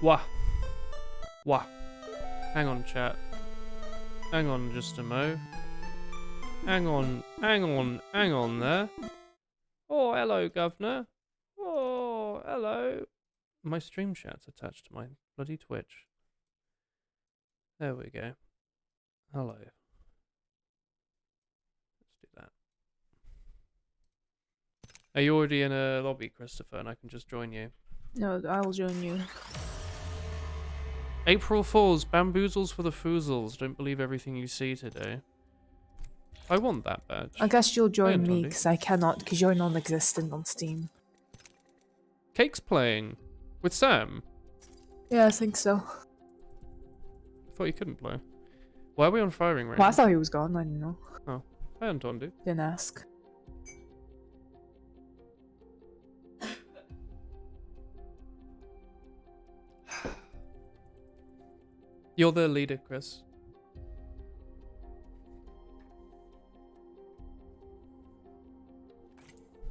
Wah. Wah. Hang on, chat. Hang on just a mo. Hang on there. Oh, hello, governor. Oh, hello. My stream chat's attached to my bloody Twitch. There we go. Hello. Let's do that. Are you already in a lobby, Christopher, and I can just join you? No, I'll join you. April Fools, bamboozles for the foozles. Don't believe everything you see today. I want that badge. I guess you'll join me, Andy. because I cannot, because you're non-existent on Steam. Cake's playing with Sam. Yeah, I think so. I thought you couldn't play. Why are we on firing range? Well, I thought he was gone, I didn't know. Oh, hi Antondi. Didn't ask. You're the leader, Chris.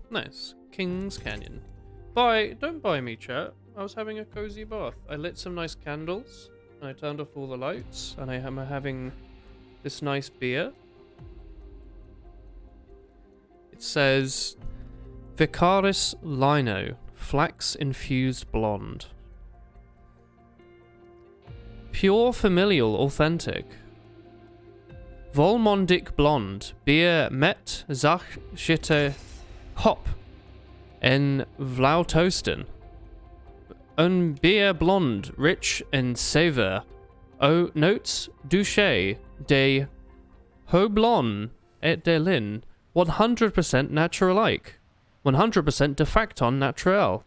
Nice. King's Canyon. Don't buy me, chat. I was having a cozy bath. I lit some nice candles, and I turned off all the lights, and I am having this nice beer. It says Vicaris Lino, flax infused blonde. Pure familial authentic. Volmondic blonde. Bier met zach schitte hop. En Vlautosten. Un beer blonde, rich and savor. O notes douche de Hoblon et de Lin. 100% natural-like. 100% de facton naturel.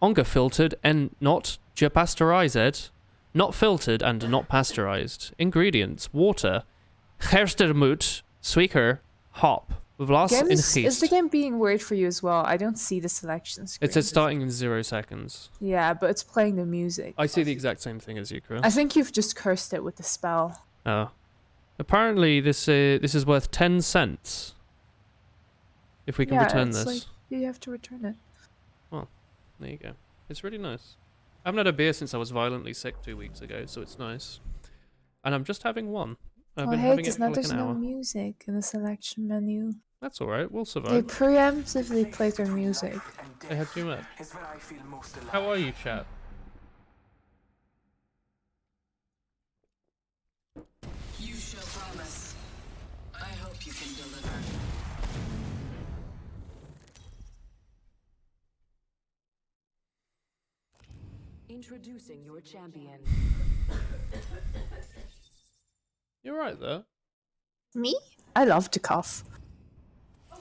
Onga filtered and not pasteurized. Not filtered and not pasteurized. Ingredients: water, gerstermout, suiker, hop, vlas in Is the gist. game being weird for you as well? I don't see the selection screen. It says starting in 0 seconds. Yeah, but it's playing the music. I see the exact same thing as you, Chris. I think you've just cursed it with the spell. Oh. Apparently this is worth 10 cents. If we can return it's this. like you have to return it. There you go. It's really nice. I haven't had a beer since I was violently sick 2 weeks ago, so it's nice. And I'm just having one. I've been having it for like there's an no hour. music in the selection menu. That's alright, we'll They survive. preemptively play their music. They had too much. How are you, chat? You shall promise. I hope you can deliver. Introducing your champion. You're right there. Me? I love to cough.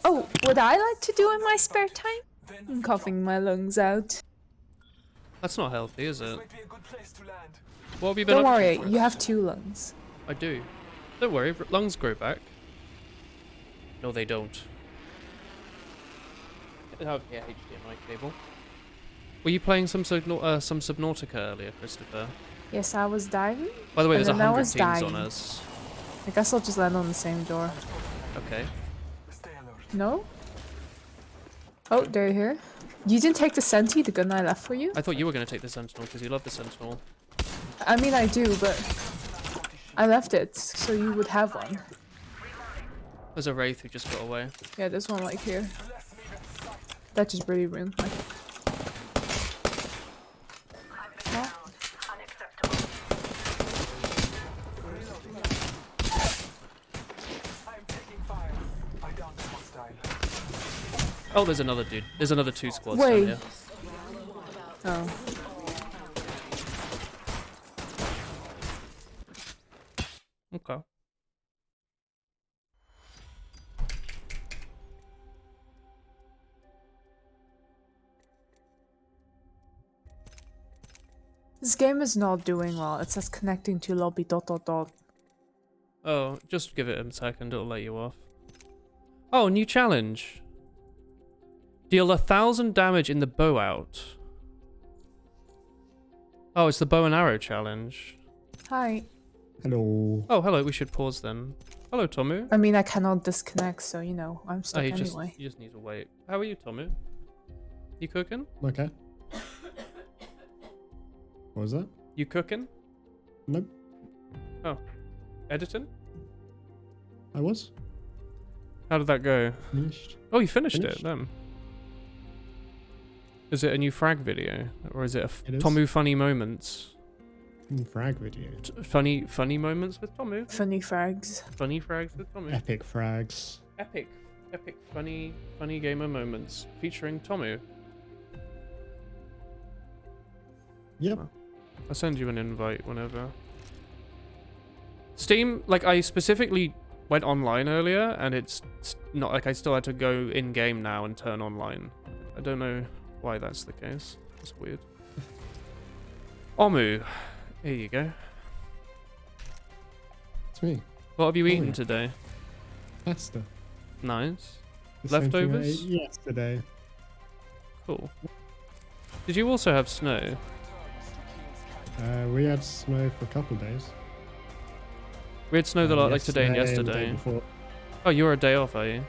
Oh, what I like to do in my spare time? I'm coughing my lungs out. That's not healthy, is it? What have you been Don't up to? worry, you have 2 lungs. I do. Don't worry, lungs grow back. No, they don't. Oh, yeah, HDMI cable. Were you playing some Subnautica earlier, Christopher? Yes, I was diving. By the way, And there's then I 100 was teams on dying. us. I guess I'll just land on the same door. Okay. No? Oh, they're here. You didn't take the Senti, the gun I left for you? I thought you were going to take the Sentinel because you love the Sentinel. I mean, I do, but I left it so you would have one. There's a Wraith who just got away. Yeah, there's one like here. That just really ruined my... Oh, there's another dude. There's another 2 squads Wait. down here. Oh. Okay. This game is not doing well. It says connecting to lobby ... Oh, just give it a second, it'll let you off. Oh, new challenge. Deal 1,000 damage in the bow out. Oh, it's the bow and arrow challenge. Hi. Hello. Oh, hello, we should pause then. Hello, Tomu. I mean, I cannot disconnect, so, you know, I'm stuck you anyway. just need to wait. How are you, Tomu? You cooking? Okay. What was that? You cooking? Nope. Oh. Editing? I was. How did that go? Finished. Oh, you finished Finished. it then. Is it a new frag video? Or is it It is. Tomu funny moments? Frag video. Funny moments with Tomu? Funny frags. Funny frags with Tomu? Epic frags. Epic funny gamer moments featuring Tomu. Yep. I'll send you an invite whenever. Steam, like I specifically went online earlier and it's not like I still had to go in game now and turn online. I don't know why that's the case. It's weird. Omu, here you go. It's me. What have you eaten yeah. today? Pasta. Nice. The same thing I Leftovers? ate yesterday. Cool. Did you also have snow? We had snow for a couple of days. We had snow like today and the day yesterday. before. Oh, you're a day off, are you?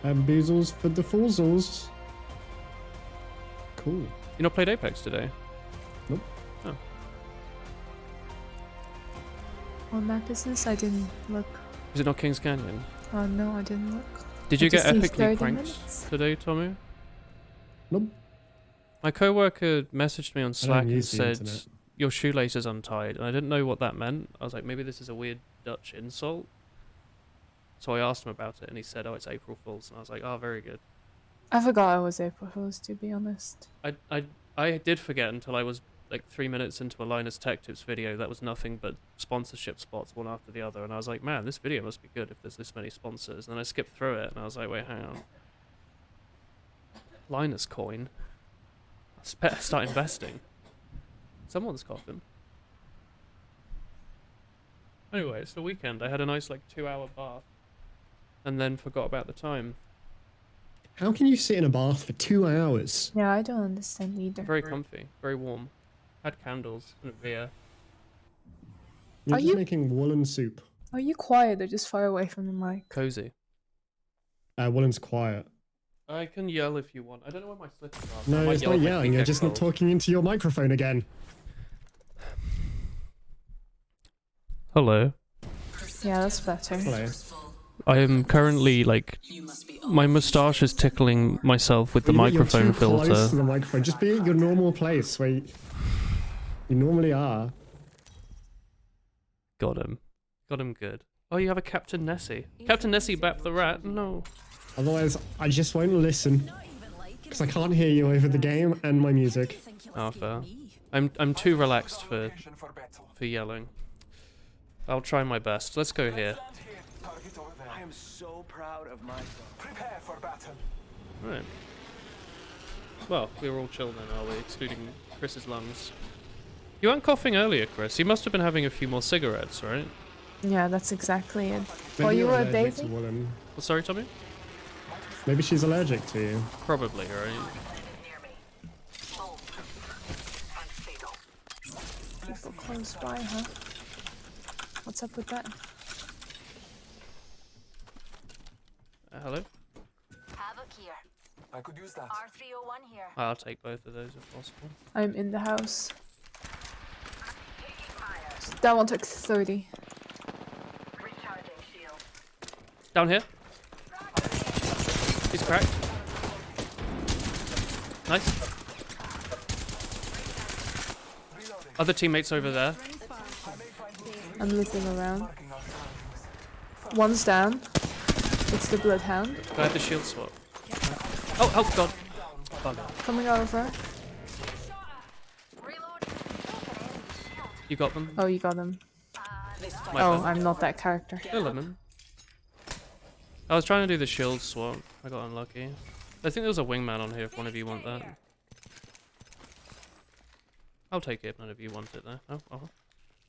Boozles for the foozles. Cool. You not played Apex today? Nope. Oh. What map is this? I didn't look. Is it not King's Canyon? Oh no, I didn't look. Did you I get just need epically 30 pranked minutes. today, Tomu? Nope. My coworker messaged me on Slack and use the said, internet. your shoelace is untied. And I didn't know what that meant. I was like, maybe this is a weird Dutch insult. So I asked him about it and he said, oh, it's April Fool's. And I was like, oh, very good. I forgot it was April Fool's, to be honest. I did forget until I was like 3 minutes into a Linus Tech Tips video that was nothing but sponsorship spots one after the other. And I was like, man, this video must be good if there's this many sponsors. And then I skipped through it and I was like, wait, hang on. Linus coin? Better start investing. Someone's coughing. Anyway, it's the weekend. I had a nice like 2-hour bath. And then forgot about the time. How can you sit in a bath for 2 hours? Yeah, I don't understand either. Very comfy, very warm. Had candles and a beer. You're Are just you- making woolen soup. Are you quiet or just far away from the mic? Cozy. Woolen's quiet. I can yell if you want. I don't know where my slippers are. so I No, might it's yell not if my yelling. feet You're get just not cold. talking into your microphone again. Hello. Yeah, that's better. Hello. I am currently like You must be my moustache is tickling myself with the You're microphone too close to filter. the microphone. Just be at your normal place where you normally are. Got him. Got him good. Oh, you have a Captain Nessie. Captain Nessie Bap the Rat? No. Otherwise, I just won't listen because I can't hear you over the game and my music. Oh, fair. I'm too relaxed for yelling. I'll try my best. Let's go here. I am so proud of myself. Prepare for battle. Right. Well, we're all chill then, are we? Excluding Chris's lungs. You weren't coughing earlier, Chris. You must have been having a few more cigarettes, right? Yeah, that's exactly it. Maybe While you you're were allergic to bathing? woolen. Oh, sorry, Tommy? Maybe she's allergic to you. Probably, right? People close by, huh? What's up with that? Hello? Havoc here. I could use that. R301 here. I'll take both of those if possible. I'm in the house. That one took 30. Recharging shield. Down here. He's cracked. Nice. Other teammates over there. I'm looking around. One's down. It's the Bloodhound. I had the shield swap. Oh god. Bugger. Coming over. You got them? Oh, you got him. My Oh, bad. I'm not that character. Hey, Lemon. I was trying to do the shield swap. I got unlucky. I think there's a wingman on here if one of you want that. I'll take it if none of you want it though. Oh.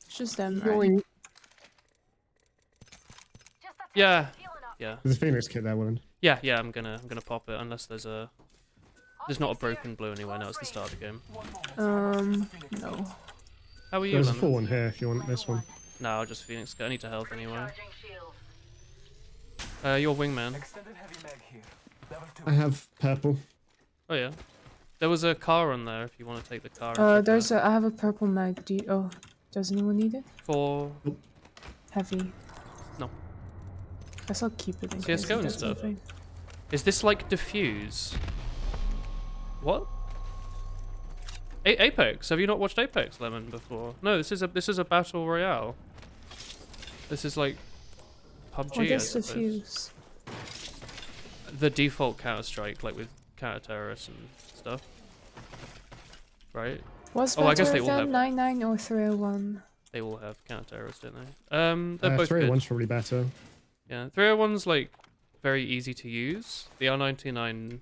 It's just them, right? Going. Yeah. There's a Phoenix kit there, Woolen. Yeah, I'm gonna pop it unless there's not a broken blue anywhere. No, it's the start of the game. No. How are you, There's a Lemon? full one here if you want this one. No, I'll just Phoenix. I need to health anyway. Recharging shield. Your wingman. Extended heavy mag here. Level 2. I have purple. Oh yeah. There was a car on there if you want to take the car. and check There's that. I have a purple mag. Does anyone need it? For Heavy. no. Guess I'll keep it in case CS:GO I and get stuff. something. Is this like diffuse? What? Apex? Have you not watched Apex, Lemon, before? No, this is a battle royale. This is like PUBG, What I is suppose. diffuse? The default Counter-Strike, like with counter-terrorists and stuff. Right? Was Oh, I guess they all again? have- 99 or 301? They all have counter-terrorists, don't they? They're both 301's good. probably better. Yeah, 301's like very easy to use. The R99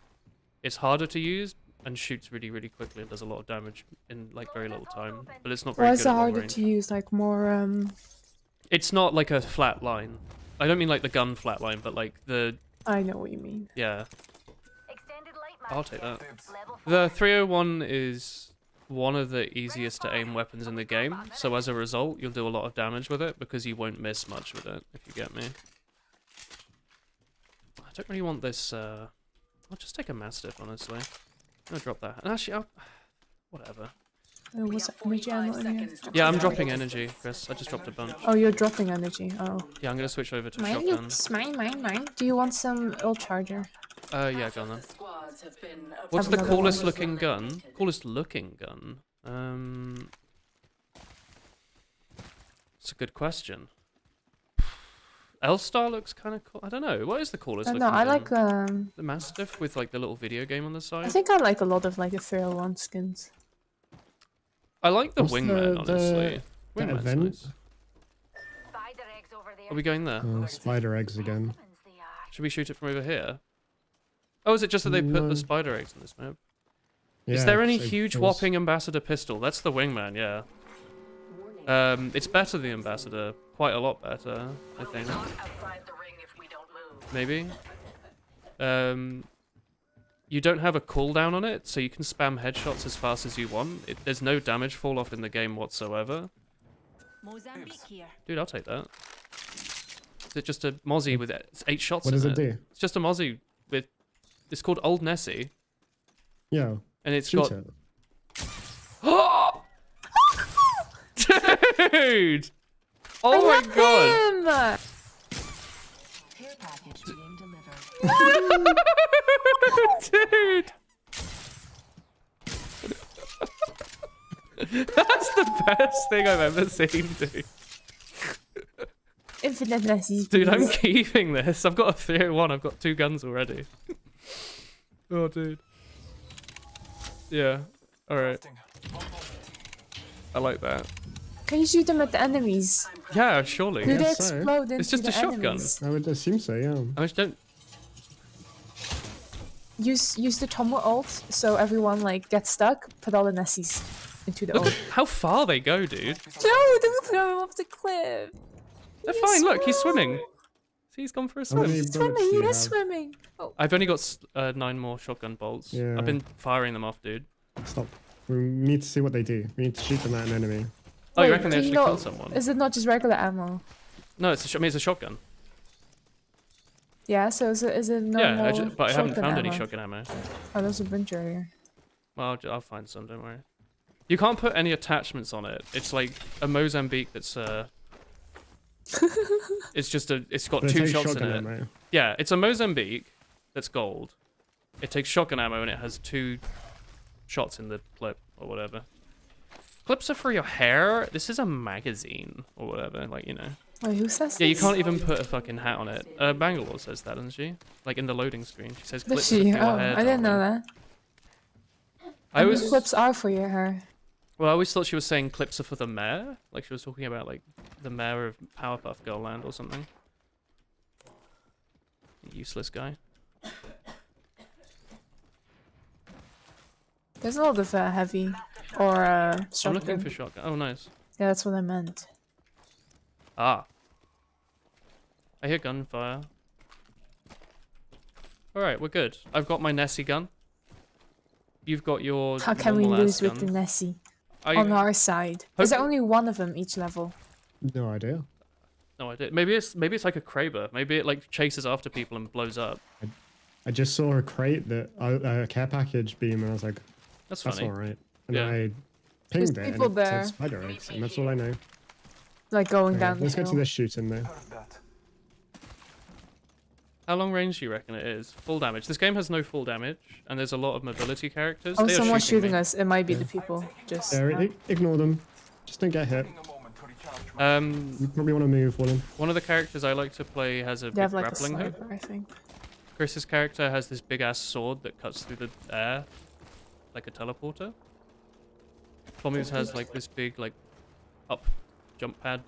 is harder to use and shoots really, really quickly and does a lot of damage in like very little time. But it's not very Why good is it at long harder range. to use? Like more It's not like a flat line. I don't mean like the gun flat line, but like the I know what you mean. yeah. Extended light mag I'll take here. that. Level 4. The 301 is one of the easiest to aim weapons in the game, so as a result, you'll do a lot of damage with it because you won't miss much with it, if you get me. I don't really want this, I'll just take a Mastiff, honestly. I'm gonna drop that. And actually, whatever. What's energy ammo in here? Yeah, I'm dropping energy, Chris. I just dropped a bunch. Oh, you're dropping energy. Oh. Yeah, I'm gonna switch over to Mine, shotgun. mine. Do you want some ult charger? Yeah, go on then. The squads have been What's Have the another coolest one. looking gun? Coolest looking gun? It's a good question. L-Star looks kind of cool. I don't know. What is the coolest looking No, I gun? like The Mastiff with like the little video game on the I side. think I like a lot of like the 301 skins. I like the What's Wingman, honestly. the Wingman's event? nice. Spider eggs over there. Are we going there? Spider eggs again. Weapons they are. Should we shoot it from over here? Oh, is it just that they put No. the spider eggs in this map? Yeah, Is there any so huge there was- whopping ambassador pistol? That's the Wingman, yeah. It's better than the ambassador. Quite a lot better, I think. not outside the ring if we don't move. Maybe. You don't have a cooldown on it, so you can spam headshots as fast as you want. There's no damage fall off in the game whatsoever. Mozambique here. Dude, I'll take that. Is it just a Mozzie with 8 shots What in does it do? It's just a Mozzie with... It's called Old Nessie, Yeah, and it's shoot got... it. Dude! Oh my god! Care package being delivered. Dude! That's the best thing I've ever seen, dude. Infinite Nessies. Dude, I'm keeping this. I've got a 301. I've got 2 guns already. Oh, dude. Yeah. Alright. I like that. Can you shoot them at the enemies? Yeah, surely. Do they guess so. explode into It's just the a shotgun. enemies? I would assume so, yeah. I just don't... Use the Tomo ult so everyone like gets stuck. Put all the Nessies into the Look ult. at how far they go, dude. No, don't throw him off the cliff. They're fine. Look, he's swimming. See, he's gone for a How many swim. bullets Swimming, do he you is have? swimming. Oh, I've only got 9 more shotgun bolts. Yeah. I've been firing them off, dude. Stop. We need to see what they do. We need to shoot them at an enemy. Oh, you wait, reckon they do you actually not- killed someone? Is it not just regular ammo? No, it's I mean, it's a shotgun. Yeah, so is it normal Yeah, but I haven't shotgun found any ammo? shotgun ammo. Oh, there's a bunch earlier. Well, I'll find some, don't worry. You can't put any attachments on it. It's like a Mozambique that's it's just it's got But it 2 takes shots in shotgun it. ammo. Yeah, it's a Mozambique that's gold. It takes shotgun ammo and it has 2 shots in the clip or whatever. Clips are for your hair. This is a magazine or whatever, like, you know. Wait, who says Yeah, you this? can't even put a fucking hat on it. Bangalore says that, doesn't she? Like in the loading screen, she says Does clips she? are for your Oh, hair. I didn't know darling. that. I These always clips are for your hair. Well, I always thought she was saying clips are for the mayor. Like she was talking about like the mayor of Powerpuff Girl Land or something. Useless guy. There's a lot of heavy or I'm shotgun. looking for shotgun. Oh, nice. Yeah, that's what I meant. Ah. I hear gunfire. Alright, we're good. I've got my Nessie gun. You've got your How can we normal lose ass with the gun. Nessie I on our side? Is there Hope- only one of them each level? No idea. No idea. Maybe it's like a Kraber. Maybe it like chases after people and blows up. I just saw a crate that a care package beam, and I was like, That's That's funny. alright. And Yeah. I pinged it and people it there. said spider eggs, and that's all I know. Like going Okay, down the let's go hill. to this shooting though. Heard that. How long range do you reckon it is? Full damage. This game has no full damage, and there's a lot of mobility characters. Oh, They are someone's shooting me. us. It might be the people. Just. Yeah, ignore them. Just don't get hit. Taking a moment to recharge my You probably want to move, Willen. One of the characters I like to play has a They big have like a grappling hook. sniper, I think. Chris's character has this big ass sword that cuts through the air, like a teleporter. Tommy's has like this big like up jump pad,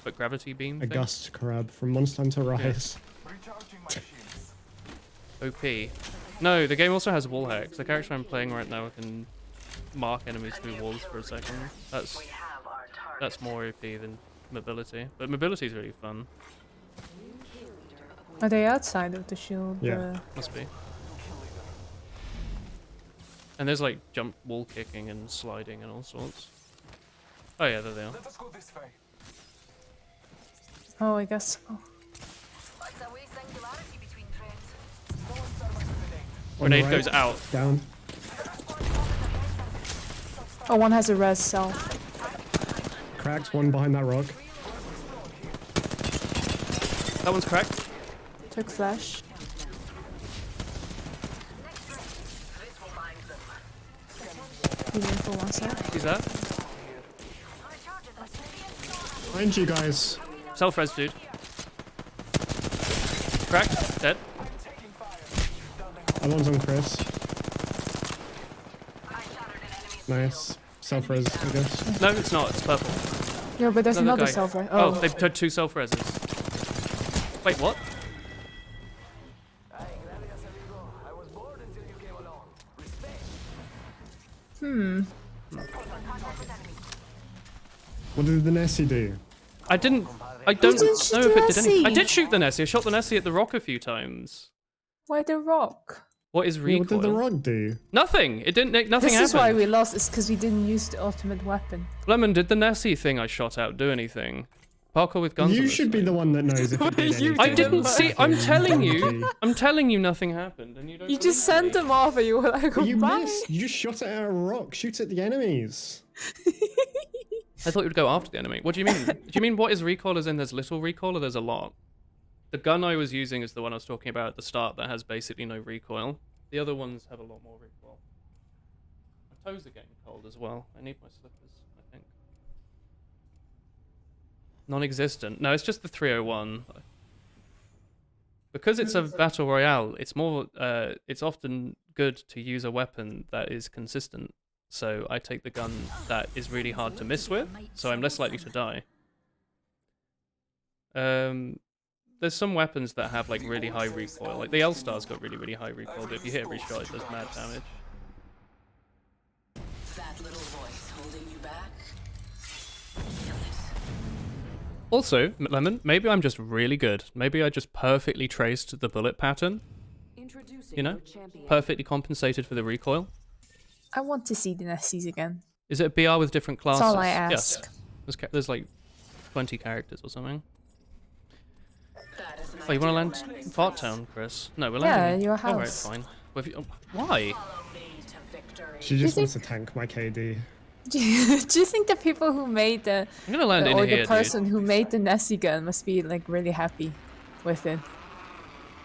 but gravity beam A thing. gust crab from Monster Hunter Rise. recharging my shields. OP. No, the game also has wall hacks. The character I'm playing right now can mark enemies through walls for a second. That's more OP than mobility. But mobility is really fun. Are they outside of the shield? Yeah. Must be. And there's like jump wall kicking and sliding and all sorts. Oh yeah, there they are. Let us go this way. Oh, I guess. Oh. What's a wee singularity between friends? On the Grenade right, goes out. Down. Oh, one has a res self. Cracked one behind that rock. That one's cracked. Took flash. Healing for 1 sec. Who's that? Behind you guys. Self-res, dude. Cracked. Dead. That one's on Chris. Nice. Self-res, I guess. No, it's not. It's purple. Yeah, but there's another guy. self res. Oh, Oh, they've had 2 self-reses. Wait, what? What did the Nessie do? I don't didn't know shoot if the it did anything. I Nessie. did shoot the Nessie. I shot the Nessie at the rock a few times. why the rock? What is Yeah, recoil? what did the rock do? Nothing. It didn't. Nothing This happened. is why we lost. It's because we didn't use the ultimate weapon. Lemon, did the Nessie thing I shot out do anything? Parkour with guns. on You this should be thing. the one that knows if it did anything. I didn't see. I'm telling you. Donkey. I'm telling you, nothing happened, and you don't. You just believe sent me. them off and you were like, But you goodbye. missed. You just shot it at a rock. Shoot at the enemies. I thought you would go after the enemy. What do you mean? Do you mean what is recoil as in there's little recoil or there's a lot? The gun I was using is the one I was talking about at the start that has basically no recoil. The other ones have a lot more recoil. My toes are getting cold as well. I need my slippers, I think. Non-existent. No, it's just the 301. Because it's a battle royale, it's more. It's often good to use a weapon that is consistent. So I take the gun that is really hard to miss with, so I'm less likely to die. There's some weapons that have like really high recoil. Like the L-Star's got really, really high recoil, but if you hit every shot, it does mad damage. That little voice holding you back. Also, Lemon, maybe I'm just really good. Maybe I just perfectly traced the bullet pattern. You know, perfectly compensated for the recoil. I want to see the Nessies again. Is it a BR with different classes? That's all I Yes. ask. There's like 20 characters or something. That is an Oh, you want to ideal land next Fart quest. Town, Chris? No, we're Yeah, landing. your Alright, house. fine. Why? Follow me to victory. She just wants to tank my KD. Do you think the people who made the I'm gonna land in or here, the person who made the Nessie gun must be like really happy with it?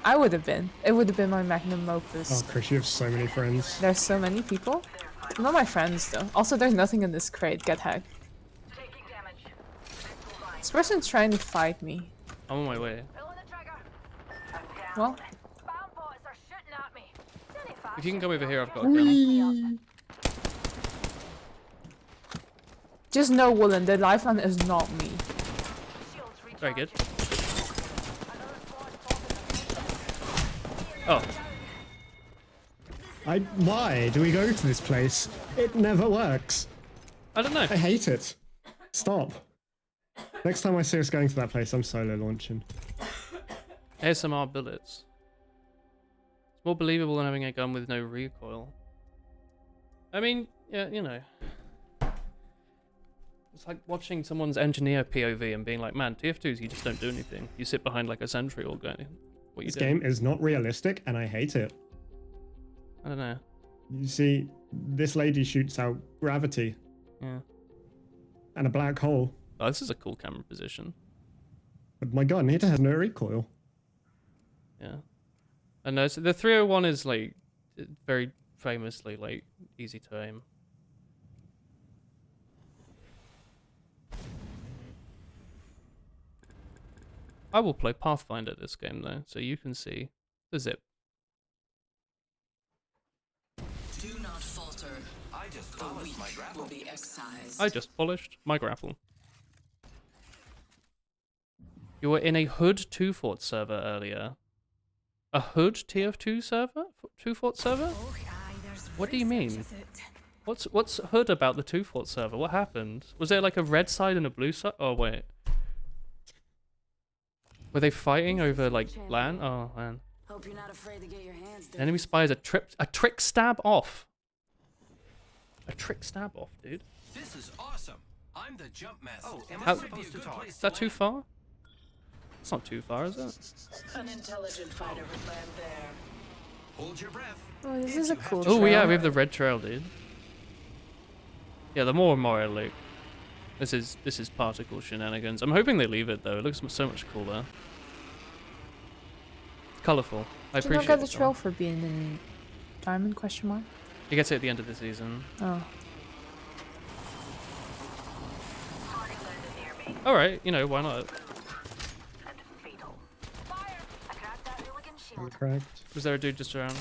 I would have been. It would have been my magnum opus. Oh, Chris, you have so many friends. There's so many people. Not my friends though. Also, there's nothing in this crate. Get hacked. Taking damage. This person's trying to fight me. dude. I'm on my way. Pulling the trigger. Well, Spam bots are shooting at me. Silly If you can come over here, I've got a gun. whee. Just know, Woolen, the lifeline is not me. shields recharging. Very good. Oh, Why do we go to this place? It never works. I don't know. I hate it. Stop. Next time I see us going to that place, I'm solo launching. ASMR bullets. It's more believable than having a gun with no recoil. I mean, yeah, you know. It's like watching someone's engineer POV and being like, man, TF2s, you just don't do anything. You sit behind like a sentry or go. What you This do? game is not realistic, and I hate it. I don't know. You see, this lady shoots out gravity Yeah. and a black hole. Oh, this is a cool camera position. But my gun, it has no recoil. Yeah. And so the 301 is like very famously like easy to aim. I will play Pathfinder this game though, so you can see the zip. Do not falter. I just The promised weak my will grapple. be excised. I just polished my grapple. You were in a Hood 2 Fort server earlier. A Hood TF2 server? 2 Fort server? What do you mean? What's Hood about the 2 Fort server? What happened? Was there like a red side and a blue side? Oh wait. Were they fighting over like land? Oh man. Hope you're not afraid to get your hands dirty. Enemy spy is a trick stab off. A trick stab off, dude. This is awesome. I'm the jump master. Oh, am How- I supposed to talk? Is that too far? It's not too far, is it? An intelligent fighter would land there. Hold your breath. Oh, this is a cool Oh yeah, trail. we have the red trail, dude. Yeah, the more and more I look. This is particle shenanigans. I'm hoping they leave it though. It looks so much cooler. It's colourful. I Did you not appreciate get the it. trail for being in Diamond, question mark? He gets it at the end of the season. Oh. Party landed near me. Alright, you know, why not? And fatal. Fire! I cracked that hooligan shield. Correct. Was there a dude just around?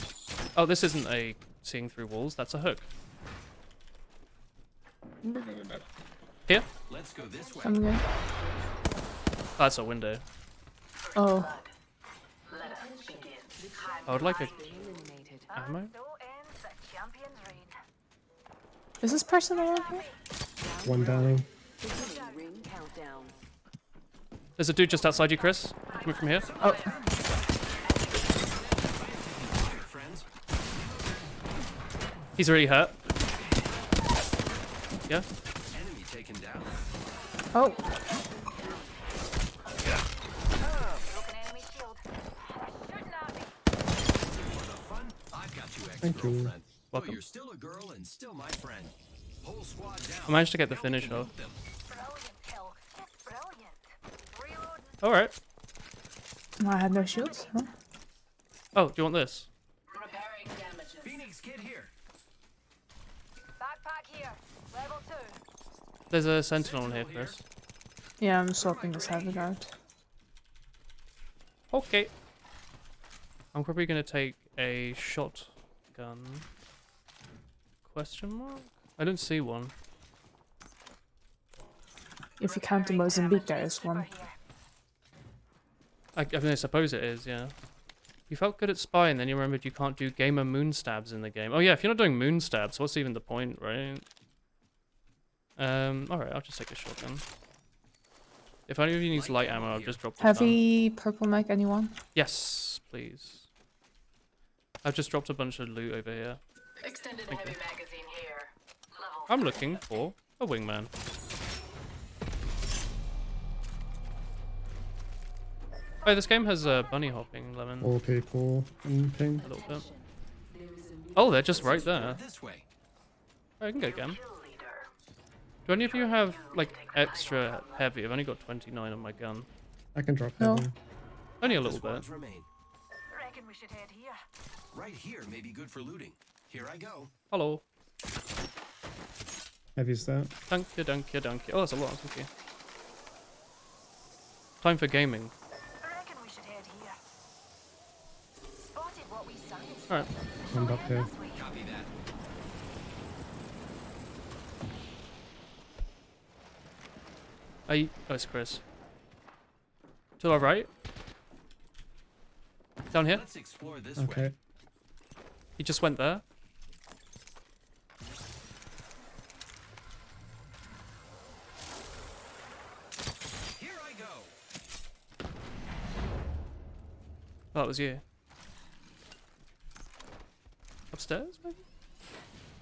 Oh, this isn't a seeing through walls, that's a hook. Here? Let's go this way. I'm good. Oh, that's a window. Oh. Let us begin. I would like a ammo. So ends the champion's reign. Is this person around here? One down. Ring countdown. There's a dude just outside you, Chris. Coming from here. Oh. Friends. He's really hurt. Yeah? Enemy taken down. Oh. Broken enemy shield. They're shooting at me. For the fun, I've got you, Thank you. ex-girlfriend. But Welcome. you're still a girl and still my friend. Whole squad down. I managed to get the Now we finish can off. loot them. Brilliant kill. It's brilliant. Reloading. Alright. I had no shields. Huh? Oh, do you want this? Repairing damages. Phoenix Kid here. Backpack here. Level 2. There's a sentinel in here, Chris. Yeah, I'm swapping this habit out. Okay. I'm probably gonna take a shotgun. Question mark? I don't see one. If you count the Mozambique, there is one. Right here. I mean, I suppose it is, yeah. You felt good at spy, and then you remembered you can't do gamer moon stabs in the game. Oh yeah, if you're not doing moon stabs, what's even the point, right? Alright, I'll just take a shotgun. If any of you needs light ammo, I've just dropped a ton. Heavy purple mag, anyone? Yes, please. I've just dropped a bunch of loot over here. Extended Thank heavy you. magazine here. Level I'm looking for a wingman. Oh, this game has bunny hopping, Lemon. All people in ping. A little bit. Oh, they're just right there. This way. Oh, I can go again. Kill leader. Do any of you have, like, extra heavy? I've only got 29 on my gun. I can drop No. heavy. Only a little bit. Squads remain. Reckon we should head here. Right here may be good for looting. Here I go. Hello. Heavy's that. Dunky, dunky, dunky. Oh, that's a lot. Thank you. Time for gaming. Reckon we should head here. Spotted what we sighted. Alright. I'm up here. Copy that. Oh, it's Chris. To our right. Down here. Let's explore this Okay. way. He just went there. Here I go. Oh, that was you. Upstairs, maybe?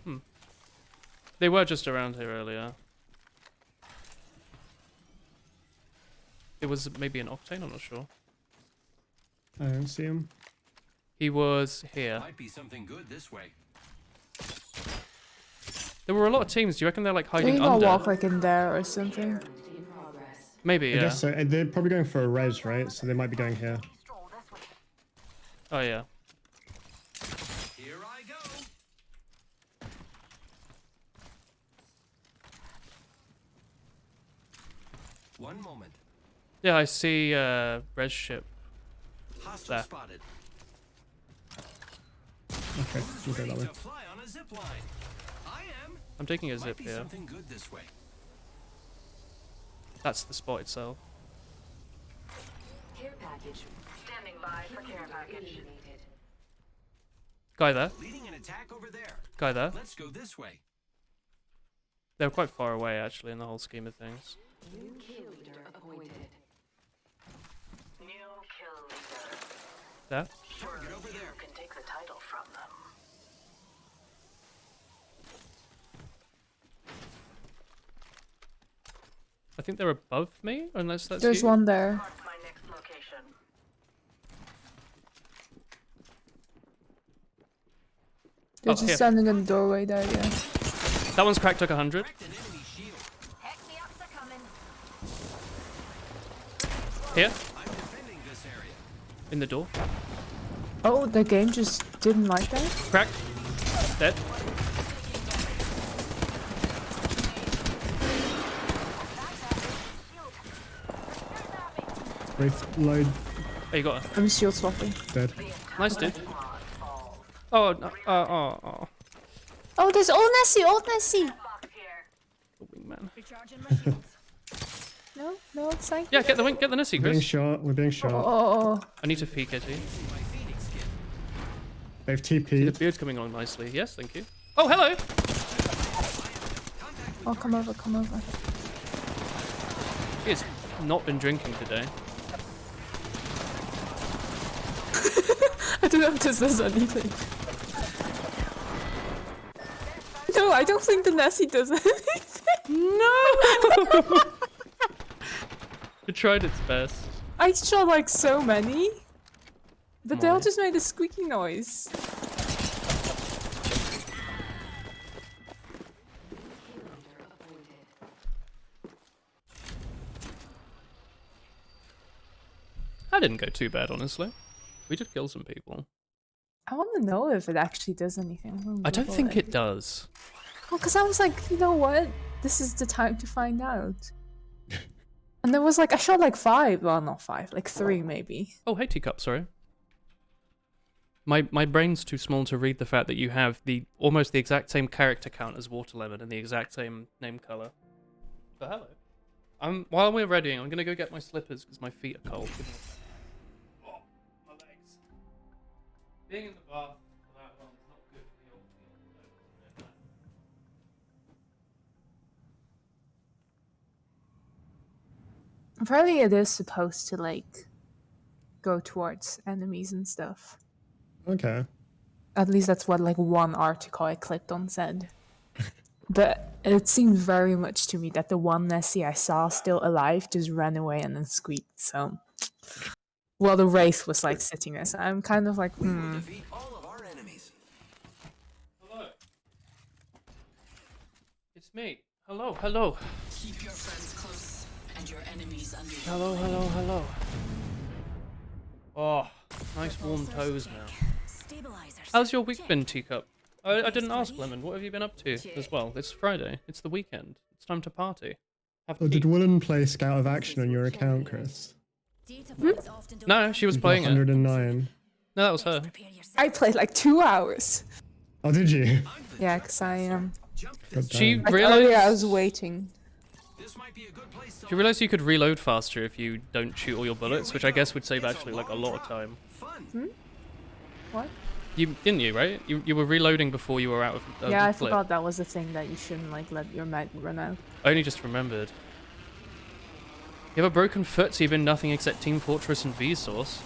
Hmm. They were just around here earlier. It was maybe an Octane, I'm not sure. I don't see him. He was here. Might be something good this way. There were a lot of teams. Do you reckon they're like Can hiding you not under? walk like in there or something? Maybe, I yeah. guess so. They're probably going for a res, right? So they might be going here. Oh yeah. Here I go. One moment. Yeah, I see res ship. Hostile There. spotted. Okay, we'll go that Ready way. to fly on a zip line. I am. I'm taking a Might zip be here. something good this way. That's the spot itself. Care package. Standing by for care package. Guy there. Leading an attack over there. Guy there. Let's go this way. They're quite far away actually in the whole scheme of things. New kill leader appointed. New kill leader. There. Target over there. You can take the title from them. I think they're above me, unless that's There's you. one there. Mark my next location. They're Oh, just here. standing in the doorway there, yeah. That one's cracked, took 100. Cracked an enemy shield. Heck me ups are coming. Here, I'm defending this area. in the door. Oh, the game just didn't like that? Cracked. Dead. Wraith load Oh, you got her. I'm shield swapping. dead. Nice, dude. Oh, no. Oh. Oh, there's old Nessie, old Nessie! Box here. The wingman. Recharging my shields. No, no, it's like. Yeah, get the Nessie, We're being Chris. shot. We're being shot. Oh, I need to peek at you. They've The TP'd. beard's coming along nicely. Yes, thank you. Oh, hello! oh, come over, come over. He has not been drinking today. I don't know if this does anything. No, I don't think the Nessie does anything. No! It tried its best. I shot like so many, but they all Molly. just made a squeaky noise. That didn't go too bad, honestly. We did kill some people. I want to know if it actually does anything. I don't think it does. Well, because I was like, you know what? This is the time to find out. And there was like, I shot like 5. Well, not 5, like 3 maybe. Oh, hey, Teacup, sorry. My brain's too small to read the fact that you have almost the exact same character count as Waterlemon and the exact same name color. But hello. While we're readying, I'm gonna go get my slippers because my feet are cold. Give me a sec. Oh, my legs. Being in the bath for that long is not good for the old feet. Apparently it is supposed to like go towards enemies and stuff. Okay. At least that's what like one article I clicked on said. But it seemed very much to me that the one Nessie I saw still alive just ran away and then squeaked. So, well, the Wraith was like sitting there. So I'm kind of like, Defeat all of our enemies. Hello. It's me. Hello. Keep your friends close and your enemies under your Hello. Oh, nice warm toes now. Stabilizers. How's your week been, Teacup? I didn't ask, Lemon. What have you been up to as well? It's Friday. It's the weekend. It's time to party. Have Oh, tea. did Woolen play Scout of Action on your account, Chris? No, she was playing it. 109. No, that was her. I played like 2 hours. Oh, did you? Yeah, because I am. She Like realized. earlier I was waiting. This might be a good place to She realized you could reload faster if you don't shoot all your bullets, which I guess would save actually like a lot of time. fun. What? You didn't you, right? You were reloading before you were out of. Yeah, I the clip. forgot that was the thing that you shouldn't like let your mag run out. I only just remembered. You have a broken foot, so you've been nothing except Team Fortress and Vsauce.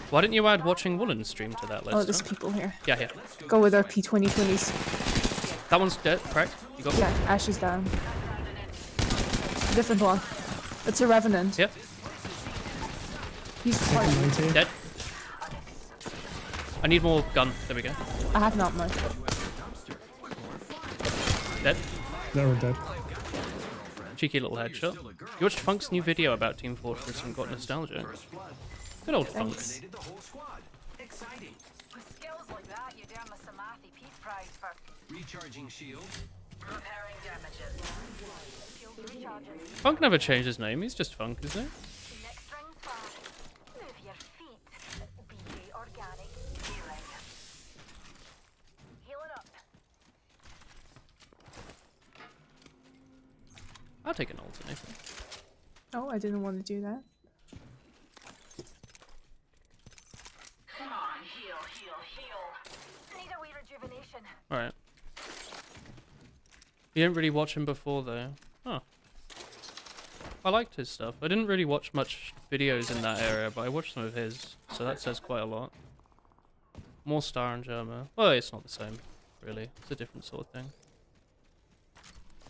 Why didn't you add watching Woolen stream to that list? Oh, there's huh? people here. Yeah. Go with our P2020s. That one's dead, correct? You got Yeah, Ash is down. Different one. It's a Revenant. Yep. He's quite. 90. Dead. I need more gun. There we go. I have not much. Dead. They're all dead. Cheeky little headshot. You watched Funk's new video about Team Fortress and got nostalgia. Good old Funk. Eliminated the whole squad. Exciting. With skills like that, you'd earn the Samathi Peace Prize for Recharging shield. repairing damages. Shields recharging. Funk never changed his name. He's just Funk, isn't he? Next ring's fast. Move your feet. Be organic healing. Heal it up. I'll take an alternator. Oh, I didn't want to do that. Come on, heal, heal. Need a wee rejuvenation. Alright. You didn't really watch him before, though. Huh. I liked his stuff. I didn't really watch much videos in that area, but I watched some of his, so that says quite a lot. More Star and Germa. Well, it's not the same, really. It's a different sort of thing.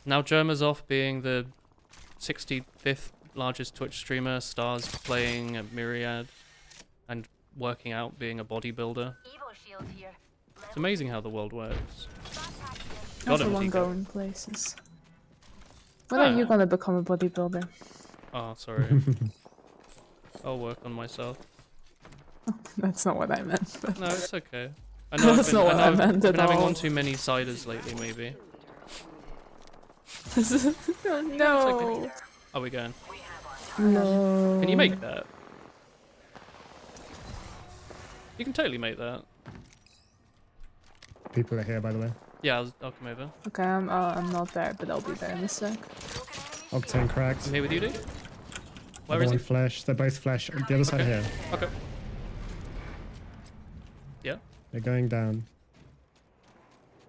Now Germa's off being the 65th largest Twitch streamer, Star's playing a Myriad, and working out being a bodybuilder. Evo shield here. It's amazing how the world works. That's the him, one Tico. going places. When are you gonna become a bodybuilder? Oh, sorry. I'll work on myself. That's not what I meant. But No, it's okay. I know That's not what I meant I've been at having all. one too many ciders lately, maybe. oh, no. Are we going? No. Can you make that? You can totally make that. People are here, by the way. Yeah, I'll come over. Okay, I'm not there, but I'll be there in a sec. Octane cracked. I'm here with you, dude. Where Other is one he? flesh. They're both flesh. The other side Okay. here. Okay. Yeah. They're going down.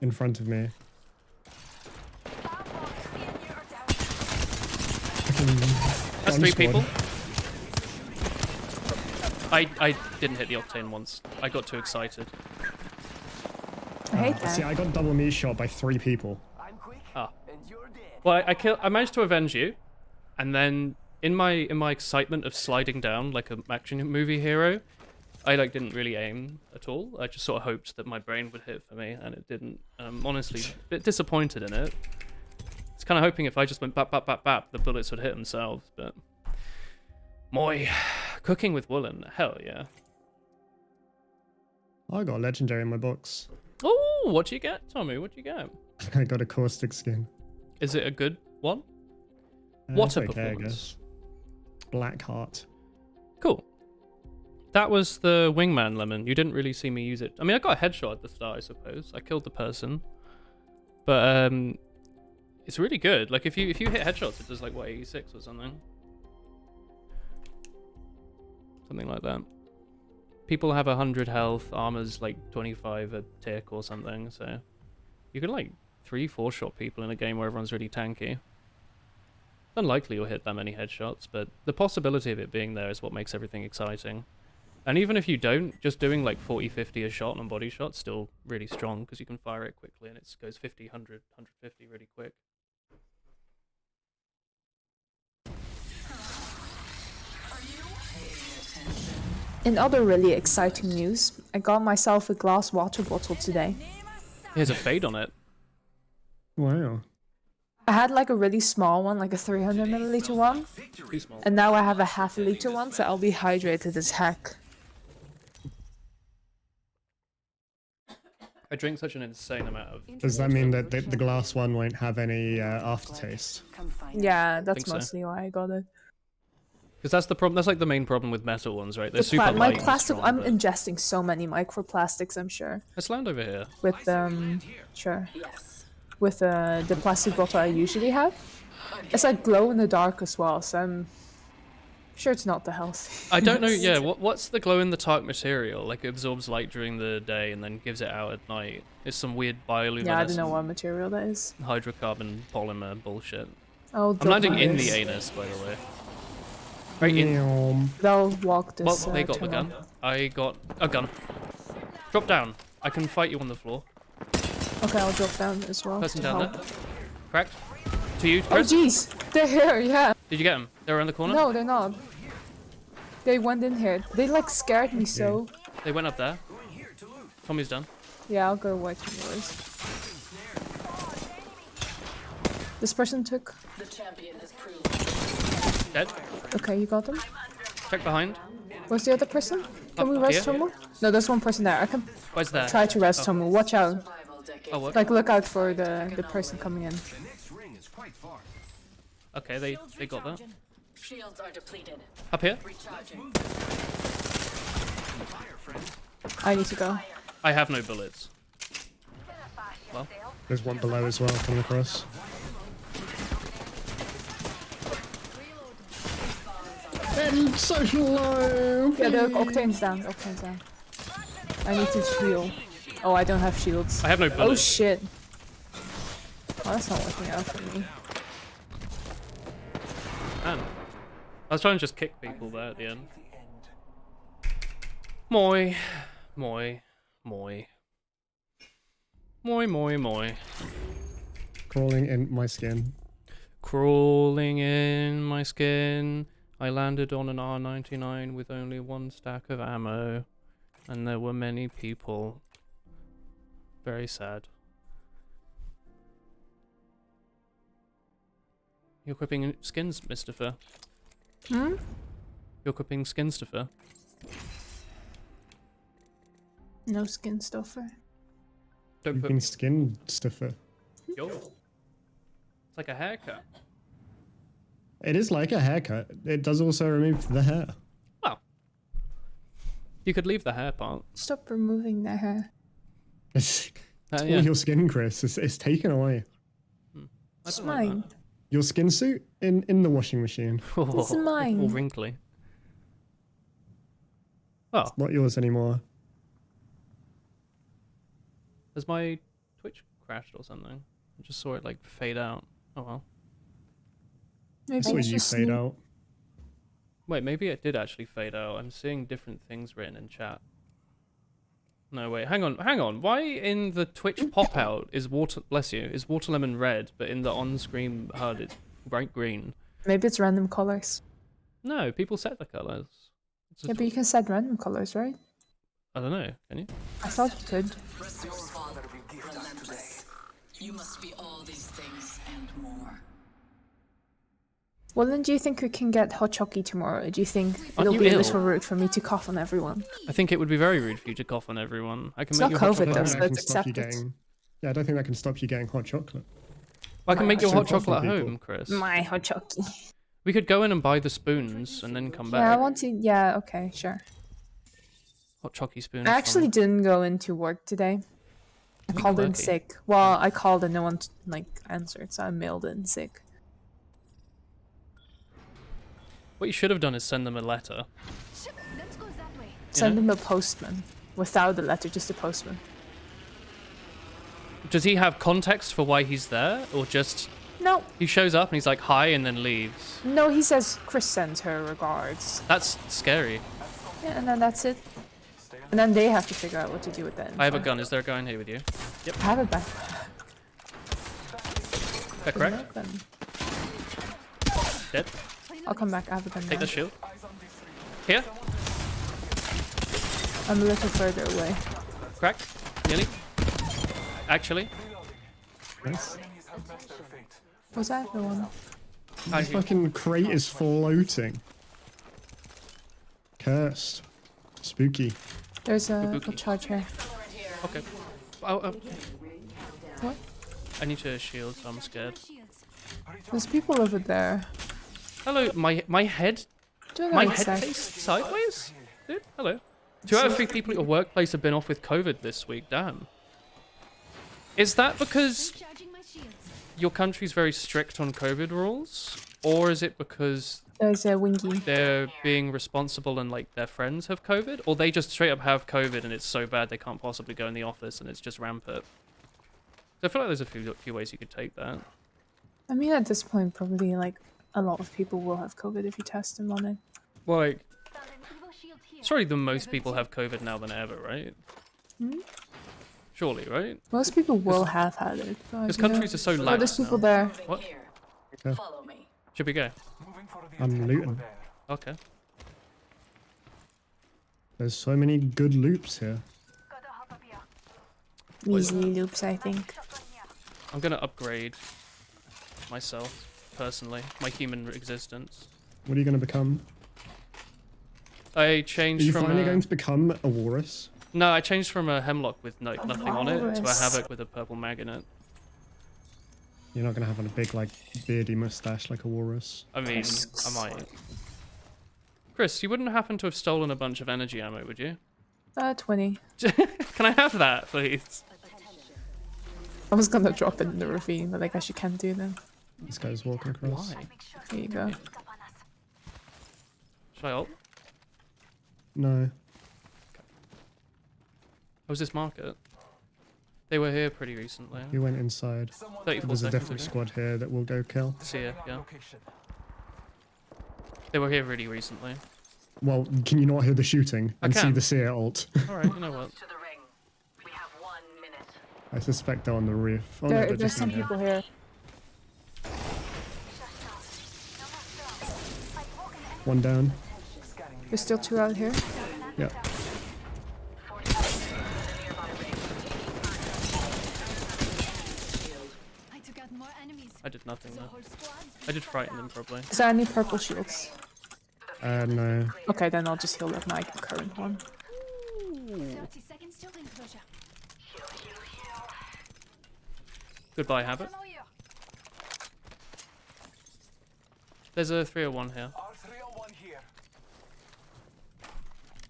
In front of me. That's Bomb 3 squad. people. I didn't hit the Octane once. I got too excited. I hate See, that. I got double me shot by 3 people. I'm quick, Ah. and you're dead. Well, I managed to avenge you, and then in my excitement of sliding down like a action movie hero, I like didn't really aim at all. I just sort of hoped that my brain would hit for me, and it didn't. I'm honestly a bit disappointed in it. It's kind of hoping if I just went bap bap bap bap, the bullets would hit themselves. But moi, cooking with woolen, hell yeah. I got a legendary in my box. Oh, what do you get, Tommy? What do you get? I got a caustic skin. Is it a good one? It's Water okay, I performance. guess. Black heart. Cool. That was the wingman lemon. You didn't really see me use it. I mean, I got a headshot at the start, I suppose. I killed the person, but it's really good. Like if you hit headshots, it does like what 86 or something like that. People have 100 health. Armor's like 25 a tick or something. So you can like 3-4 shot people in a game where everyone's really tanky. It's unlikely you'll hit that many headshots, but the possibility of it being there is what makes everything exciting. And even if you don't, just doing like 40-50 a shot on body shots still really strong because you can fire it quickly and it goes 50, 100, 150 really quick. In other really exciting news, I got myself a glass water bottle today. Here's a fade on it. Wow. I had like a really small one, like a 300 milliliter one, Too small. and now I have a half a liter one, so I'll be hydrated as heck. I drink such an insane amount of... Does that mean that the glass one won't have any aftertaste? Come find Yeah, that's Think so. mostly why I got it. Because that's the problem. That's like the main problem with metal ones, right? They're The super light my and plastic, strong, I'm but- ingesting so many microplastics, I'm sure. Let's land over here. With sure. Yes. With the plastic bottle I usually have. It's like glow in the dark as well, so I'm sure it's not the healthy. I don't know. Yeah, what's the glow in the dark material? Like it absorbs light during the day and then gives it out at night. It's some weird bioluminescent Yeah, I don't know what material that is. hydrocarbon polymer bullshit. I'll I'm landing drop in the this. anus, by the way. Right in. Meow. They'll walk this. Well, they got the tunnel. gun. I got a gun. Drop down. I can fight you on the floor. Okay, I'll drop down as well. Person to down help. there. Cracked. To you, Oh Chris. jeez, they're here. Yeah. Did you get them? They're around the corner? No, they're not. They went in here. They like scared me so. They went up there. Tommy's done. Yeah, I'll go watch yours. This person took. The champion has proved. Dead. Okay, you got them. Check behind. Where's the other person? Can we Up rest here? Tomu? No, there's one person there. I can Where's that? try to rest Tomu. Watch out. Survival decades. Oh, what? Like, look out for the person coming in. The next ring is quite far. Okay, they got that. Shields are depleted. Up here. Recharging. Fire, friend. I need to go. I have no bullets. Well, There's one below as well coming across. Ben, social low. Yeah, the Octane's down. Octane's down. I need to heal. Oh, I don't have shields. I have no Oh bullets. shit. Oh, that's not working out for me. Man. I was trying to just kick people there at the end. Moi. Moi. Moi. Moi, moi, moi. Crawling in my skin. Crawling in my skin. I landed on an R99 with only one stack of ammo. And there were many people. Very sad. You're equipping skins, Mr. Fur. Hmm? You're equipping skins to Fur. No skin stuffer. Don't You've put been skin stuffer. yo. It's like a haircut. It is like a haircut. It does also remove the hair. Well, you could leave the hair part. Stop removing their hair. It's Yeah. all your skin, Chris. It's taken away. I It's don't like mine. Your skin suit in the washing machine. that. It's mine. All wrinkly. Oh, Not yours anymore. has my Twitch crashed or something? I just saw it like fade out. Oh well. Maybe I saw it's you just fade me. out. Wait, maybe it did actually fade out. I'm seeing different things written in chat. No, wait, hang on. Why in the Twitch pop out is bless you, is water lemon red, but in the on-screen HUD it's bright green? Maybe it's random colors. No, people set the colors. Yeah, but you can set random colors, right? I don't know. Can you? I thought you could. Resourceful, relentless. You must be all these things and more. Well, then do you think we can get hot chocolate tomorrow? Or do you think Aren't it'll you be a ill? little rude for me to cough on everyone? I think it would be very rude for you to cough on everyone. I can It's make not you hot COVID, chocolate. though, I so don't think it's that can stop you accepted. getting. Yeah, I don't think that can stop you getting hot chocolate. I can make your hot Actually, chocolate at people. home, Chris. My hot chocolate. We could go in and buy the spoons and then come back. Yeah, I want to. Yeah, okay, sure. Hot chocolate spoons. I actually didn't go into work today. I You called in quirky. sick. Well, I called and no one answered, so I mailed in sick. What you should have done is send them a letter. Let's go that way. Send know? them a postman without the letter, just a postman. Does he have context for why he's there, or just No, he shows up and he's like hi and then leaves? no, he says Chris sends her regards. That's scary. Yeah, and then that's it. And then they have to figure out what to do with that. I have a info. gun. Is there a guy in here with you? I have it back. Is that correct? Then Dead. I'll come back. I have a gun Take now. the shield. Here. I'm a little further away. Crack. Nearly. Actually. Yes. Was that the one? I The fucking crate is floating. Cursed. Spooky. There's a Kabuki. charge here. Okay. Oh. What? I need to shield, so I'm scared. There's people over there. Hello. My head. Don't My know head exact- faced sideways. Dude. Hello. 2 out of 3 people at your workplace have been off with COVID this week. Damn. Is that because Charging my shields. your country's very strict on COVID rules, or is it because There's a wingy. they're being responsible and like their friends have COVID, or they just straight up have COVID and it's so bad they can't possibly go in the office and it's just rampant? So I feel like there's a few ways you could take that. I mean, at this point, probably like a lot of people will have COVID if you test them on it. Well, like, Found an evil shield here. surely the most people have COVID now than ever, right? Surely, right? Most people will have had it. Because countries are so Oh, lax there's people now. there. What? Here. Okay. Follow me. Should we go? I'm looting. Okay. There's so many good loops here. Gotta hop up here. Measly loops, I think. Shotgun here. I'm gonna upgrade. myself, personally, my human existence. What are you going to become? I Are changed you from finally a... going to become a walrus? No, I changed from a hemlock with nothing on it to a walrus. havoc with a purple mag in it. You're not going to have a big, like, beardy mustache like a walrus. I mean, I might. Chris, you wouldn't happen to have stolen a bunch of energy ammo, would you? 20. Can I have that, please? I was gonna drop it in the ravine, but I guess you can't do that. This guy's walking across. Why? Here you go. Should I ult? No. How was this market? They were here pretty recently. He went inside. 34 There's a seconds different ago. squad here that we'll go kill. See ya, yeah. Location. They were here really recently. Well, can you not hear the shooting and see can. the seer ult? Alright, you know what? To the ring. We have 1 minute. I suspect they're on the roof. Oh, no, they're There's just some in there. people here. One down. There's still 2 out here. Yep. I took out more enemies. I did nothing The though. whole squad. I did frighten them probably. Is there any purple shields? No. Okay, then I'll just heal up my current one. 30 seconds till enclosure. Goodbye, habit. Ammo here. There's a 301 here. R301 here.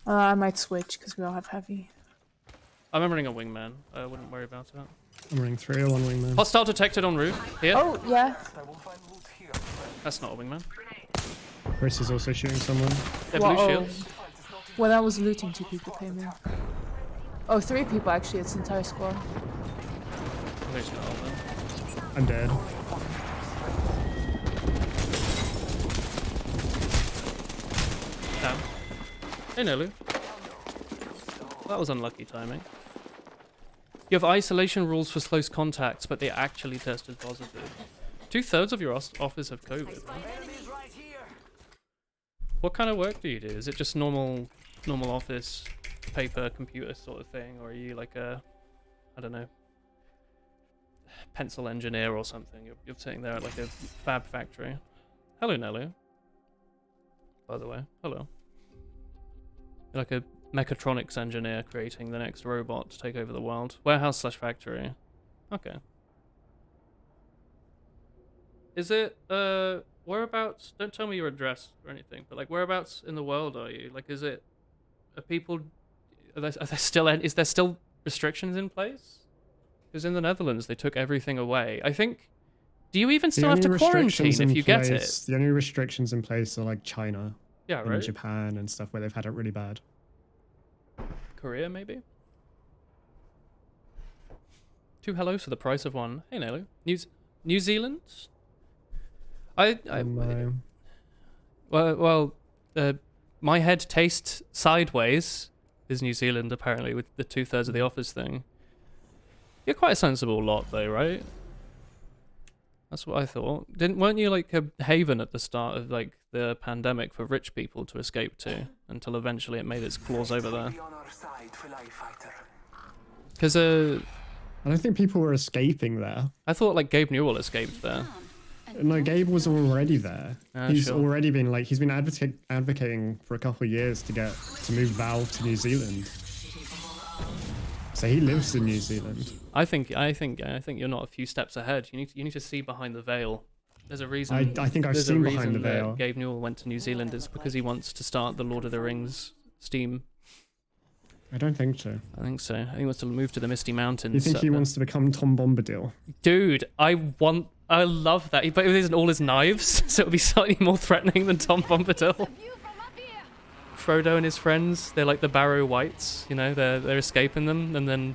I might switch because we all have heavy. I'm remembering a wingman. I wouldn't worry about it. I'm running 301 wingman. Hostile detected on roof. Here. Oh, yeah. I will find loot here. That's not a wingman. Chris is also shooting someone. They're blue Whoa. shields. When I was looting, 2 people came in. Oh, 3 people actually. It's the entire squad. Who's not all there? I'm dead. Damn. Hey, Nolu. That was unlucky timing. You have isolation rules for close contacts, but they actually tested positive. 2/3 of your office have COVID. Enemies right here. What kind of work do you do? Is it just normal office, paper, computer sort of thing, or are you like a, I don't know, pencil engineer or something? You're sitting there at like a fab factory. Hello, Nelu. By the way, hello. You're like a mechatronics engineer creating the next robot to take over the world. Warehouse/factory. Okay. Is it whereabouts? Don't tell me your address or anything, but like whereabouts in the world are you? Like, is it? Are people? Are there still? Is there still restrictions in place? Because in the Netherlands they took everything away. I think. Do you even still have to quarantine if you get it? The only restrictions in place are like China Yeah, and right. Japan and stuff where they've had it really bad. Korea, maybe? 2 hellos for the price of 1. Hey, Nelu. New Zealand? No. Well, my head tastes sideways is New Zealand, apparently, with the 2/3 of the office thing. You're quite a sensible lot, though, right? That's what I thought. Weren't you like a haven at the start of like the pandemic for rich people to escape to, until eventually it made its claws over there? Be on our side, Fly Fighter. Because I don't think people were escaping there. I thought like Gabe Newell escaped there. No, Gabe was already there. Ah, He's sure. already been like he's been advocating for a couple of years to move Valve to New Zealand. So he lives in New Zealand. I think you're not a few steps ahead. You need to see behind the veil. There's a reason. I think I've there's a seen behind reason the that veil. Gabe Newell went to New Zealand is because he wants to start the Lord of the Rings Steam. I don't think so. I think so. I think he wants to move to the Misty Mountains. You think he wants to become Tom Bombadil? Dude, I love that. But it isn't all his knives, so it'll be slightly more threatening than Tom Bombadil. View from up here. Frodo and his friends, they're like the Barrow Whites, you know, they're escaping them, and then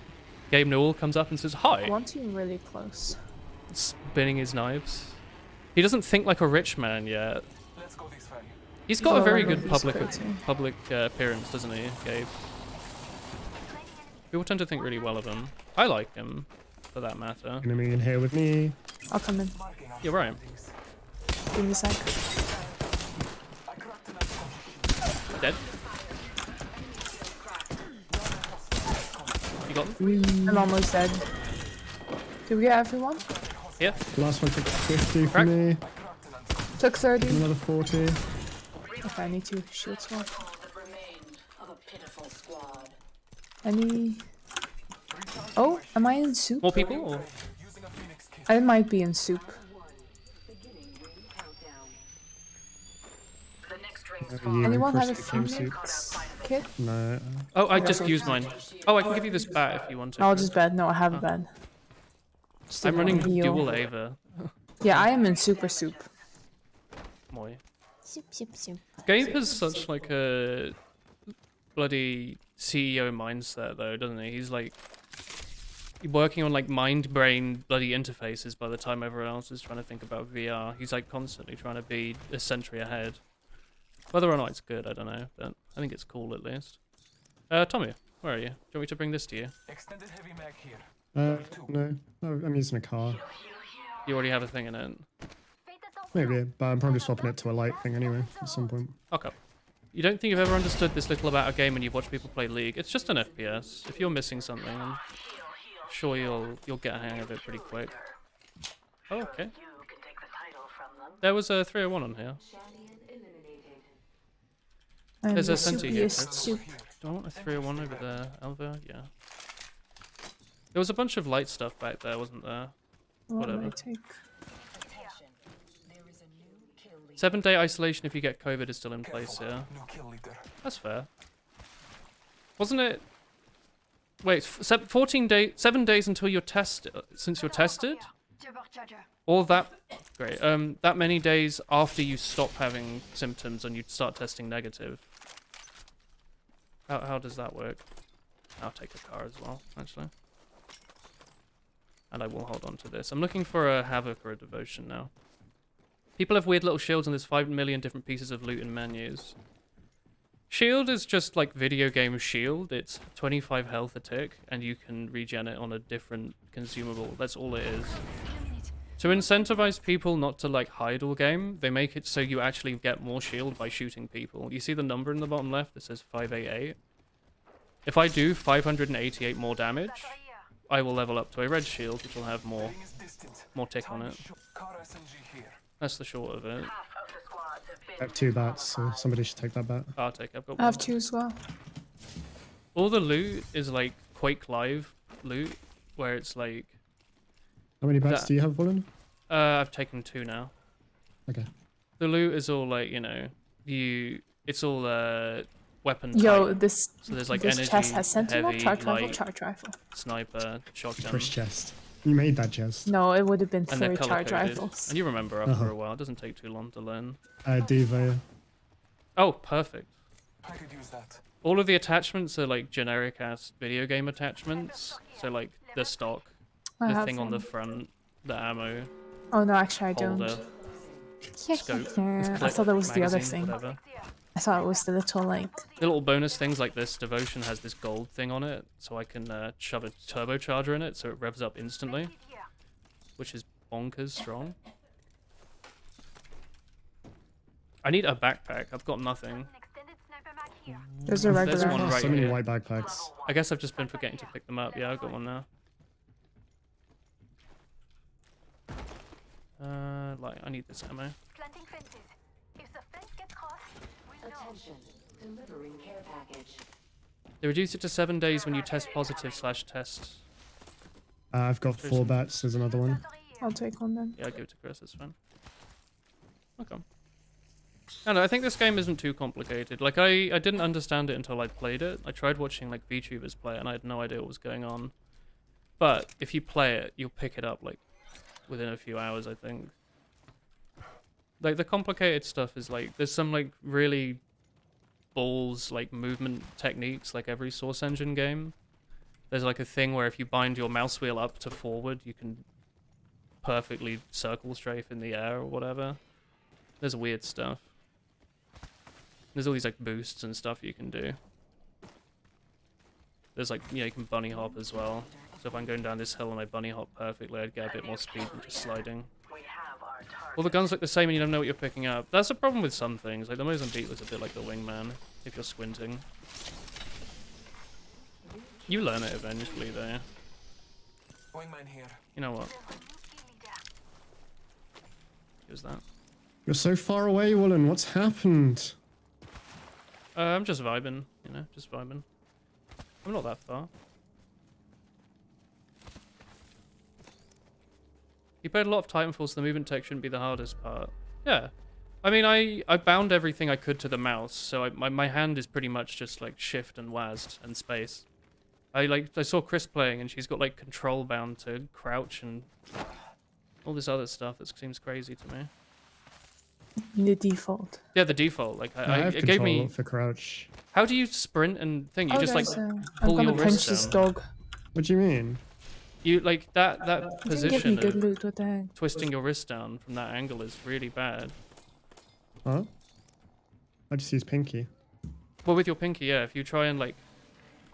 Gabe Newell comes up and says, "Hi," I want you really close. spinning his knives. He doesn't think like a rich man yet. Let's go this way. He's got a Oh, very I good love this crazy. public appearance, doesn't he, Gabe? People tend to think really well of him. I like him, for that matter. Enemy in here with me. I'll come in. Marking our You're right. surroundings. Give me a sec. I cracked enough. Dead. You got him? I'm almost dead. Did we get everyone? Here. Last one took 50 for Crack. me. Took 30. Another 40. Okay, I need to shield swap. That remain of a pitiful squad. Any... Oh, am I in soup? More people? Or? I might be in soup. The next ring's You Anyone have a first became soup. Phoenix kit? No. Oh, I just used mine. Oh, I can give you this bat if you want to. I'll Chris. just bed. No, I have a bed. Just I'm didn't running wanna heal. dual Ava. Yeah, I am in super soup. Moi. Soup, soup, soup. Gabe has such like a bloody CEO mindset though, doesn't he? He's like working on like mind-brain bloody interfaces by the time everyone else is trying to think about VR. He's like constantly trying to be a century ahead. Whether or not it's good, I don't know, but I think it's cool at least. Tommy, where are you? Do you want me to bring this to you? Extended heavy mag here. No. I'm using a car. You already have a thing in it. Maybe, but I'm probably swapping it to a light thing anyway at some point. Okay. You don't think you've ever understood this little about a game when you've watched people play League? It's just an FPS. If you're missing something, I'm sure you'll get a hang of it pretty quick. Oh, okay. There was a 301 on here. I'm There's the a Senti here. soupiest Chris. soup. Do I want a 301 over there, Alva? Yeah. There was a bunch of light stuff back there, wasn't there? What will I Whatever. take? 7-day isolation if you get COVID is still in place, yeah. New kill leader. That's fair. Wasn't it? Wait, 14 days, 7 days until you're tested. Since you're tested, all that, great. That many days after you stop having symptoms and you start testing negative. How does that work? I'll take a car as well, actually. And I will hold on to this. I'm looking for a Havoc or a Devotion now. People have weird little shields and there's 5 million different pieces of loot and menus. Shield is just like video game shield. It's 25 health a tick and you can regen it on a different consumable. That's all it is. To incentivize people not to like hide all game, they make it so you actually get more shield by shooting people. You see the number in the bottom left that says 588? If I do 588 more damage, I will level up to a red shield, which will have more tick on it. Car SMG here. That's the short of it. I have 2 bats, so somebody should take that bat. I've got I have one. 2 as well. All the loot is like Quake Live loot, where it's like... How many bats do you have, Vullen? I've taken 2 now. Okay. The loot is all like, you know, it's all weapon Yo, type. this So there's like this energy, chest has sentinel, heavy, charge rifle, light, charge rifle. sniper, shotgun. First chest. You made that chest. No, it would have been And they're 3 color charge coded. rifles. And you remember after a while. It doesn't take too long to learn. Diva. Oh, perfect. I could use that. All of the attachments are like generic ass video game attachments. So like the stock, I the have thing on the them. front, the ammo, Oh no, actually I don't. holder, scope. I clip, thought that was the other magazine, thing. whatever. I thought it was the little like. The little bonus things like this, Devotion has this gold thing on it, so I can shove a turbocharger in it so it revs up instantly, which is bonkers strong. I need a backpack, I've got nothing. There's a regular. one right So many here. white backpacks. I guess I've just been forgetting to pick them up. Yeah, I've got one now. Like, I need this ammo. Planting fences. If the fence gets crossed, we'll know. Attention, delivering care package. They reduce it to 7 days when you test positive / test. I've got 4 bats. There's another one. I'll take one then. Yeah, I'll give it to Chris, that's fine. Okay. I don't know, I think this game isn't too complicated. Like, I didn't understand it until I played it. I tried watching, like, VTubers play it, and I had no idea what was going on. But, if you play it, you'll pick it up, like, within a few hours, I think. Like, the complicated stuff is, like, there's some, like, really balls, like, movement techniques, like every Source Engine game. There's, like, a thing where if you bind your mouse wheel up to forward, you can perfectly circle strafe in the air or whatever. There's weird stuff. There's all these, like, boosts and stuff you can do. There's, like, yeah, you can bunny hop as well. So if I'm going down this hill and I bunny hop perfectly, I'd get a bit more speed than just sliding. All the guns look the same and you don't know what you're picking up. That's a problem with some things. Like, the Mozambique looks a bit like the Wingman, if you're squinting. You learn it eventually, though. Wingman here. You know what? was that. You're so far away, Woolen. What's happened? I'm just vibing, you know, just vibing. I'm not that far. You played a lot of Titanfall, so the movement tech shouldn't be the hardest part. Yeah. I mean, I bound everything I could to the mouse, so my hand is pretty much just like shift and WASD and space. I saw Chris playing, and she's got like control bound to crouch and all this other stuff that seems crazy to me. The default. Yeah, the default. Like I have it gave control me. for crouch. How do you sprint and thing? You just like I'm pull gonna your punch wrist this down. dog. What do you mean? You like that Didn't give me position good of loot. What the heck? twisting your wrist down from that angle is really bad. Huh? I just use pinky. Well, with your pinky, yeah. If you try and like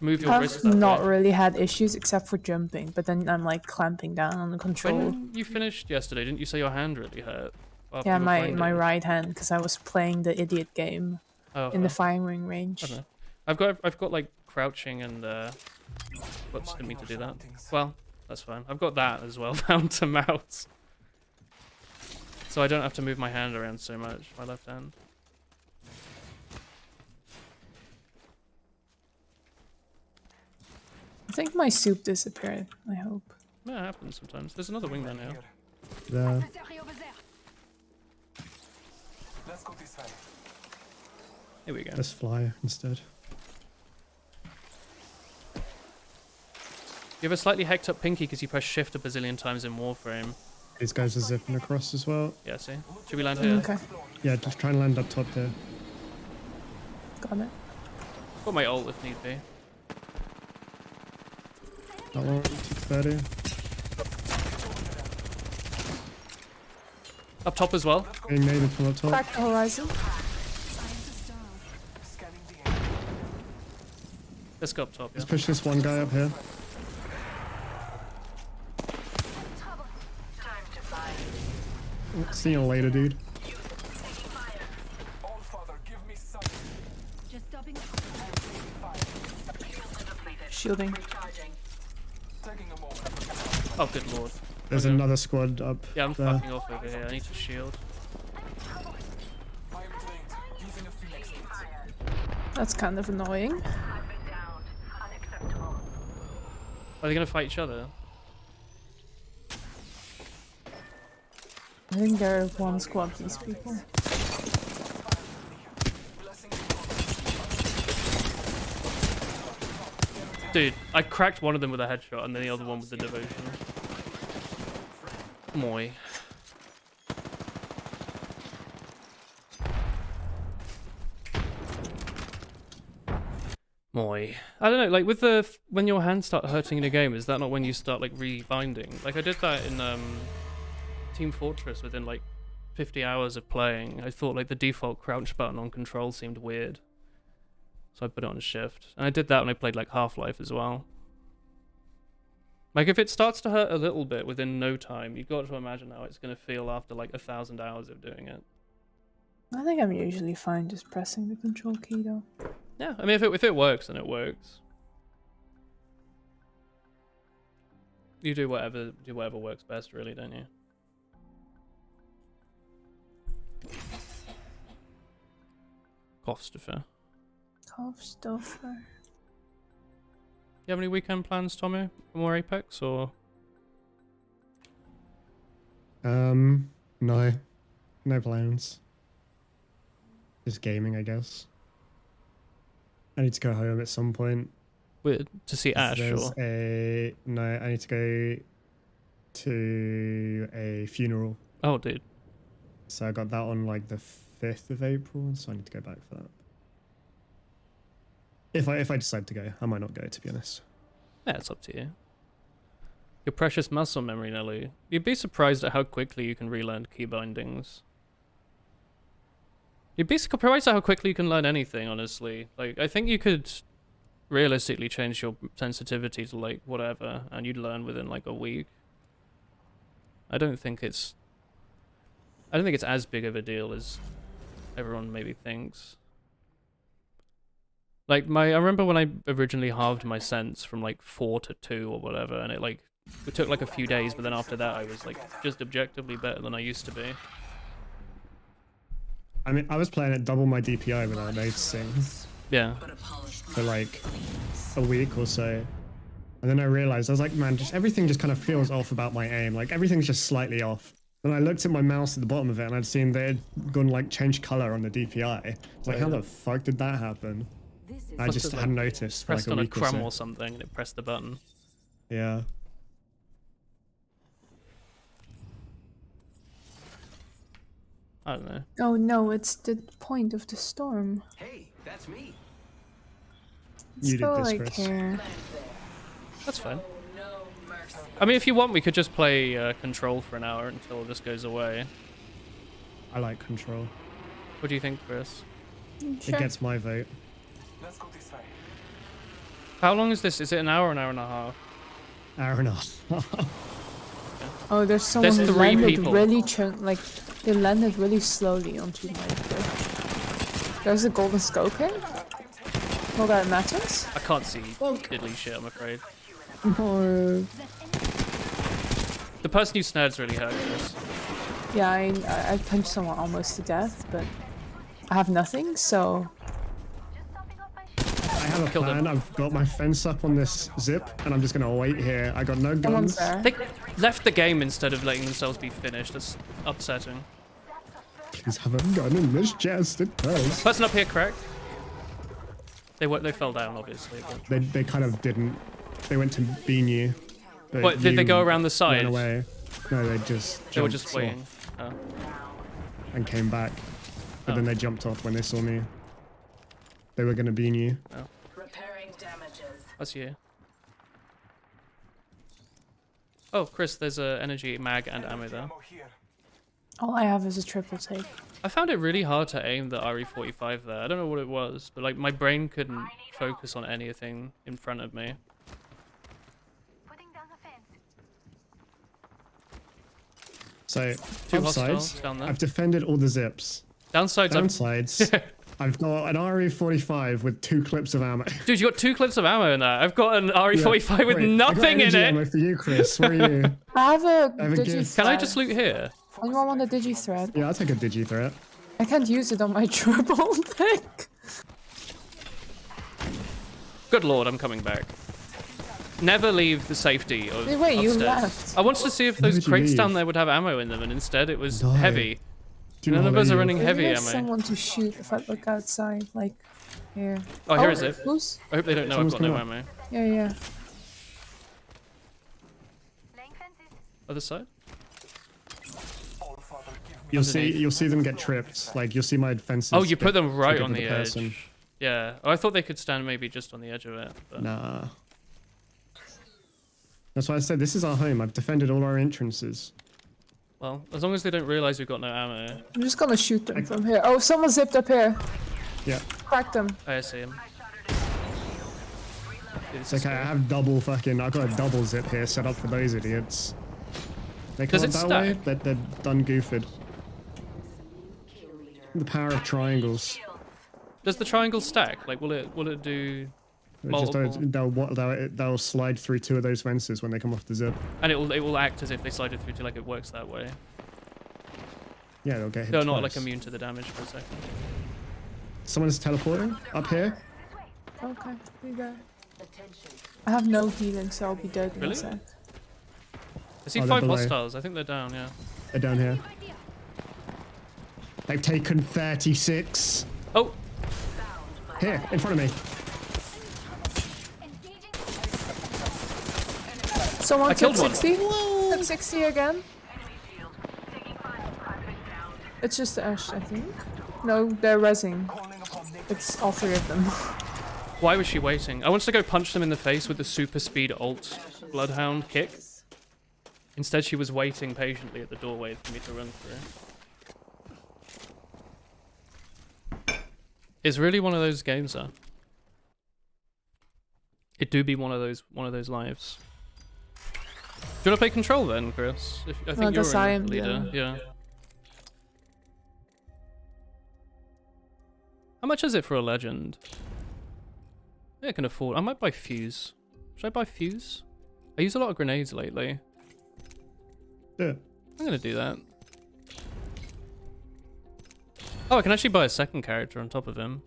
move your wrist I've that not way. really had issues except for jumping, but then I'm like clamping down on the control. When you finished yesterday, didn't you say your hand really hurt? After Yeah, you were my grinding? right hand, because I was playing the idiot game Oh, in the fair. firing range. I don't know. I've got like crouching and whoops, didn't mean to do that. Well, that's fine. I've got that as well down to mouse. So I don't have to move my hand around so much, my left hand. I think my soup disappeared. I hope. Yeah, it happens sometimes. There's another wingman here. There. Adversary over there. Let's go this way. Here we go. Let's fly instead. You have a slightly hacked up pinky because you press shift a bazillion times in Warframe. These guys are zipping across as well. Yeah, see? Should we land here? Okay, Yeah, just try and land up top here. got it. Got my ult if need be. That one, 230. Up top as well. Being made from up top. Back to horizon. I am to start. Scanning the area. Let's go up top, yeah. Let's push this one guy up here. See you later, dude. All father, give me some. Just stopping. Shielding. Taking a moment. Oh, good lord. There's Okay. another squad up Yeah, I'm there. fucking off over here. I need to shield. I am trained. Using a phoenix kit. That's kind of annoying. Are they gonna fight each other? I think there are one squad, these people. Dude, I cracked one of them with a headshot and then the other one with the devotion. Moi. Moi. I don't know, like with the when your hands start hurting in a game, is that not when you start like rebinding? Like I did that in Team Fortress within like 50 hours of playing. I thought like the default crouch button on control seemed weird. So I put it on shift. And I did that when I played like Half-Life as well. Like if it starts to hurt a little bit within no time, you've got to imagine how it's going to feel after like 1,000 hours of doing it. I think I'm usually fine just pressing the control key though. Yeah, I mean if it works, then it works. You do whatever works best, really, don't you? Christopher. Cough stuffer. You have any weekend plans, Tommy? More Apex or? No. No plans. Just gaming, I guess. I need to go home at some point. Weird to see Ash There's or? No, I need to go to a funeral. Oh, dude. So I got that on like the 5th of April, so I need to go back for that. If I decide to go, I might not go, to be honest. Yeah, it's up to you. Your precious muscle memory, Nelly. You'd be surprised at how quickly you can relearn key bindings. You'd be surprised at how quickly you can learn anything, honestly. Like, I think you could realistically change your sensitivity to, like, whatever, and you'd learn within, like, a week. I don't think it's as big of a deal as everyone maybe thinks. Like, I remember when I originally halved my sense from, like, 4 to 2 or whatever, and it took, like, a few days, but then after that I was, like, just objectively better than I used to be. I mean, I was playing at double my DPI without noticing Yeah. for like a week or so. And then I realized, I was like, man, just everything just kind of feels off about my aim. Like everything's just slightly off. And I looked at my mouse at the bottom of it and I'd seen they had gone like change color on the DPI. I was like, how the fuck did that happen? I Must just have, hadn't noticed for like Pressed a on a week or crumb so. or something and it pressed the button. Yeah. I don't know. Oh no, it's the point of the storm. Hey, that's me. Let's You did go this, like Chris. here. That's fine. I mean, if you want, we could just play Control for an hour until this goes away. I like Control. What do you think, Chris? Sure. It gets my vote. Let's go this way. How long is this? Is it an hour and a half? Hour and a half. Oh, there's someone There's who 3 landed people. really like they landed really slowly onto my cliff. There's a golden scope here. Well, that matters. I can't see diddly shit, I'm afraid. Or The person you snared's really hurt, Chris. yeah, I punched someone almost to death, but I have nothing, so I have a Killed him. plan. I've got my fence up on this zip and I'm just gonna wait here. I got no someone's guns. there. They left the game instead of letting themselves be finished. That's upsetting. Please have a gun in this chest. It does. Person up here, correct? They fell down, obviously. But... They kind of didn't. They went to bean you. but What, did they you go around the ran side? away. No, they just They were jumped just waiting. off Oh. and came back. But then Oh. they jumped off when they saw me. They were gonna bean you. Repairing damages. That's you. Oh, Chris, there's a energy mag and ammo there. Ammo here. All I have is a triple take. I found it really hard to aim the RE45 there. I don't know what it was, but like my brain couldn't focus on anything in front of me. Putting down the fence. So Two upsides, hostiles down there. I've defended all the zips. Downsides, I've... Downsides, I've got an RE45 with 2 clips of ammo. Dude, you got 2 clips of ammo in there. I've got an RE45 with Wait, nothing I got in energy it. ammo for you, Chris. Where are you? I have a Have a digi gift. Can I thread. just loot here? Anyone want a digi thread? Yeah, I'll take a digi threat. I can't use it on my triple take. Good lord, I'm coming back. Never leave the safety of Wait, you upstairs. left. I wanted to see if Why those would you crates down leave? there would have ammo in them, and instead it was No. heavy. Do you None know of how us many- are running heavy There's ammo. someone to shoot if I look outside, like here. Oh, here is it. Who's? I hope they don't know Someone's I've got no coming ammo. Yeah, yeah. Laying fences. Other side? All Father, give me. You'll see them get tripped. Like you'll see my fences. Oh, you get put them right triggered on with the a edge. person. Yeah. Oh, I thought they could stand maybe just on the edge of it. But... Nah. That's why I said this is our home. I've defended all our entrances. Well, as long as they don't realize we've got no ammo. I'm just gonna shoot them from here. Oh, someone zipped up here. Yeah. Crack them. Oh, I see him. It's okay. I have double fucking. I've got a double zip here set up for those idiots. They Does come it up that way. stack? They're done goofed. The power of triangles. Does the triangle stack? Like, will it do It just multiple? they'll slide through 2 of those fences when they come off the zip. And it will act as if they slide it through to like it works that way. Yeah, they'll get hit They're twice. not like immune to the damage for a second. Someone's teleporting up here. Okay, you go. I have no healing, so I'll be dead in Really? a sec. I see Oh, they're 5 below. hostiles. I think they're down. Yeah. They're down here. They've taken 36. Oh, Here, in front of me. Someone I took killed one. 60. Took 60 again. It's just the Ash, I think. No, they're rezzing. It's all 3 of them. why was she waiting? I wanted to go punch them in the face with the super speed ult bloodhound kick. Instead, she was waiting patiently at the doorway for me to run through. It's really one of those games, though. It do be one of those lives. Do you want to play Control then, Chris? I think guess you're I in am, leader. Yeah. How much is it for a legend? Yeah, I can afford. I might buy Fuse. Should I buy Fuse? I use a lot of grenades lately. Yeah. I'm gonna do that. Oh, I can actually buy a second character on top of him.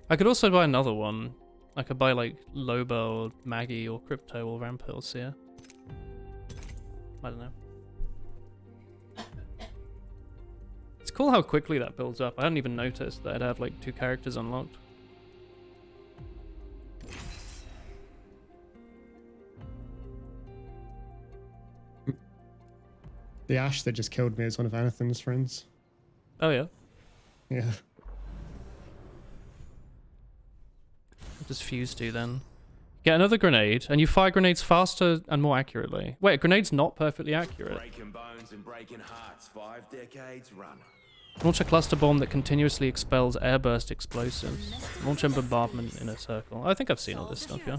I could also buy another one. I could buy like Loba or Maggie or Crypto or Rampart or Seer. I don't know. It's cool how quickly that builds up. I hadn't even noticed that I'd have like 2 characters unlocked. The Ash that just killed me is one of Anathan's friends. Oh yeah. Yeah. What does Fuse do then? Get another grenade, and you fire grenades faster and more accurately. Wait, a grenade's not perfectly accurate. Breaking bones and breaking hearts. 5 decades run. Launch a cluster bomb that continuously expels airburst explosives. Launch a bombardment in a circle. I think I've seen all this stuff, yeah.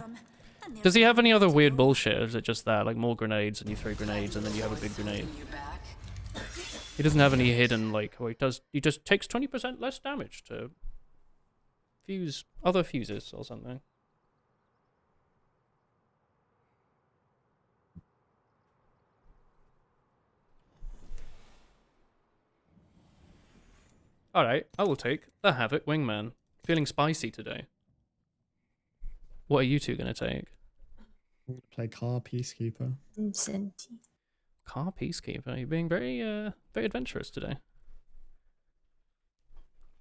Does he have any other weird bullshit, or is it just that? Like more grenades, and you throw grenades, and then you have a big grenade? You back? He doesn't have any hidden, like, or he just takes 20% less damage to fuse other fuses or something. Alright, I will take the Havoc Wingman. Feeling spicy today. What are you two gonna take? Play Car Peacekeeper. Senti. Car Peacekeeper. You're being very, very adventurous today.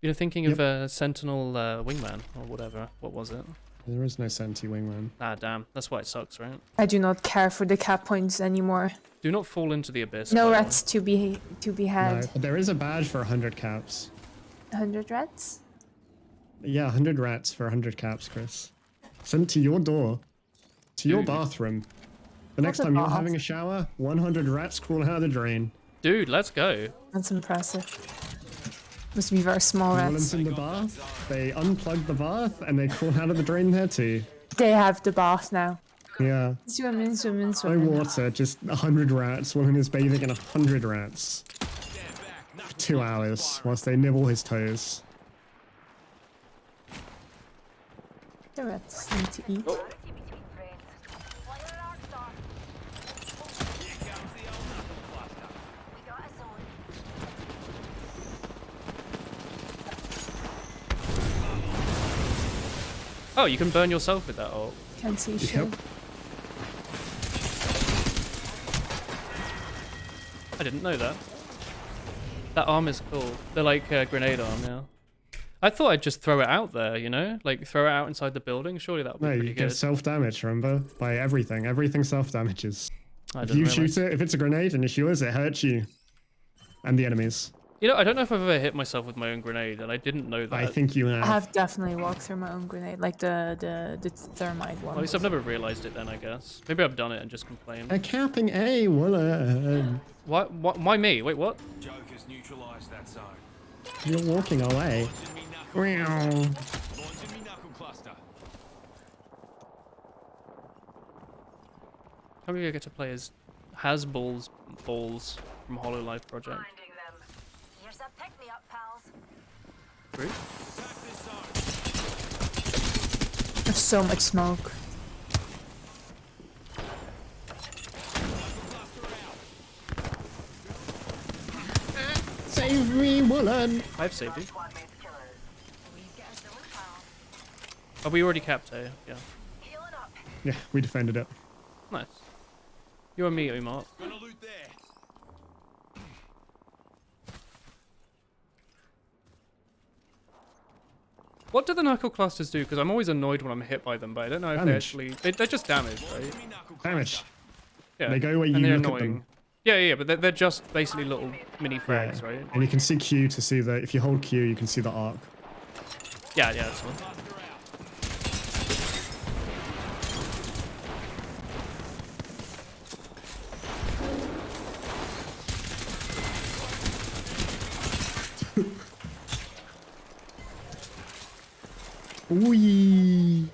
You're thinking of Sentinel Wingman or whatever. What was it? There is no Senti Wingman. Ah, damn. That's why it sucks, right? I do not care for the cap points anymore. Do not fall into the abyss. No by the way. rats to be had. No, but there is a badge for 100 caps. 100 rats? Yeah, 100 rats for 100 caps, Chris. Sent to your door. To your Dude. bathroom. The next What's a time you're bath? having a shower, 100 rats crawl out of the drain. Dude, let's go. That's impressive. Must be very small You want rats. them in the bath, they unplug the bath, and they crawl out of the drain there too. They have the bath now. Yeah. Swim in, swim in, No swim in. water, just 100 rats. One of them is bathing in 100 rats. For 2 hours, whilst they nibble his toes. The rats need to eat. Parity between friends. Fire an arc star. We got a zone. Oh, you can burn yourself with that ult. Can't see Yep. shit. I didn't know that. That arm is cool. They're like grenade arm, yeah. I thought I'd just throw it out there, you know? Like, throw it out inside the building. Surely that would be No, pretty you good. get self-damage, remember? By everything. Everything self-damages. I If didn't you realize. shoot it, if it's a grenade and it's yours, it hurts you. And the enemies. You know, I don't know if I've ever hit myself with my own grenade, and I didn't know that. I think you have. I have definitely walked through my own grenade, like the thermite one. Well, at least I've never realized it then, I guess. Maybe I've done it and just complained. They're capping A, Woolen. What? Why me? Wait, what? Joker's neutralized that zone. You're walking away. Launching me knuckle. Meow. Launching me knuckle cluster. How maybe I get to play as Hasball's balls from Hollow Life Project. Finding them. Here's a pick-me-up, pals. Rude. Attack this zone. There's so much smoke. Save me, Woolen. I've saved you. Squad mates killers. We get a zone, pal. Oh, we already capped A. Yeah. Healing up. Yeah, we defended it. Nice. You and me, Umar. Gonna loot there. What do the knuckle clusters do? Because I'm always annoyed when I'm hit by them, but I don't know if they Damage. actually... They're just damage, right? Launching me knuckle cluster. Damage. Yeah. They go where and you they're look at annoying. them. Yeah, but they're just basically little mini frags, Yeah. right? And you can see Q to see the... If you hold Q, you can see the arc. Yeah, that's one. Cluster out. Wee.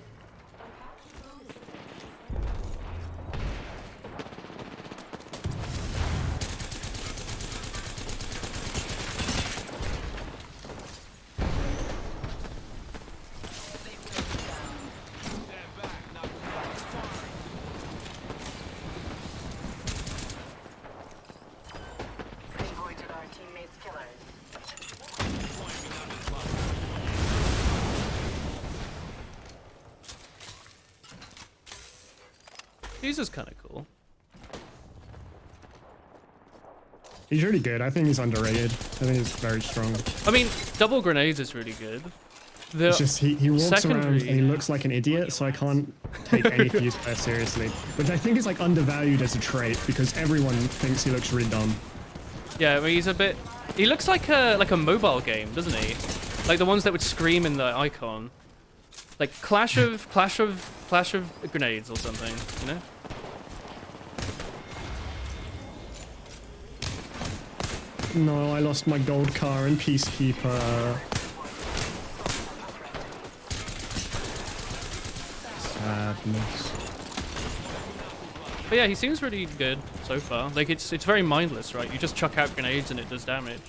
Fuse is kind of cool. He's really good. I think he's underrated. I think he's very strong. I mean, double grenades is really good. The It's just he walks around secondary- and he looks like an idiot, so I can't take any Fuse player seriously. Which I think is like undervalued as a trait because everyone thinks he looks really dumb. Yeah, I mean, he's a bit. He looks like a mobile game, doesn't he? Like the ones that would scream in the icon, like Clash of Grenades or something, you know? No, I lost my gold car in Peacekeeper. Sadness. But yeah, he seems really good so far. Like it's very mindless, right? You just chuck out grenades and it does damage.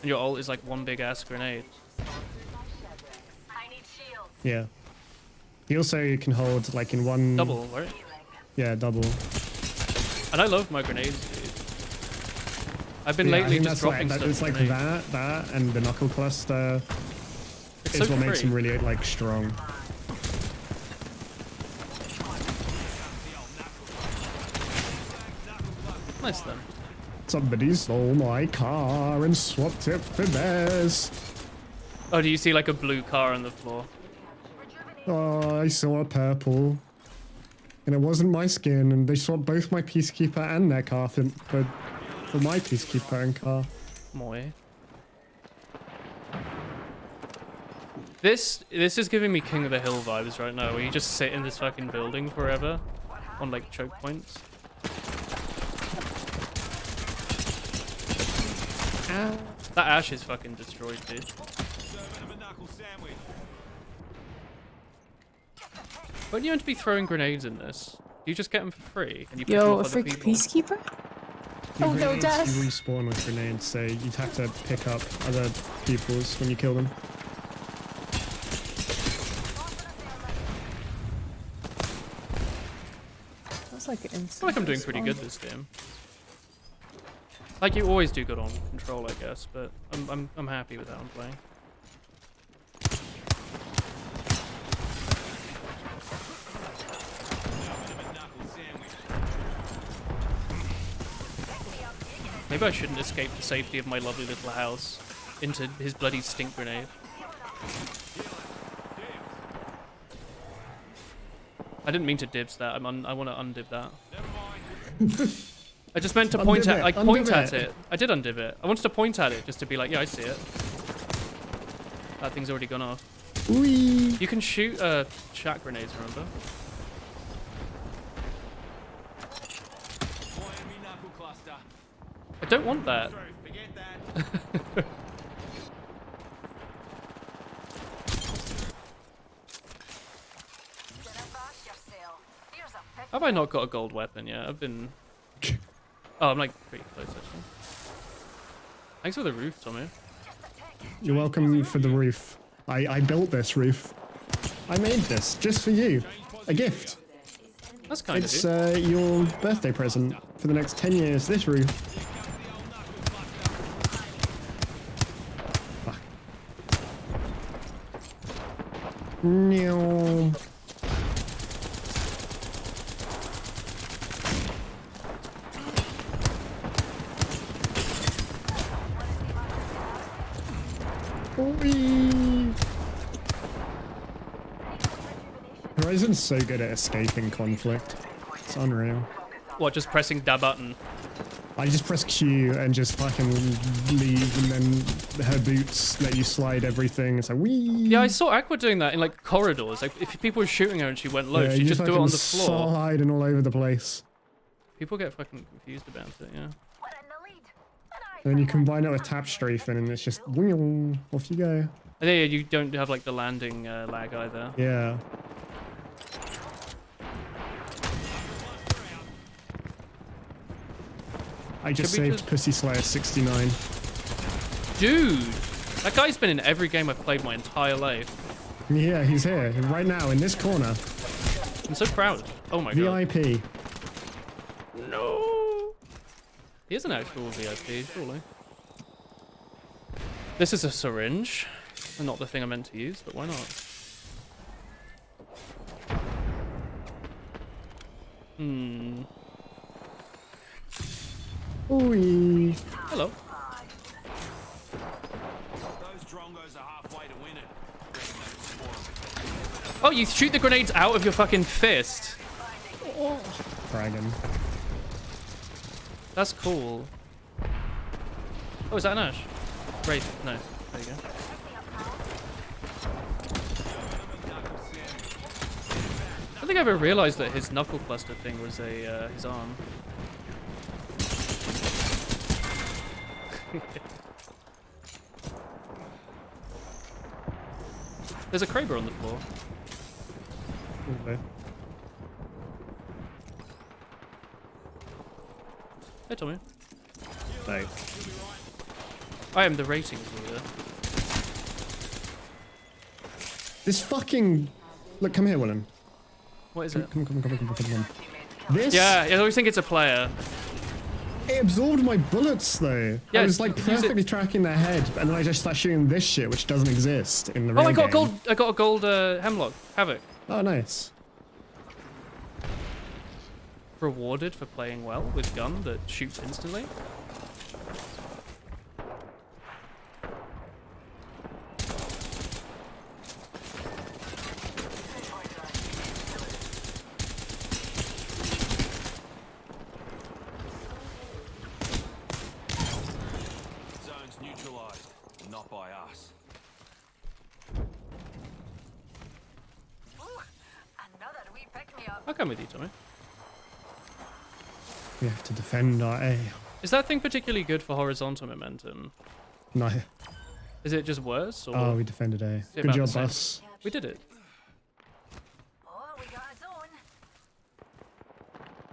And your ult is like one big ass grenade. I need shields. Yeah. He also can hold like in one Double, right? Yeah, double. And I love my grenades, dude. I've been Yeah, I lately think just that's dropping like, stuff. it's like grenades. that, and the knuckle cluster It's is so what makes free. him really like strong. Nice then. Somebody stole my car and swapped it for theirs. Oh, do you see like a blue car on the floor? Oh, I saw a purple. And it wasn't my skin, and they swapped both my Peacekeeper and their car for my Peacekeeper and car. Moy. This is giving me King of the Hill vibes right now, where you just sit in this fucking building forever on like choke points. That Ash is fucking destroyed, dude. When you meant to be throwing grenades in this, do you just get them for free? And you pick them Yo, a up other freak people? peacekeeper? Your Oh no, grenades, death! You respawn with grenades, so you'd have to pick up other people's when you kill them. That's like an I feel like I'm doing pretty good this game. Like you always do good on control, I guess, but I'm happy with how I'm playing. Maybe I shouldn't escape the safety of my lovely little house into his bloody stink grenade. I didn't mean to dibs that. I want to undib that. I just meant to point Undiv at, it, like, point undiv at it. it. I did undiv it. I wanted to point at it just to be like, yeah, I see it. That thing's already gone off. Whee! You can shoot chat grenades, remember? I don't want that. Have I not got a gold weapon yet? I've been... Oh, I'm like pretty close actually. Thanks for the roof, Tommy. You're welcome for the roof. I built this roof. I made this just for you. A gift. That's kind It's of you. your birthday present for the next 10 years. This roof. Fuck. No. Whee! Horizon's so good at escaping conflict. It's unreal. What, just pressing that button? I just press Q and just fucking leave, and then her boots let you slide everything. It's like, wee. Yeah, I saw Aqua doing that in like corridors. Like if people were shooting her and she went low, Yeah, she'd you just do it fucking on the floor. sliding all over the place. People get fucking confused about it, yeah. And then you combine it with tap strafing, and it's just wing, off you go. And yeah, you don't have like the landing lag either. Yeah. I just Should we saved just- Pussy Slayer 69. Dude! That guy's been in every game I've played my entire life. Yeah, he's here right now in this corner. I'm so proud. Oh my god. VIP. No! He is an actual VIP, surely. This is a syringe. Not the thing I meant to use, but why not? Hmm. Ooh. Hello. Those drongos are halfway to win it. Oh, you shoot the grenades out of your fucking fist. Dragon. That's cool. Oh, is that an Ash? Wraith. No. There you go. I don't think I ever realized that his knuckle cluster thing was a his arm. There's a Kraber on the floor. Okay. Hey, Tommy. Like, I am the ratings leader. this fucking... Look, come here, Willen. What is it? Come on. This? Yeah, I always think it's a player. It absorbed my bullets, though. Yeah, I was like use it- perfectly tracking their head, and then I just start shooting this shit, which doesn't exist in the real Oh, I got a game. gold. I got a gold hemlock havoc. Oh, nice. Rewarded for playing well with gun that shoots instantly. Zones neutralized, not by us. Ooh, another wee pick-me-up. I'll come with you, Tommy. We have to defend our A. Is that thing particularly good for horizontal momentum? No. Is it just worse? Or Oh, we defended A. it Good about job, the same? boss. We did it. Oh, we got a zone.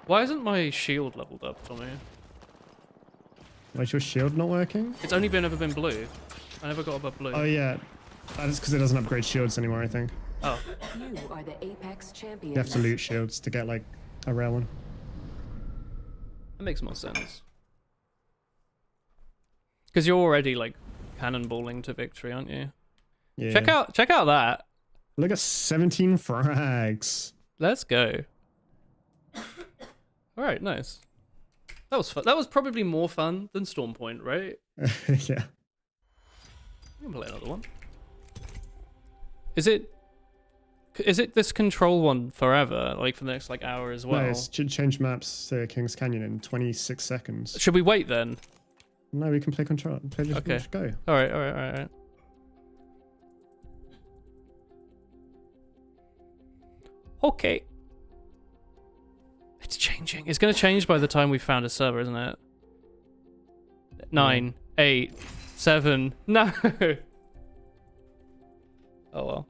Why isn't my shield leveled up, Tommy? Why is your shield not working? It's only ever been blue. I never got above blue. Oh, yeah. That's because it doesn't upgrade shields anymore, I think. Oh. You are the Apex champion. You have to loot shields to get, like, a rare one. That makes more sense. Because you're already like cannonballing to victory, aren't you? Yeah. Check out that. Look at 17 frags. Let's go. All right, nice. That was fun. That was probably more fun than Storm Point, right? Yeah. We can play another one. Is it this control one forever, like for the next like hour as well? No, it's change maps to Kings Canyon in 26 seconds. Should we wait then? No, we can play control. Just Okay. go. All right. Okay. It's changing. It's going to change by the time we found a server, isn't it? 9, 8, 7. No. Oh well.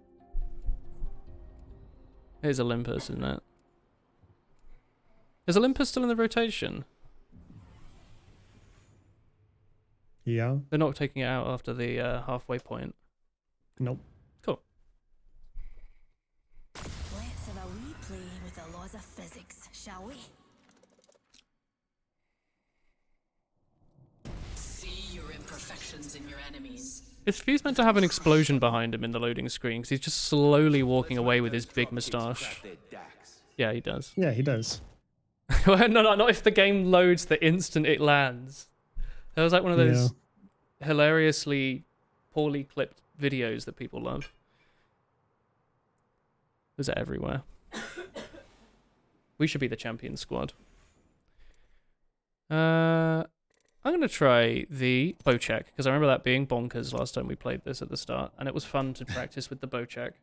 Here's Olympus, isn't it? Is Olympus still in the rotation? Yeah. They're not taking it out after the halfway point. Nope. Cool. Let's have a wee play with the laws of physics, shall we? See your imperfections in your enemies. Is Fuse meant to have an explosion behind him in the loading screen? Because he's just slowly walking away with his big moustache. Yeah, he does. Yeah, he does. Well, no, not if the game loads the instant it lands. That was like one of those hilariously poorly clipped videos that people love. Those are everywhere. We should be the champion squad. I'm going to try the bow check, because I remember that being bonkers last time we played this at the start, and it was fun to practice with the bow check.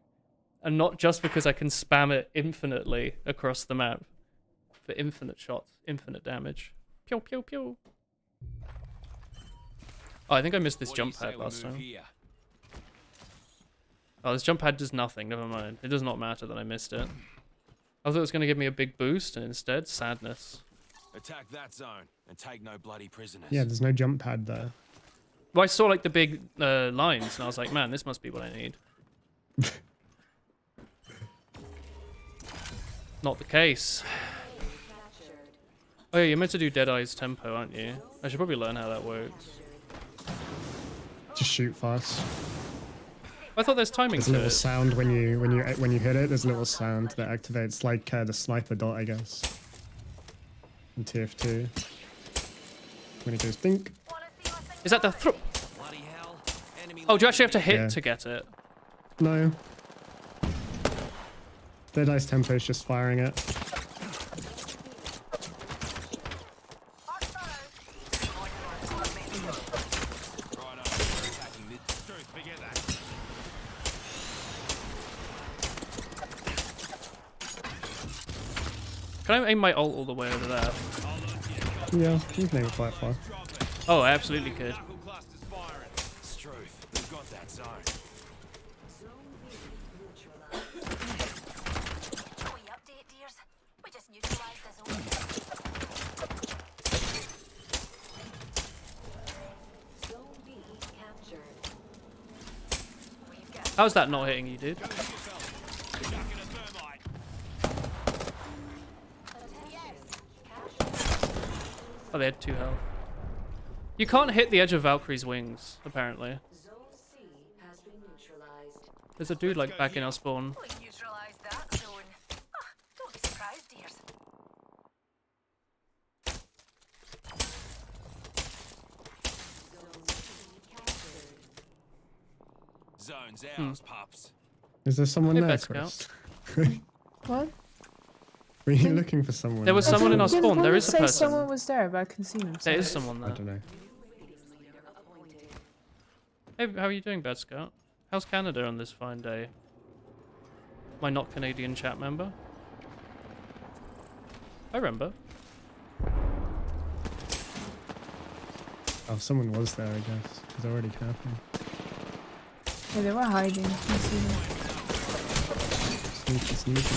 And not just because I can spam it infinitely across the map. For infinite shots, infinite damage. Pew, pew, pew. Oh, I think I missed this jump pad last time. Oh, this jump pad does nothing. Never mind. It does not matter that I missed it. I thought it was going to give me a big boost, and instead, sadness. Attack that zone and take no bloody prisoners. Yeah, there's no jump pad there. Well, I saw like the big lines, and I was like, man, this must be what I need. Not the case. Oh yeah, you're meant to do Deadeye's tempo, aren't you? I should probably learn how that works. Just shoot fast. I thought there's timing There's a to little it. sound when you hit it. There's a little sound that activates, like the sniper dot, I guess. And TF2. When it goes dink. Is that the throw? Bloody hell. Enemy Oh, do you actually have to hit Yeah. to get it? No. Dead Ice Tempo is just firing it. Can I aim my ult all the way over there? Yeah, you can aim it quite far. Oh, I absolutely could. It's truth. We've got that zone. We update, dears. We just neutralized the zone. Zone B captured. We've got How's that not hitting you, dude? Oh, they had 2 health. You can't hit the edge of Valkyrie's wings, apparently. Zone C has been neutralized. There's a dude like back in our spawn. we neutralized that zone. Ah, don't be surprised, dears. Zone C captured. Zone's ours, pups. Is there someone Hey, there, Bad Chris? What? Were you looking for someone? There was someone in our spawn. There is a say person. someone was there, but I couldn't see them. There is someone I there. don't know. Hey, how are you doing, Bad Scout? How's Canada on this fine day? My not Canadian chat member? I remember. Oh, someone was there, I guess. Because I already camping. Yeah, they were hiding. I couldn't see them. Sneaky, sneaky.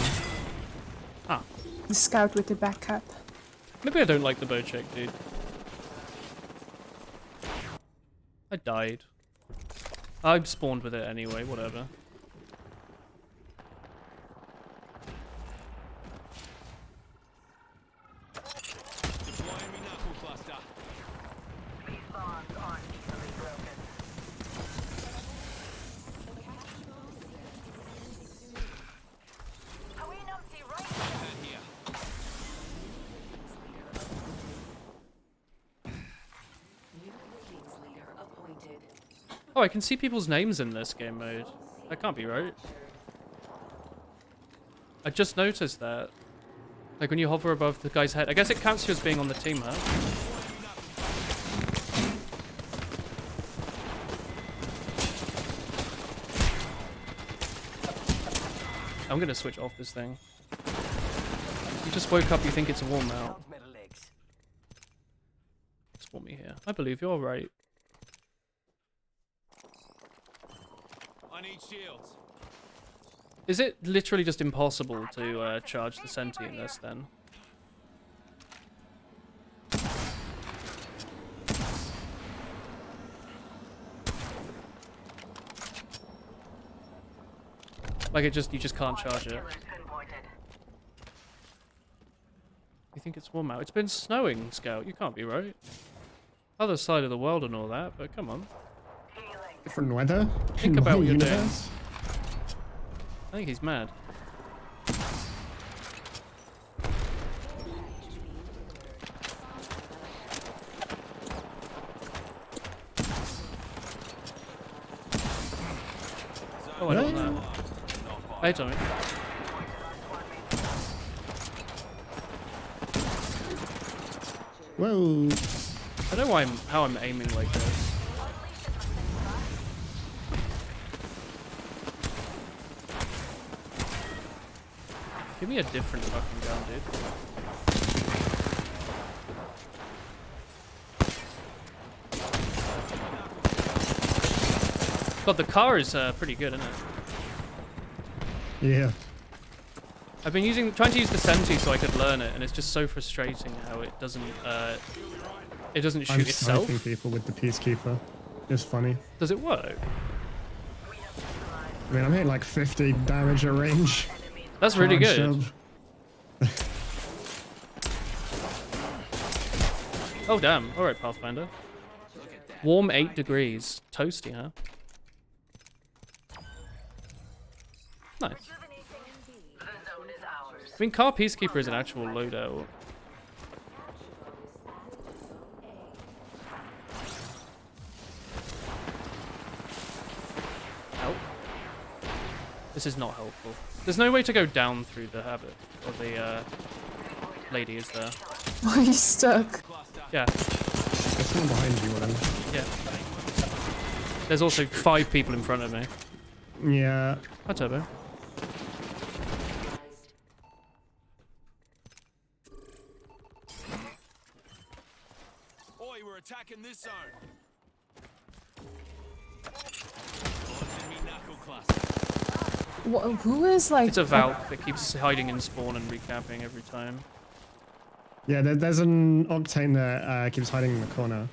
Ah, The scout with the back cap. maybe I don't like the bow check, dude. I died. I spawned with it anyway, whatever. Deploying me knuckle cluster. These bonds aren't easily broken. Are we numpty right? Head here. New Vikings leader appointed. Oh, I can see people's names in this game mode. That can't be right. I just noticed that. Like when you hover above the guy's head. I guess it counts you as being on the team, huh? I'm gonna switch off this thing. You just woke up, you think it's warm out. Metal legs. Spawn me here. I believe you're right. I need shields. Is it literally just impossible to charge the Senti in this then? Like you just can't charge it. Killers pinpointed. You think it's warm out? It's been snowing, Scout. You can't be right. Other side of the world and all that, but come on. Healing. Different weather? Think in about my what you're doing. universe? I think he's mad. Oh, I don't know. Hey, Tommy. Whoa. I don't know how I'm aiming like this. Give me a different fucking gun, dude. God, the car is pretty good, isn't it? Yeah. I've been trying to use the Senti so I could learn it, and it's just so frustrating how it doesn't shoot I'm itself. sniping people with the Peacekeeper. It's funny. Does it work? I mean, I'm hitting like 50 damage at range. That's really Hard good. shove. Oh damn! All right, Pathfinder. Warm 8 degrees, toasty, huh? Nice. The zone is ours. I mean, Car Peacekeeper is an actual loadout. This is not helpful. There's no way to go down through the habit or the lady, is there? Are you stuck? Yeah, There's someone behind you, William. yeah. There's also 5 people in front of me. Yeah. Hi, Turbo. Oi, we're attacking this zone. Enemy knuckle cluster. Who is like? It's a Valk that keeps hiding in spawn and recapping every time. Yeah, there's an Octane that keeps hiding in the corner.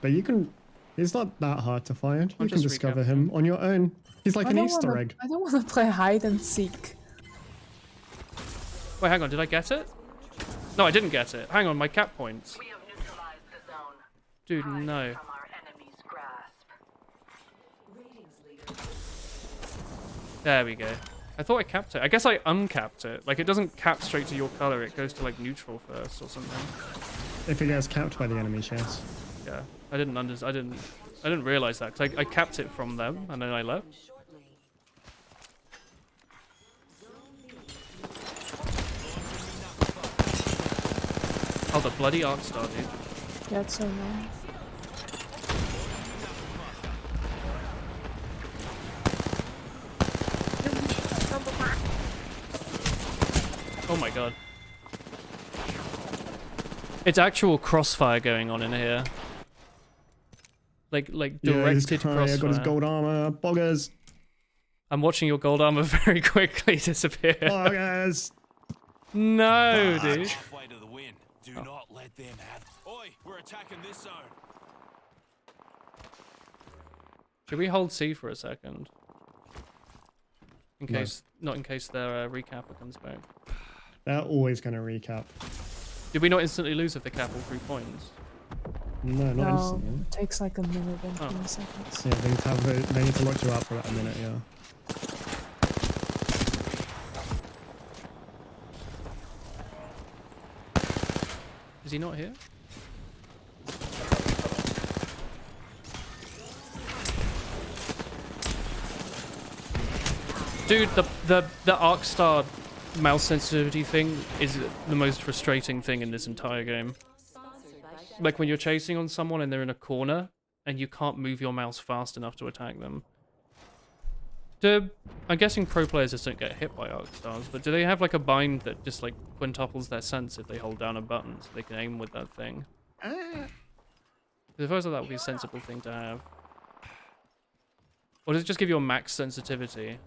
But you can... He's not that hard to find. You can just discover recapping. him on your own. He's like I an don't Easter wanna, egg. I don't want to play hide and seek. Wait, hang on, did I get it? No, I didn't get it. Hang on, my cap points. We have neutralized the zone. Dude, no. From our enemy's grasp. Ratings leader. There we go. I thought I capped it. I guess I uncapped it. Like, it doesn't cap straight to your color. It goes to, like, neutral first or something. If it gets capped by the enemies, yes. Yeah. I didn't realize that. Because I capped it from them, and then I left. Shortly. Oh, the bloody Arcstar, dude. That's so nice. Oh my god. It's actual crossfire going on in here. Like Yeah, he's directed crying, crossfire. got his gold armor. Boggers. I'm watching your gold armor very quickly disappear. Boggers. No, dude. Halfway to the win. Do not let them have. Oi, we're attacking this zone. Should we hold C for a second? In No. case, not in case their recapper comes back. They're always going to recap. Did we not instantly lose if they cap all 3 points? No, not No, instantly. it takes like a minute and Oh. 20 seconds. Yeah, they need to lock you up for about a minute, yeah. Is he not here? Dude, the Arcstar mouse sensitivity thing is the most frustrating thing in this entire game. Sponsored by Chef. Like when you're chasing on someone and they're in a corner and you can't move your mouse fast enough to attack them. I'm guessing pro players just don't get hit by Arcstars, but do they have like a bind that just like quintuples their sense if they hold down a button so they can aim with that thing? I suppose that would be a sensible thing to have. Or does it just give you a max sensitivity?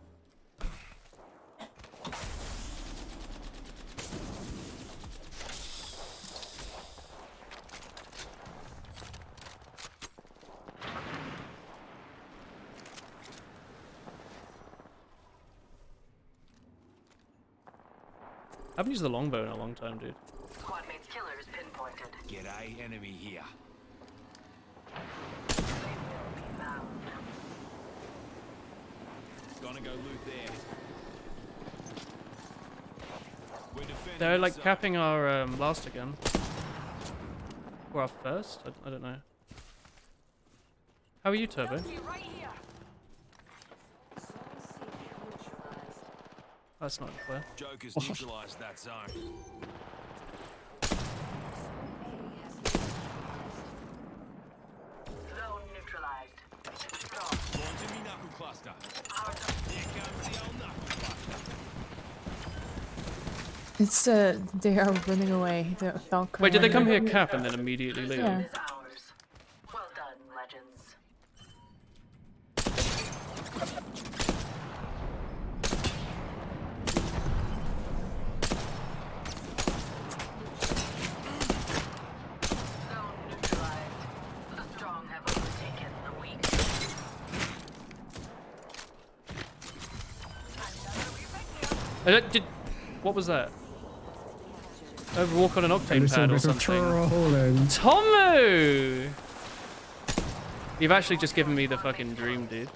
I haven't used the longbow in a long time, dude. Squad mate's killer is pinpointed. G'day, enemy here. They will be found. Gonna go loot there. We're defending They're this like zone. capping our last again. Or our first? I don't know. How are you, Turbo? Right here. Zone C neutralized. That's not clear. Joker's neutralized that zone. Zone A has been neutralized. Zone neutralized. Strong. Launching me knuckle cluster. Here comes the old knuckle cluster. It's they are running away. The Falcon. Wait, did they come here cap and then immediately leave? Yeah. Is ours. Well done, legends. Zone neutralized. The strong have overtaken the weak. What was that? Overwalk on an octane pad or something. Trolling. Tomu! You've actually just given me the fucking dream, dude.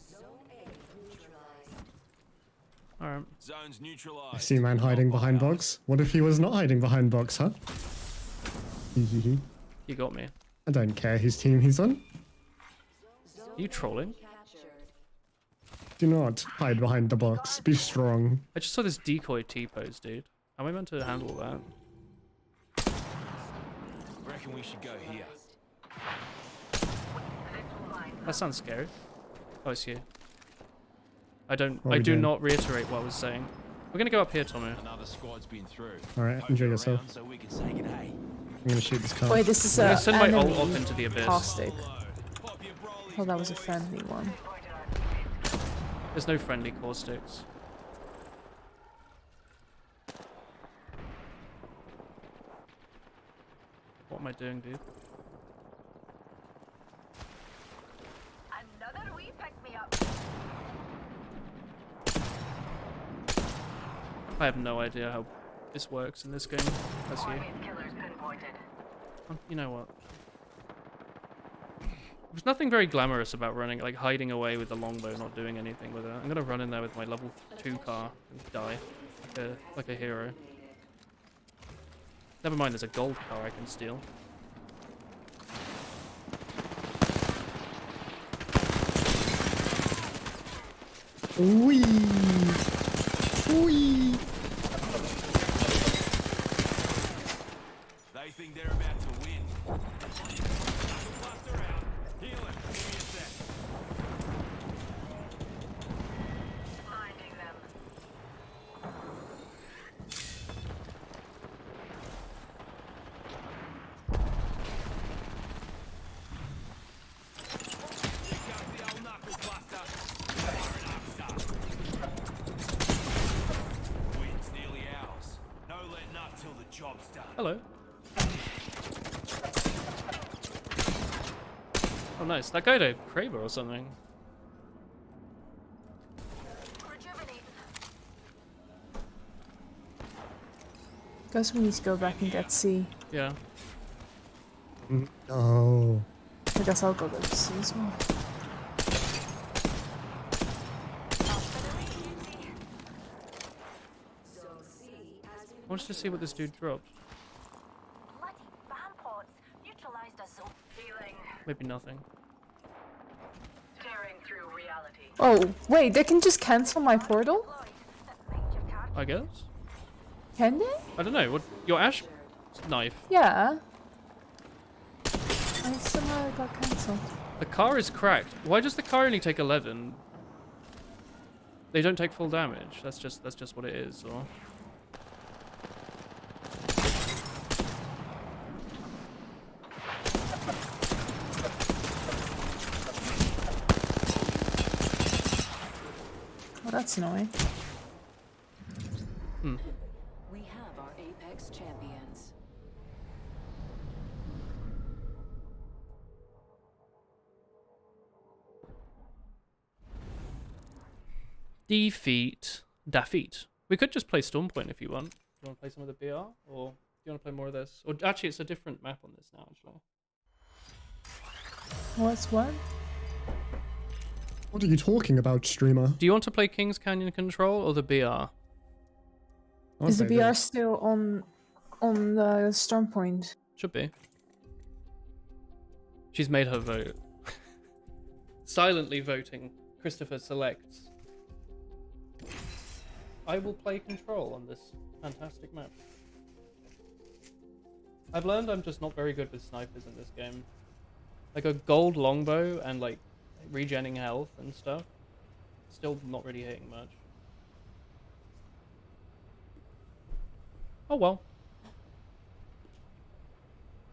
Zone A neutralized. Alright. Zone's I neutralized. see man hiding behind box. What if he was not hiding behind box, huh? You got me. I don't care whose team he's on. Are you trolling? Do not hide behind the box. Be strong. I just saw this decoy T-pose, dude. How am I meant to handle that? Reckon we should go here. That sounds scary. Oh, it's you. I What are do we doing? not reiterate what I was saying. We're gonna go up here, Tommy. Another squad's been through. Alright, Poke enjoy around yourself. So we can say g'day. I'm gonna shoot this car. Wait, this is I'm a gonna send my ult enemy off into the abyss. caustic. Pop your brollies, Oh, that was a boys. friendly one. There's no friendly caustics. What am I doing, dude? Another wee pick me up. I have no idea how this works in this game. That's you. Killers pinpointed. You know what? There's nothing very glamorous about running, like hiding away with the longbow, not doing anything with it. I'm gonna run in there with my level 2 car and die like a hero. Never mind, there's a gold car I can steal. Wee! Wee! They think they're about to win. Knuckle buster out. Heal him. Give me a sec. Finding them. Here comes the old knuckle buster. Fire it up, son. Win's nearly ours. No letting up till the job's done. Hello. Oh, nice. That guy had a Kraber or something. Rejuvenate. Guess we need to go back and get C. Yeah. Oh. I guess I'll go get C as well. I wanted to see what this dude dropped. Bloody vampods. Neutralized us so feeling. Maybe nothing. Tearing through reality. Oh, wait, they can just cancel my portal? I guess? Can they? I don't know. What your ash knife? Yeah. I somehow got cancelled. The car is cracked. Why does the car only take 11? They don't take full damage. That's just what it is, or Oh, that's annoying. We have our Apex champions. defeat. We could just play Stormpoint if you want. You want to play some of the BR, or do you want to play more of this? Or actually, it's a different map on this now. Actually, What's what? What are you talking about, streamer? do you want to play King's Canyon Control or the BR? Is the Okay, BR then. still on the storm point? Should be. She's made her vote. Silently voting. Christopher selects. I will play Control on this fantastic map. I've learned I'm just not very good with snipers in this game. Like a gold longbow and like regenning health and stuff. Still not really hitting much. Oh well.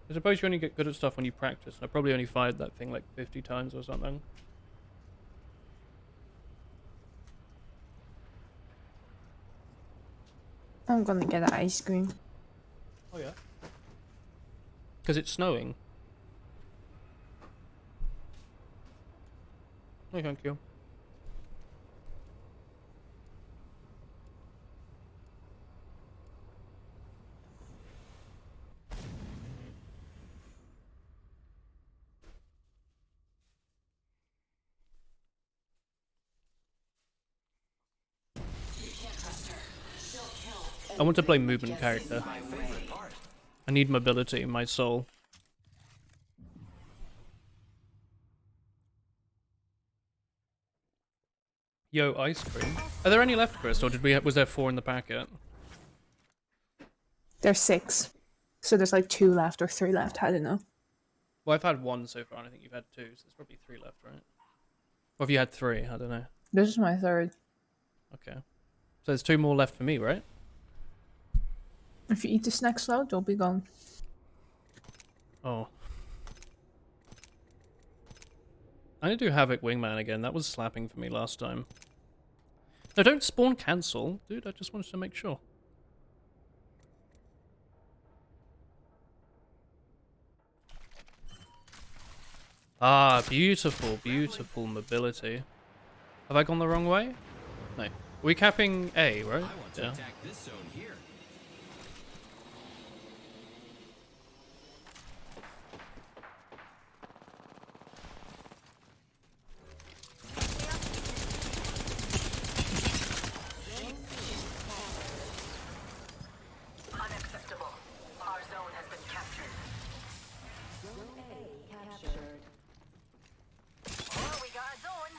I suppose you only get good at stuff when you practice. I probably only fired that thing like 50 times or something. I'm gonna get ice cream. Oh yeah. Because it's snowing. No, thank you. I want to play movement character. My favorite part. I need mobility in my soul. Yo, ice cream. Are there any left, Chris, or was there 4 in the packet? There's 6. So there's like 2 left or 3 left. I don't know. Well, I've had 1 so far, and I think you've had 2, so there's probably 3 left, right? Or have you had 3? I don't know. This is my 3rd. Okay. So there's 2 more left for me, right? If you eat the snack slow, they'll be gone. Oh. I'm gonna do Havoc Wingman again. That was slapping for me last time. No, don't spawn cancel. Dude, I just wanted to make sure. Ah, beautiful, beautiful mobility. Have I gone the wrong way? No. Are we capping A, right? I want to attack this zone here. Unacceptable. Our zone has been captured. Zone A captured. Oh, we got a zone.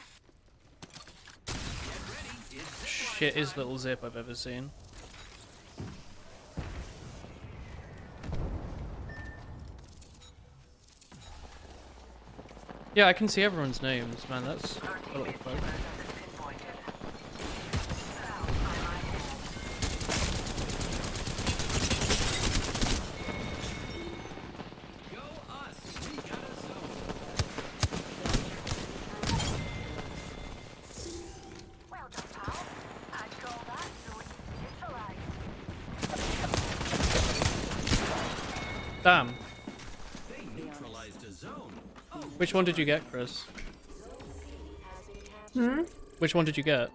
Get ready. It's Shittest little zip I've ever seen. Yeah, I can see everyone's names, man. That's a little fun. go us. We got a zone. Well done, pal. I'd call that zone neutralized. Damn. They neutralized a zone. Oh, Which one did you get, Chris? Which one did you get?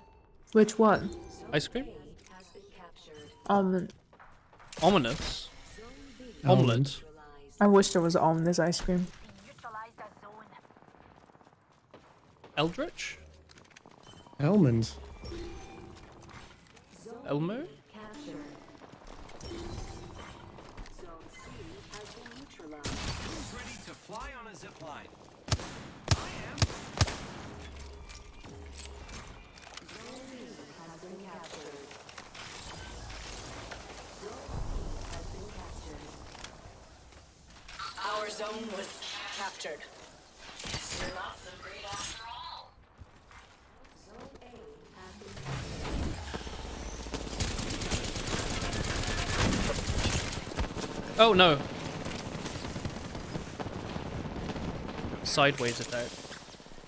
Which one? Ice cream? Has been captured. Almond. Ominous? Almond. Omelette? I wish there was almond ice cream. Neutralize that zone. Eldritch? Almond. Elmo? Captured. Zone C has been neutralized. who's ready to fly on a zip line? I am. Zone B has been captured. Zone C has been captured. Our zone was captured. You're not so great after all. Zone A has been captured. Oh no! Sideways attack.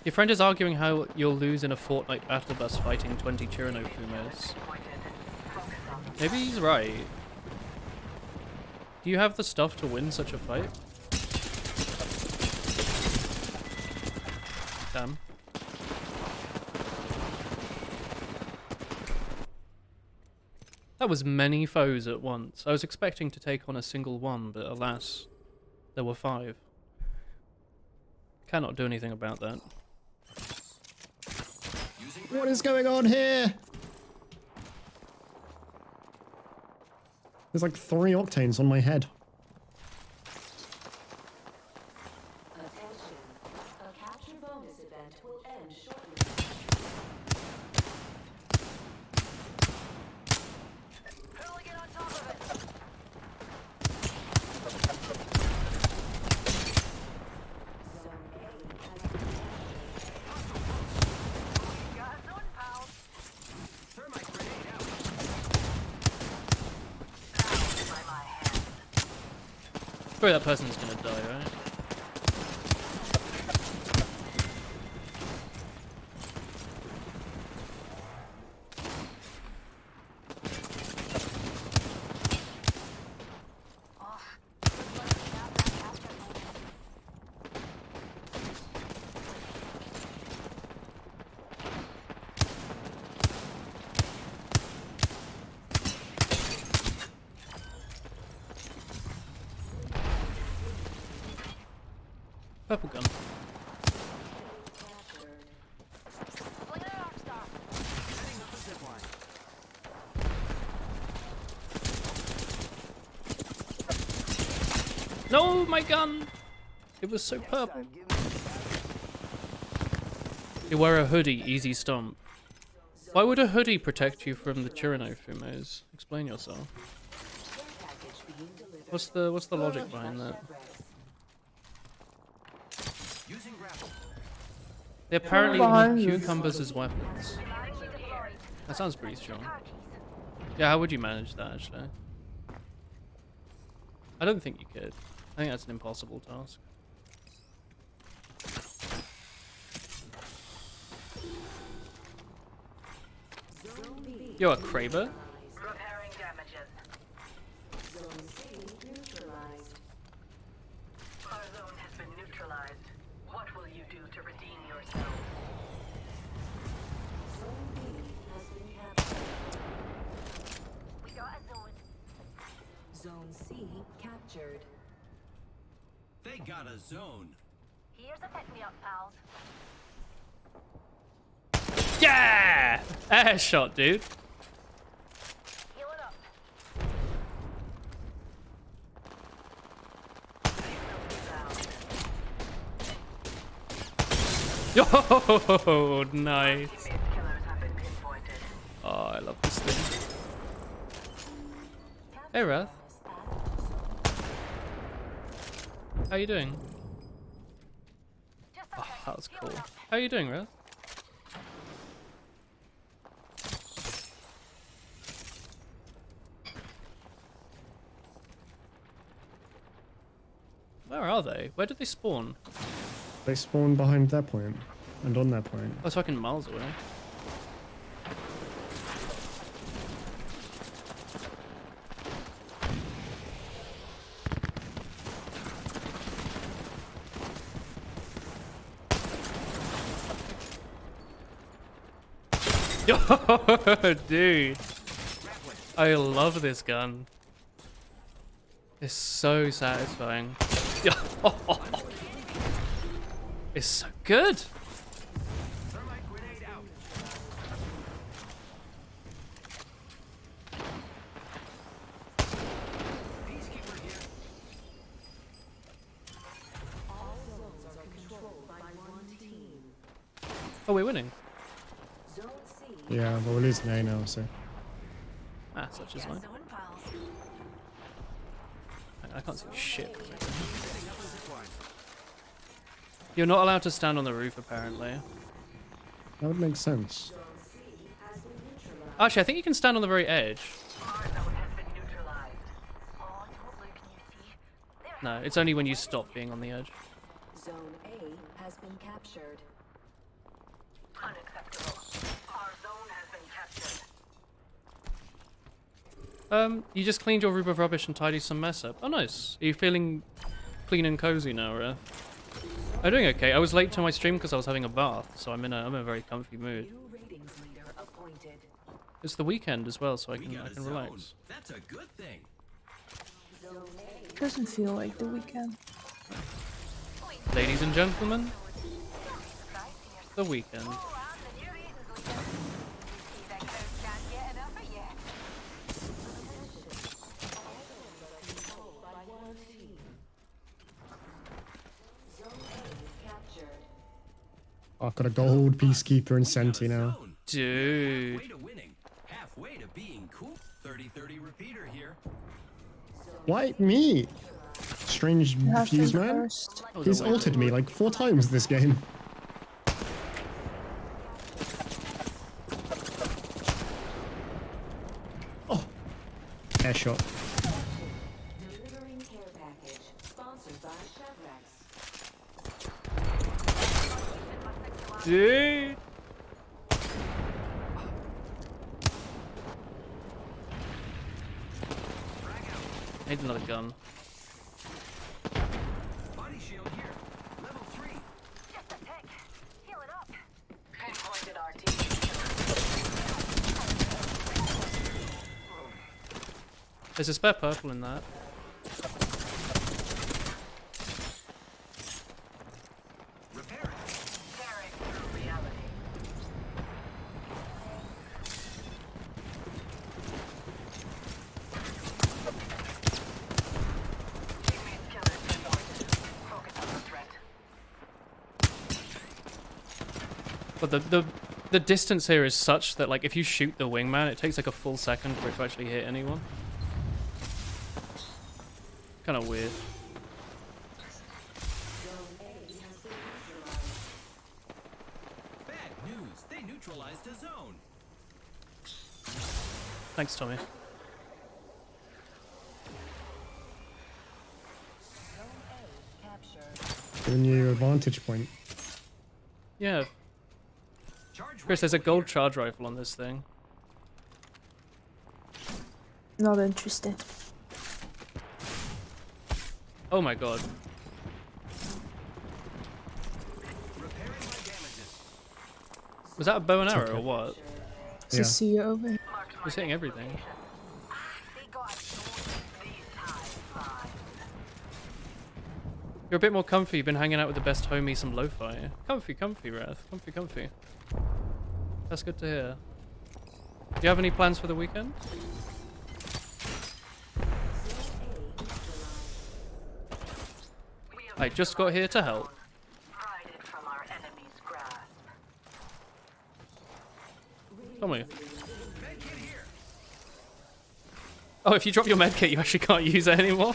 Your friend is arguing how you'll lose in a Fortnite battle bus fighting 20 Chirinofumes. Maybe he's right. Do you have the stuff to win such a fight? Damn. That was many foes at once. I was expecting to take on a single one, but alas, there were 5. Cannot do anything about that. What is going on here? There's like 3 octanes on my head. Attention. A capture bonus event will end shortly. Who'll get on top of it? Zone A has been We got a zone, pal. Thermite grenade out. Now, by my hand. Probably that person's gonna die, right? Oh, good luck getting out that capture bonus. No, my gun! It was so purple. You wear a hoodie, easy stomp. Why would a hoodie protect you from the Chirino Fumos? Explain yourself. What's the logic behind that? Using grapple. They apparently Behind use you. cucumbers as weapons. That sounds pretty strong. Yeah, how would you manage that actually? I don't think you could. I think that's an impossible task. You're a Kraber? Repairing damages. Our zone has been neutralized. What will you do to redeem yourself? We got a zone. Zone C captured. They got a zone. Here's a pick-me-up, pals. Yeah! Air shot, dude. Heal it up. Yo, nice. Teammates' killers have been pinpointed. Oh, I love this thing. Hey, Wrath. How you doing? Just a Oh, tick. that was Heal cool. it up. How you doing, Wrath? Where are they? Where did they spawn? They spawn behind their point and on their point. Oh, it's fucking miles away. Yo, dude. I love this gun. It's so satisfying. It's so good. Thermite grenade out. Peacekeeper here. All zones are controlled by one team. Oh, we're winning. Zone C. Yeah, but we're losing A now, so. Ah, such is life. Zone, pals. I can't see shit. You're not allowed to stand on the roof, apparently. That would make sense. Actually, I think you can stand on the very edge. Our zone has been neutralized. Oh, don't look, can you see? There. No, it's only when you stop being on the edge. Zone A has been captured. Unacceptable. Our zone has been captured. You just cleaned your room of rubbish and tidied some mess up. Oh, nice. Are you feeling clean and cozy now, Wrath? I'm doing okay. I was late to my stream because I was having a bath, so I'm in a very comfy mood. New ratings leader appointed. It's the weekend as well, so I We can got a relax. zone. That's a good thing. Doesn't feel like the weekend. Ladies and gentlemen, the weekend. Oh, I'm the new ratings leader. See that crowd can't get enough of you. Controlled by one team. Zone A is captured. I've got a gold peacekeeper and Senti now. Zone. Dude. Halfway to winning. Halfway to being cool. 30-30 repeater here. Why me? Strange Have fuse them man. first. He's altered me like 4 times this game. Oh, air shot. Delivering care package. Sponsored by Chevrex. Dude. I need another gun. Body shield here. Level 3. Just a tick. Heal it up. Pinpointed RT. There's a spare purple in that. Repair it. Tearing through reality. Teammates' killers But the distance here is such that like if you shoot the wingman, it takes like a full second for it to actually hit anyone. Kind of weird. Bad news. They neutralized a zone. Thanks, Tommy. Giving you a vantage point. Yeah. Charge Chris, there's a gold charge rifle on this thing. Not interested. Oh my god. repairing my damages. Was that a bow and arrow okay. or what? So Yeah. see you over here. He's hitting everything. They got these times, man. You're a bit more comfy. You've been hanging out with the best homie, some lo-fi. Comfy, Wrath. Comfy. That's good to hear. Do you have any plans for the weekend? I just got here to help. Pried it from our enemy's grasp. Tommy. Oh, if you drop your medkit, you actually can't use it anymore?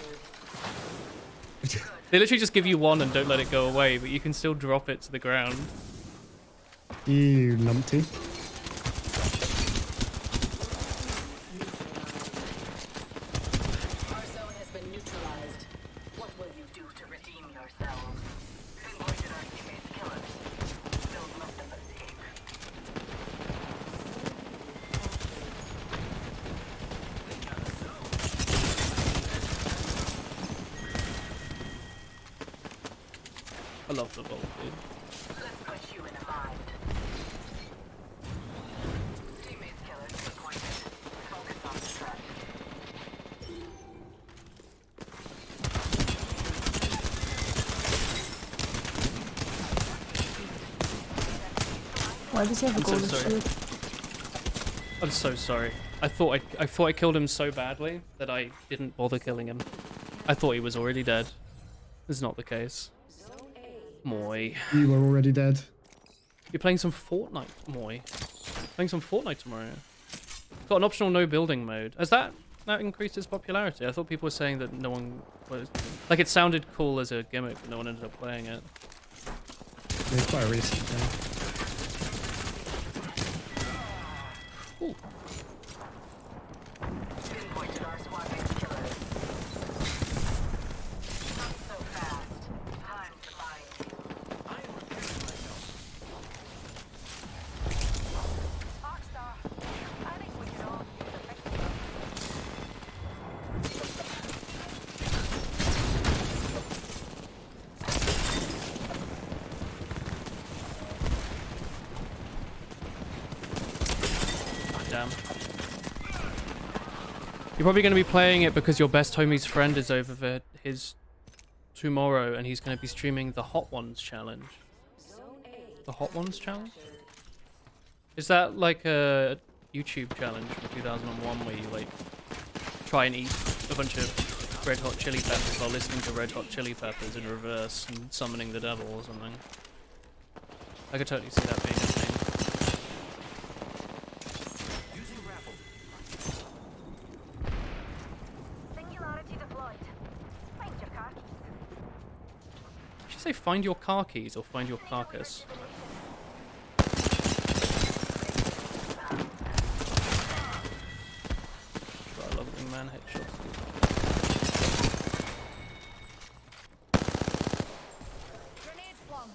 They literally just give you one and don't let it go away, but you can still drop it to the ground. You numpty. Our zone has been neutralized. What will you do to redeem yourselves? Pinpointed our teammates' killers. Don't let them escape. I love the vault, dude. Let's put you in a bind. Teammates' killers pinpointed. Focus on the threat. Why does he have a I'm so golden sorry. shield? I'm so sorry. I thought I killed him so badly that I didn't bother killing him. I thought he was already dead. This is not the case. Moi. You were already dead. You're playing some Fortnite, Moi. Playing some Fortnite tomorrow. Got an optional no building mode. Has that increased its popularity? I thought people were saying that no one was... Like, it sounded cool as a gimmick, but no one ended up playing it. It's quite a recent thing. Ooh. Pinpointed our squad mate's killers. Not so fast. Time to bind. I am repairing myself. Rockstar, I think we can all use a fix. Ah, damn. You're probably going to be playing it because your best homie's friend is over for his tomorrow and he's going to be streaming the Hot Ones challenge. The Hot Ones challenge? Is that like a YouTube challenge from 2001 where you like try and eat a bunch of Red Hot Chili Peppers while listening to Red Hot Chili Peppers in reverse and summoning the devil or something? I could totally see that being a thing. Using grapple. Singularity deployed. Find your car keys. Did you say find your car keys or find your carcass? I love wingman headshots. Grenade flung.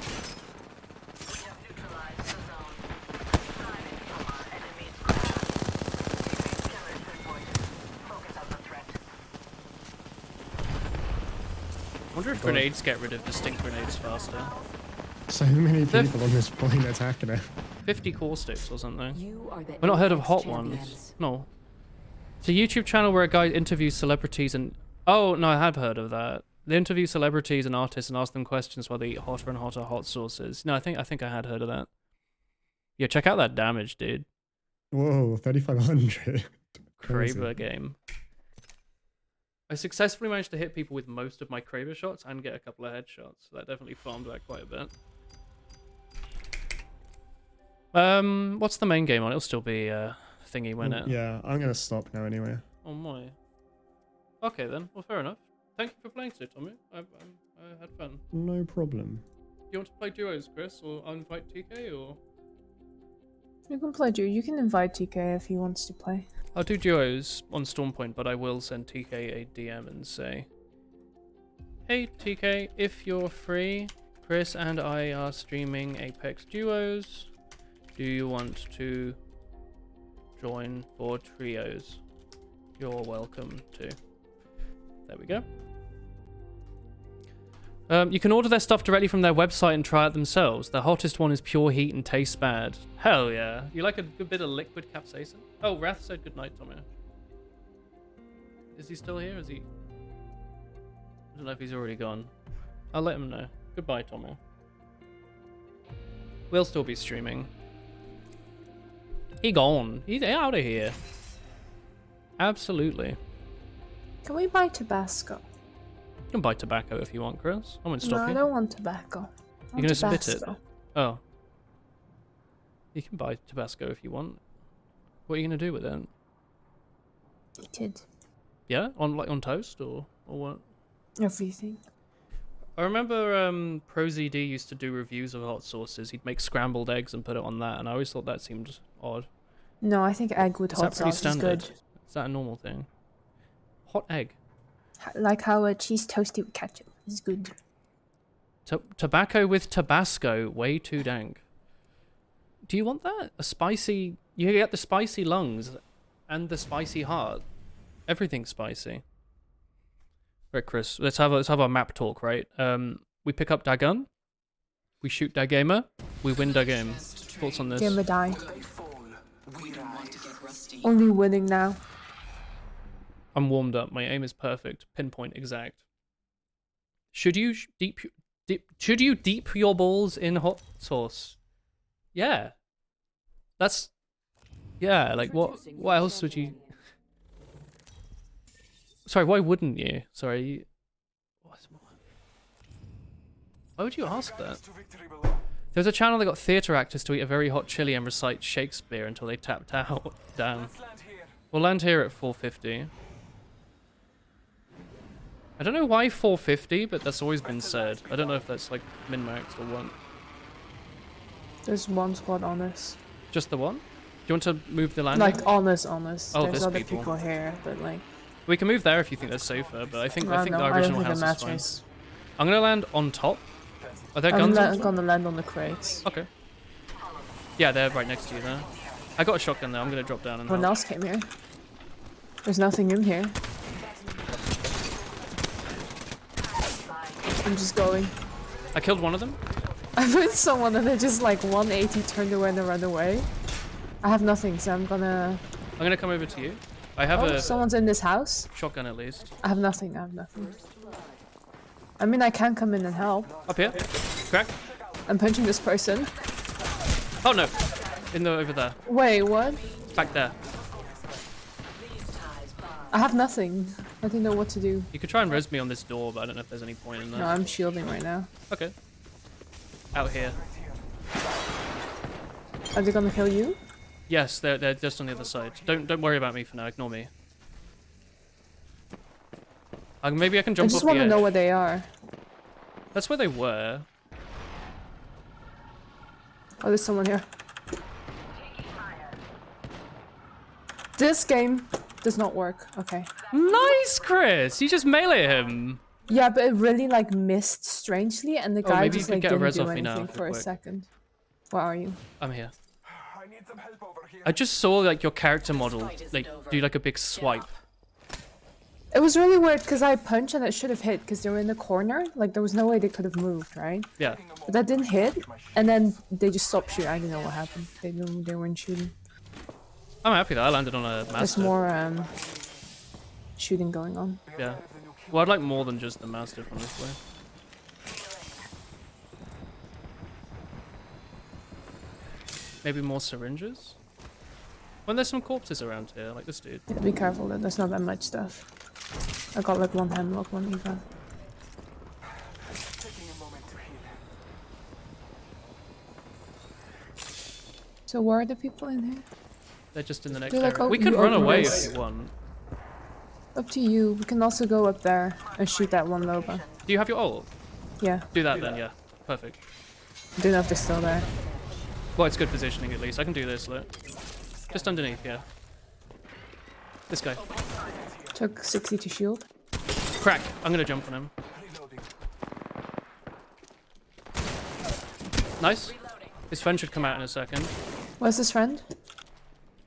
We have neutralized the zone. Hiding from our enemy's grasp. Teammates' killers pinpointed. Focus on the threat. I wonder if grenades get rid of distinct grenades faster. So many They're- people on this point attacking it. 50 core sticks or something. You are the I've not heard of Apex Hot champions. Ones. No. It's a YouTube channel where a guy interviews celebrities and... Oh, no, I have heard of that. They interview celebrities and artists and ask them questions while they eat hotter and hotter hot sauces. No, I think I had heard of that. Yeah, check out that damage, dude. Whoa, 3,500. Crazy. Kraber game. I successfully managed to hit people with most of my Kraber shots and get a couple of headshots. So that definitely farmed that quite a bit. What's the main game on? It'll still be thingy, won't it? Yeah, I'm gonna stop now anyway. Oh my. Okay then. Well, fair enough. Thank you for playing today, Tommy. I had fun. No problem. Do you want to play duos, Chris, or I'll invite TK, or? You can play duo. You can invite TK if he wants to play. I'll do duos on Stormpoint, but I will send TK a DM and say, "Hey TK, if you're free, Chris and I are streaming Apex Duos. Do you want to join for trios? You're welcome to." There we go. You can order their stuff directly from their website and try it themselves. The hottest one is pure heat and tastes bad. Hell yeah. You like a good bit of liquid capsaicin? Oh, Wrath said goodnight, Tommy. Is he still here? Is he... I don't know if he's already gone. I'll let him know. Goodbye, Tommy. We'll still be streaming. He gone. He's out of here. Absolutely. Can we buy Tabasco? You can buy tobacco if you want, Chris. I won't stop No, you. I don't want tobacco. You're gonna spit it? Tabasco. Oh. You can buy Tabasco if you want. What are you gonna do with it? Eat it. Yeah? On toast or what? Everything. I remember ProZD used to do reviews of hot sauces. He'd make scrambled eggs and put it on that, and I always thought that seemed odd. No, I think egg with Is hot that pretty sauce standard? is good. Is that a normal thing? Hot egg. Like how a cheese toasty with ketchup is good. Tobacco with Tabasco, way too dank. Do you want that? A spicy... You get the spicy lungs and the spicy heart. Everything's spicy. Right, Chris, let's have our map talk, right? We pick up Dagon, we shoot Dagamer, we win Dagame. Thoughts on this? Gamer die. They fall. We don't want to get rusty. Only winning now. I'm warmed up. My aim is perfect, pinpoint exact. Should you deep your balls in hot sauce? Yeah. That's... Yeah, like what else would you... Sorry, why wouldn't you? Sorry. Why would you ask that? There's a channel that got theatre actors to eat a very hot chili and recite Shakespeare until they tapped out. Damn. We'll land here at 450. I don't know why 450, but that's always been said. I don't know if that's like min-maxed or what. There's one squad on us. Just the one? Do you want to move the landing? Like on us. Oh, There's there's other people. people here, but like... We can move there if you think that's safer, but I think I the don't know. original I don't house think it is fine. matters. I'm gonna land on top. Are there I'm guns on top? gonna land on the crates. Okay. Yeah, they're right next to you there. I got a shotgun there. I'm gonna drop down and Everyone help. else came here. There's nothing in here. I'm just going. I killed one of them. I put someone and they just like 180 turned away and ran away. I have nothing, so I'm gonna... I'm gonna come over to you. I have Oh, a someone's in this house. shotgun at least. I have nothing, I have nothing. I mean, I can come in and help. Up here. Crack. I'm punching this person. Oh no. Over there. Wait, what? Back there. I have nothing. I don't know what to do. You could try and res me on this door, but I don't know if there's any point in that. No, I'm shielding right now. Okay. Out here. Are they gonna kill you? Yes, they're just on the other side. Don't worry about me for now. Ignore me. Maybe I can I jump just off want the to edge. know where they are. That's where they were. Oh, there's someone here. This game does not work. Okay. Nice, Chris. You just melee him. Yeah, but it really like missed strangely, and the Oh, guy maybe you just could like get a didn't res do off me now, anything for real a quick. second. Where are you? I'm here. I need some help over here. I just saw like your character model like do like a big swipe. It was really weird because I punched and it should have hit because they were in the corner. Like there was no way they could have moved, right? Yeah. But that didn't hit, and then they just stopped shooting. I don't know what happened. They weren't shooting. I'm happy that I landed on a There's master. more shooting going on. Yeah. Well, I'd like more than just the mastiff, honestly. Maybe more syringes? When there's some corpses around here, like this dude. Yeah, be careful that there's not that much stuff. I got like one hemlock, one even. Taking a moment to heal. So where are the people in here? They're just in the next They're like, area. oh, We could you run open away this. if you want. Up to you. We can also go up there and shoot that one Loba. Do you have your ult? Yeah. Do that then, yeah. Perfect. I don't know if they're still there. Well, it's good positioning at least. I can do this, look. Just underneath, yeah. This guy. Took 60 to shield. Crack. I'm gonna jump on him. Reloading. Nice. His friend should come out in a second. Where's his friend?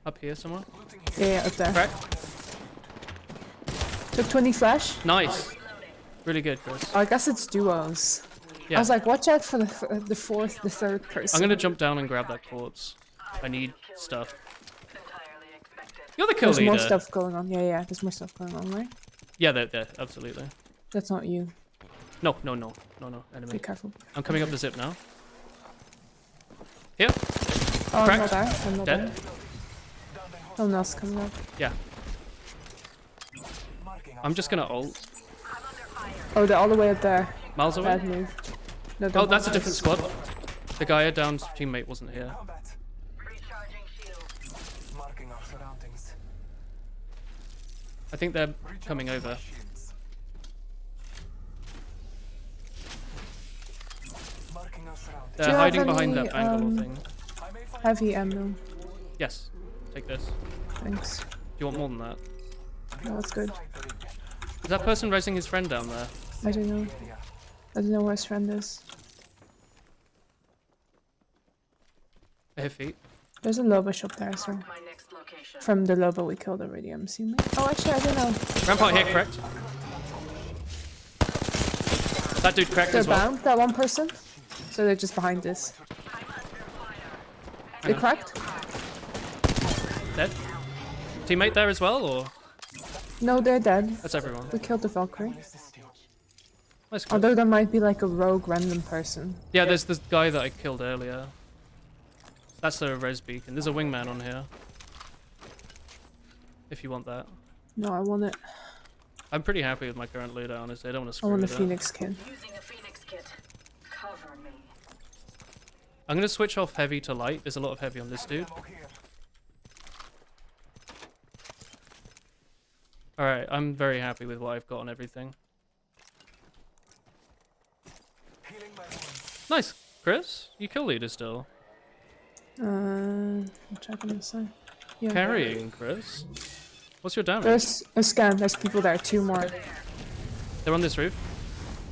Up here somewhere. Yeah, up there. Crack. Took 20 flash. Nice. Really good, Chris. Oh, I guess it's duos. Yeah. I was like, watch out for the third person. I'm gonna jump down and grab that corpse. I need stuff. Entirely expected. You're the kill There's leader. more stuff going on. Yeah, there's more stuff going on, right? Yeah, there, absolutely. That's not you. No, enemy. Be careful. I'm coming up the zip now. Here. Oh, I'm Cracked. not there. I'm not Dead. there. Someone else coming up. Yeah. I'm just gonna ult. Oh, they're all the way up there. Miles away. Bad move. No, Oh, don't that's a bother. different squad. The guy down's teammate wasn't here. Combat. Recharging shield. Marking our surroundings. I think they're coming over. Shields. Marking our surroundings. They're you have hiding behind any, that Bangalore thing. I may find Heavy ammo. Yes. Take this. Do Thanks. you want more than that? No, that's good. Is that person raising his friend down there? I don't know. I don't know where his friend is. I hear feet. There's a Loba shop there, so. My next location. From the Loba we killed already, I'm assuming. Oh, actually, I don't know. Rampart here, correct. That dude cracked They're as well. bound, that one person. So they're just behind this. They cracked? Dead. Teammate there as well, or? No, they're dead. That's everyone. We killed the Valkyrie. Nice. Chris. Although there might be like a rogue random person. Yeah, there's this guy that I killed earlier. That's the res beacon. There's a wingman on here. If you want that. No, I want it. I'm pretty happy with my current loadout, honestly. I don't want to I screw want the with it. Phoenix kit. Using a Phoenix kit. Cover me. I'm going to switch off heavy to light. There's a lot of heavy on this dude. Alright, I'm very happy with what I've got on everything. healing my wounds. Nice. Chris, you kill leader still. I'm checking this side. Yeah. Carrying, Chris. What's your damage? There's a scan. There's people there. 2 more. They're on this roof.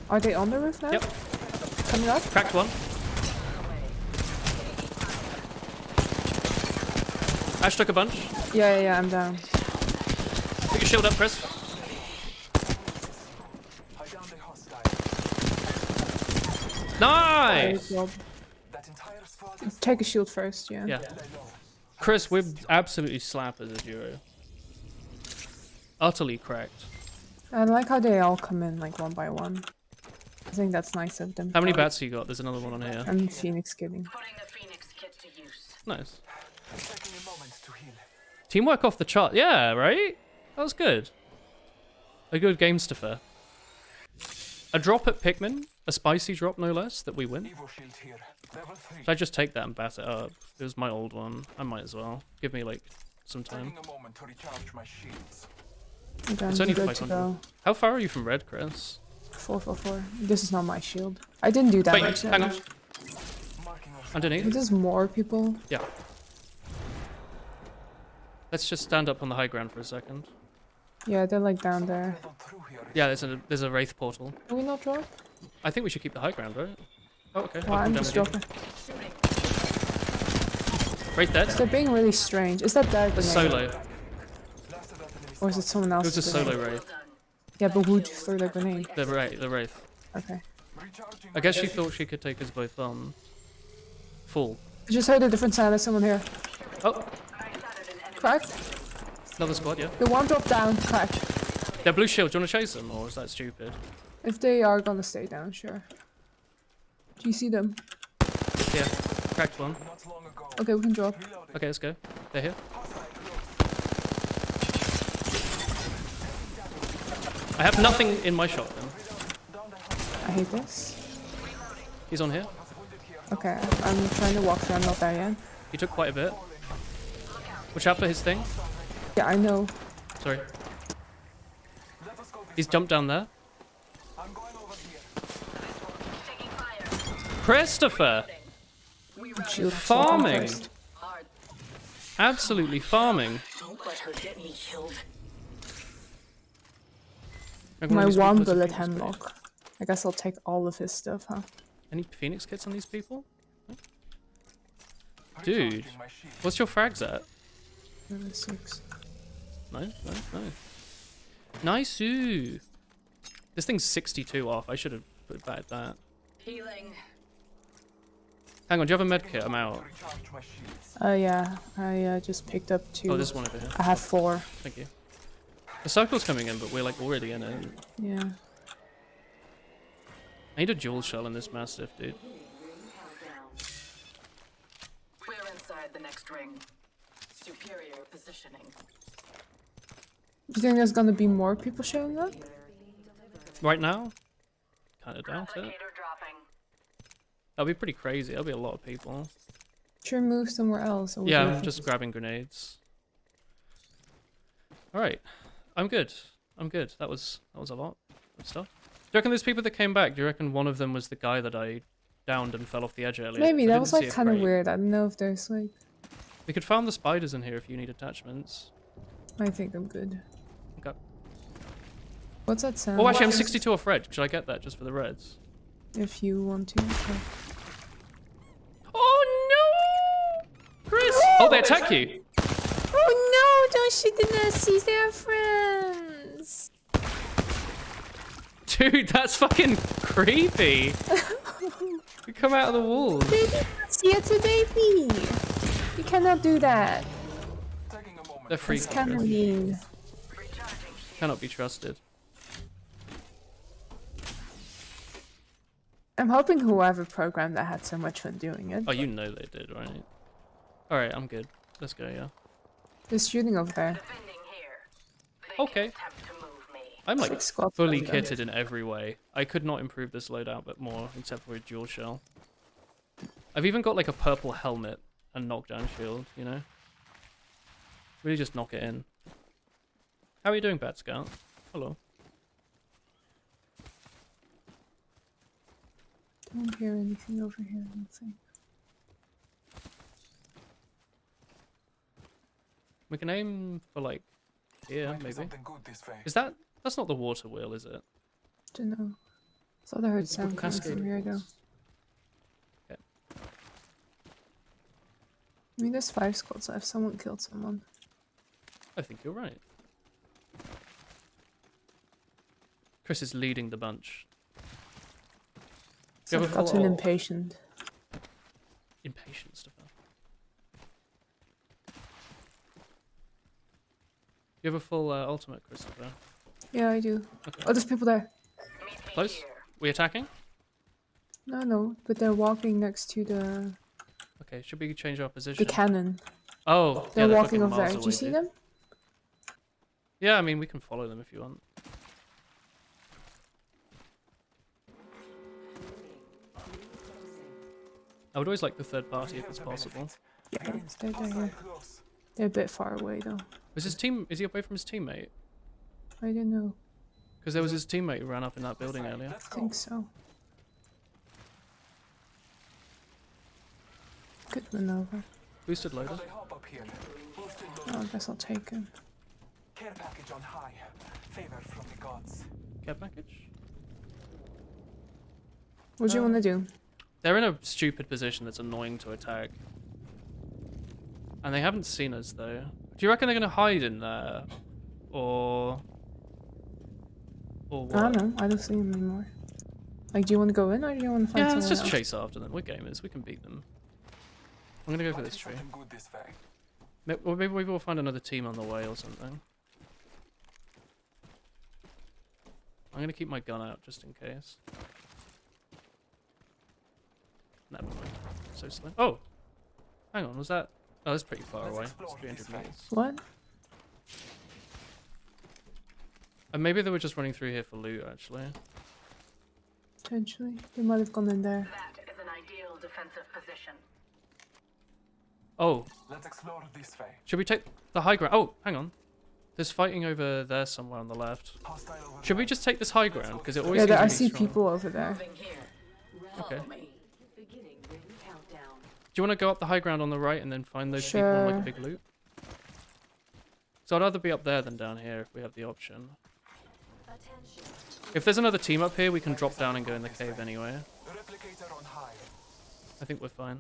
Are they on the roof now? Yep. Coming up? Cracked one. Ash took a bunch. Yeah, I'm down. Put your shield up, Chris. I downed a hostile. Nice! Well, That entire squad is take a shield first, yeah. Yeah. dead low. Chris, we're absolutely slap as a duo. Utterly cracked. I like how they all come in like one by one. I think that's nice of them. How many bats you got? There's another one on here. I'm Phoenix kidding. Putting the Phoenix kit to use. Nice. Taking a moment to heal. Teamwork off the chart. Yeah, right? That was good. A good game stuffer. A drop at Pikmin. A spicy drop, no less, that we win. Evo shield here. Level 3. Should I just take that and bat it up? It was my old one. I might as well. Give me, like, some time. Taking a moment to recharge my shields. Okay, It's I'm only good 500. to go. How far are you from red, Chris? 444. This is not my shield. I didn't do that Wait, much. hang on. Marking our Underneath? There's more people. Yeah. Let's just stand up on the high ground for a second. Yeah, they're like down there. level through here. Yeah, there's a wraith portal. Can we not drop? I think we should keep the high ground, right? Oh, okay. Well, I'll come I'm down just with you. dropping. Wraith dead. They're being really strange. Is that their grenade? Solo. It Last of that enemy Or is it someone was else's a grenade? solo wraith. Yeah, but who just threw their grenade? The wraith. Okay. recharging. I guess she thought she could take us both on. Full. I just heard a different sound. There's someone here. Oh, Cracked. another squad, yeah. The one dropped down. Cracked. They're blue shield. Do you want to chase them, or is that stupid? If they are gonna stay down, sure. Do you see them? Yeah. Cracked one. Not long ago. Okay, we can drop. Reloading. Okay, let's go. They're here. Hostile I have nothing in my shotgun. I hate this. He's on here. Okay, I'm trying to walk through. I'm not there yet. He took quite a bit. Watch out for his thing. Yeah, I know. Sorry. He's jumped down there. Christopher! Shield Farming! first. Absolutely farming. Don't let her get me killed. My These one people is a bullet Phoenix blade. hemlock. I guess I'll take all of his stuff, huh? Any Phoenix kits on these people? Dude, what's your frags at? 6. Nice, nice, nice. Nice-oo. This thing's 62 off. I should have put back that. Healing. Hang on, do you have a med kit? I'm out. Yeah, I just picked up 2. Oh, there's one over here. I have 4. Thank you. The circle's coming in, but we're like already in it. Yeah. I need a dual shell in this massive, dude. We're inside the next ring. Superior positioning. Do you think there's gonna be more people showing up? Right now? Kinda doubt it. Replicator dropping. That'll be pretty crazy. That'll be a lot of people. Should we move somewhere else? Or Yeah, would you I'm just grabbing grenades. Alright. I'm good. I'm good. That was a lot of stuff. Do you reckon there's people that came back? Do you reckon one of them was the guy that I downed and fell off the edge earlier? Maybe I that didn't was see like a kind of crate. weird. I don't know if there's like. We could farm the spiders in here if you need attachments. I think I'm good. Okay. What's that sound? Oh, actually, I'm 62 off red. Should I get that just for the reds? If you want to. Okay. Oh no! Chris! Oh, they attack you! Oh no! Don't shoot the Nazis. They're friends. Dude, that's fucking creepy. You come out of the walls. Baby Nazi, it's a baby. You cannot do that. They're It's freaking kind of Chris. mean. Cannot be trusted. I'm hoping whoever programmed that had so much fun doing it. Oh, you know they did, right? Alright, I'm good. Let's go, yeah. There's shooting over there. Defending here. They Okay. can't attempt to move me. I'm like 6 squads fully going down. kitted in every way. I could not improve this loadout but more, except for a dual shell. I've even got like a purple helmet and knockdown shield, you know? Really just knock it in. How are you doing, Bat Scout? Hello. Don't hear anything over here, I don't think. We can aim for like here, maybe. Is that's not the water wheel, is it? Don't know. Thought I heard It's sound coming cascade from here though. wheels. Okay. I mean, there's 5 squads left. Someone killed someone. I think you're right. Chris is leading the bunch. Do you have I've a gotten full impatient. impatient stuff? You have a full ultimate, Christopher. Yeah, I do. Okay. Oh, there's people there. Meet me Close. here. We attacking? No, but they're walking next to the Okay, should we change our position? cannon. Oh, They're yeah, walking fucking over there. miles Do you away, see dude. them? Yeah, I mean, we can follow them if you want. I would always like the third party if it's possible. Yeah, they're here. They're a bit far away though. Is he away from his teammate? I don't know. Because there was his teammate who ran up in that building earlier. I think so. Good maneuver. Boosted loader. Oh, I guess I'll take him. Care package on high. Favor from the gods. Care package? What do you want to do? They're in a stupid position that's annoying to attack. And they haven't seen us though. Do you reckon they're gonna hide in there? Or what? I don't know. I don't see him anymore. Like, do you want to go in or do you want to find Yeah, someone let's just else? chase after them. We're gamers, we can beat them. I'm gonna go for this tree. Or maybe we'll find another team on the way or something. I'm gonna keep my gun out just in case. Never mind. So slow. Oh! Hang on, was that... Oh, that's pretty far away. It's 300 meters. What? And maybe they were just running through here for loot, actually. Potentially. They might have gone in there. That is an ideal defensive position. Oh, Let's explore this way. should we take the high ground? Oh, hang on. There's fighting over there somewhere on the left. Hostile over Should we just take this high ground? Because it always Yeah, seems I really see strong. people over there. Moving here. Okay. Follow me. Beginning ring countdown. Do you want to go up the high ground on the right and then find those people and like a Sure. big loot? So I'd rather be up there than down here if we have the option. Attention. If there's another team up here, we can drop down and go in the cave anyway. Replicator on high. I think we're fine.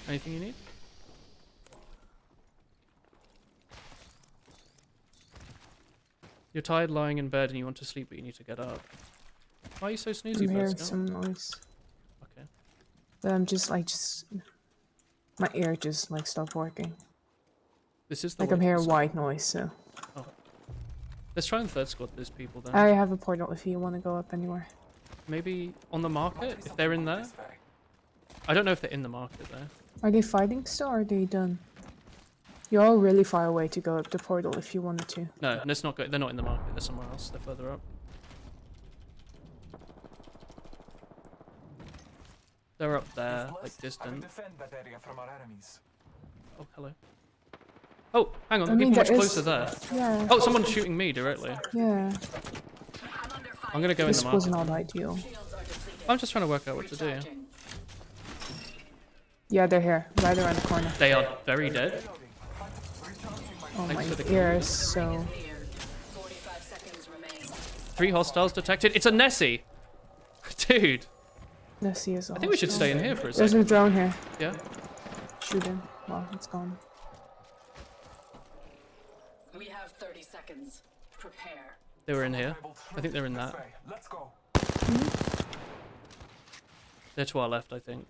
Anything you need? You're tired lying in bed and you want to sleep, but you need to get up. Why are you so snoozy, I'm hearing bird Scout? some noise. Okay. But I'm just like, my ear just like stopped working. This is the Like I'm way- hearing white noise, so. Let's try and third squad these people then. I have a portal if you want to go up anywhere. Maybe on the market, if they're in there. I don't know if they're in the market though. Are they fighting still or are they done? You're all really far away to go up the portal if you wanted to. No, let's not go. They're not in the market. They're somewhere else. They're further up. They're up there, like I will distant. defend that area from our enemies. Oh, hello. Oh, hang on. I They're mean, people much there closer is- there. Yeah, Oh, someone's shooting me directly. yeah. I'm gonna go in This the was market. not ideal. Shields are depleted. I'm just trying to work out what to do. Recharging. Yeah, they're here, right around the corner. They are very dead. Oh Thanks my for the ear is so. Cleared. 45 seconds remain. 3 hostiles detected. It's a Nessie! Dude, Nessie is I think we should also- stay in here for a There's second. a drone here. Yeah? Shoot him. Well, it's gone. We have 30 seconds. Prepare. They were in here. I think they're in This that. way. Let's go. They're to our left, I think.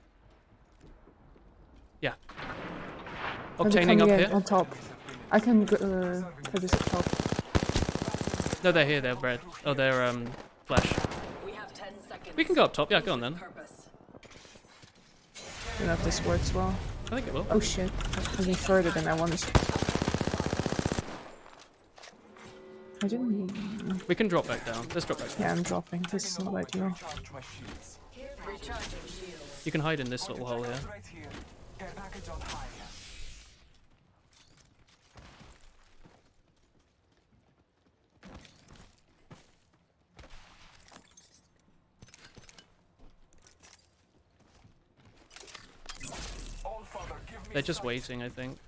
Yeah. Are they Obtaining up coming in here. on top. I can go for this up top. No, they're here. They're red. Oh, they're flesh. We have 10 seconds. We can go up top. Yeah, go on then. Purpose. I don't know if this works well. I think it will. Oh shit, that's moving further than I wanted. I didn't. We can drop back down. Let's drop back down. Yeah, I'm dropping. This is not ideal. Recharge my shields. Recharging shields. You can hide in this little hole here. Right here. Care package on high. All father, give me They're just waiting, I think.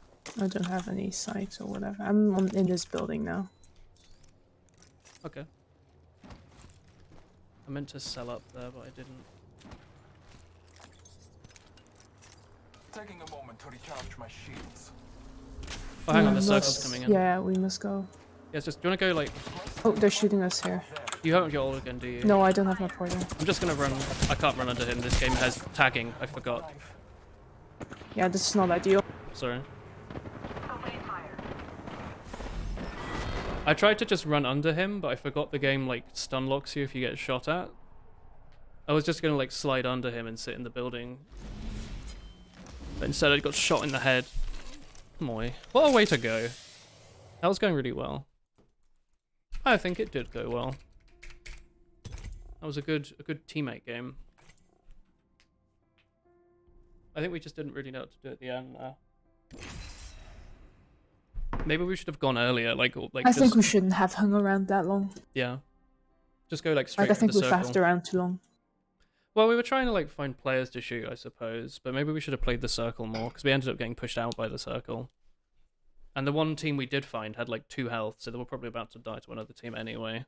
I don't have any sights or whatever. In this building now. Okay. I meant to sell up there, but I didn't. taking a moment to recharge my shields. Oh, hang on. We The circle's must- coming in. Yeah, we must go. Yeah, just. Do you want to go like? Oh, they're shooting us here. You haven't got all again, do you? No, I don't have my portal. I'm just gonna run. I can't run under him. This game has tagging. I forgot. Yeah, this is not ideal. Sorry. Opening fire. I tried to just run under him, but I forgot the game like stun locks you if you get shot at. I was just gonna like slide under him and sit in the building. But instead I got shot in the head. Moy. What a way to go. That was going really well. I think it did go well. That was a good teammate game. I think we just didn't really know what to do at the end there. Maybe we should have gone earlier, like I just, think we shouldn't have hung around that long. yeah. Just go like straight Like I to think the we circle. faffed around too long. Well, we were trying to like find players to shoot, I suppose, but maybe we should have played the circle more because we ended up getting pushed out by the circle. And the one team we did find had like 2 health, so they were probably about to die to another team anyway.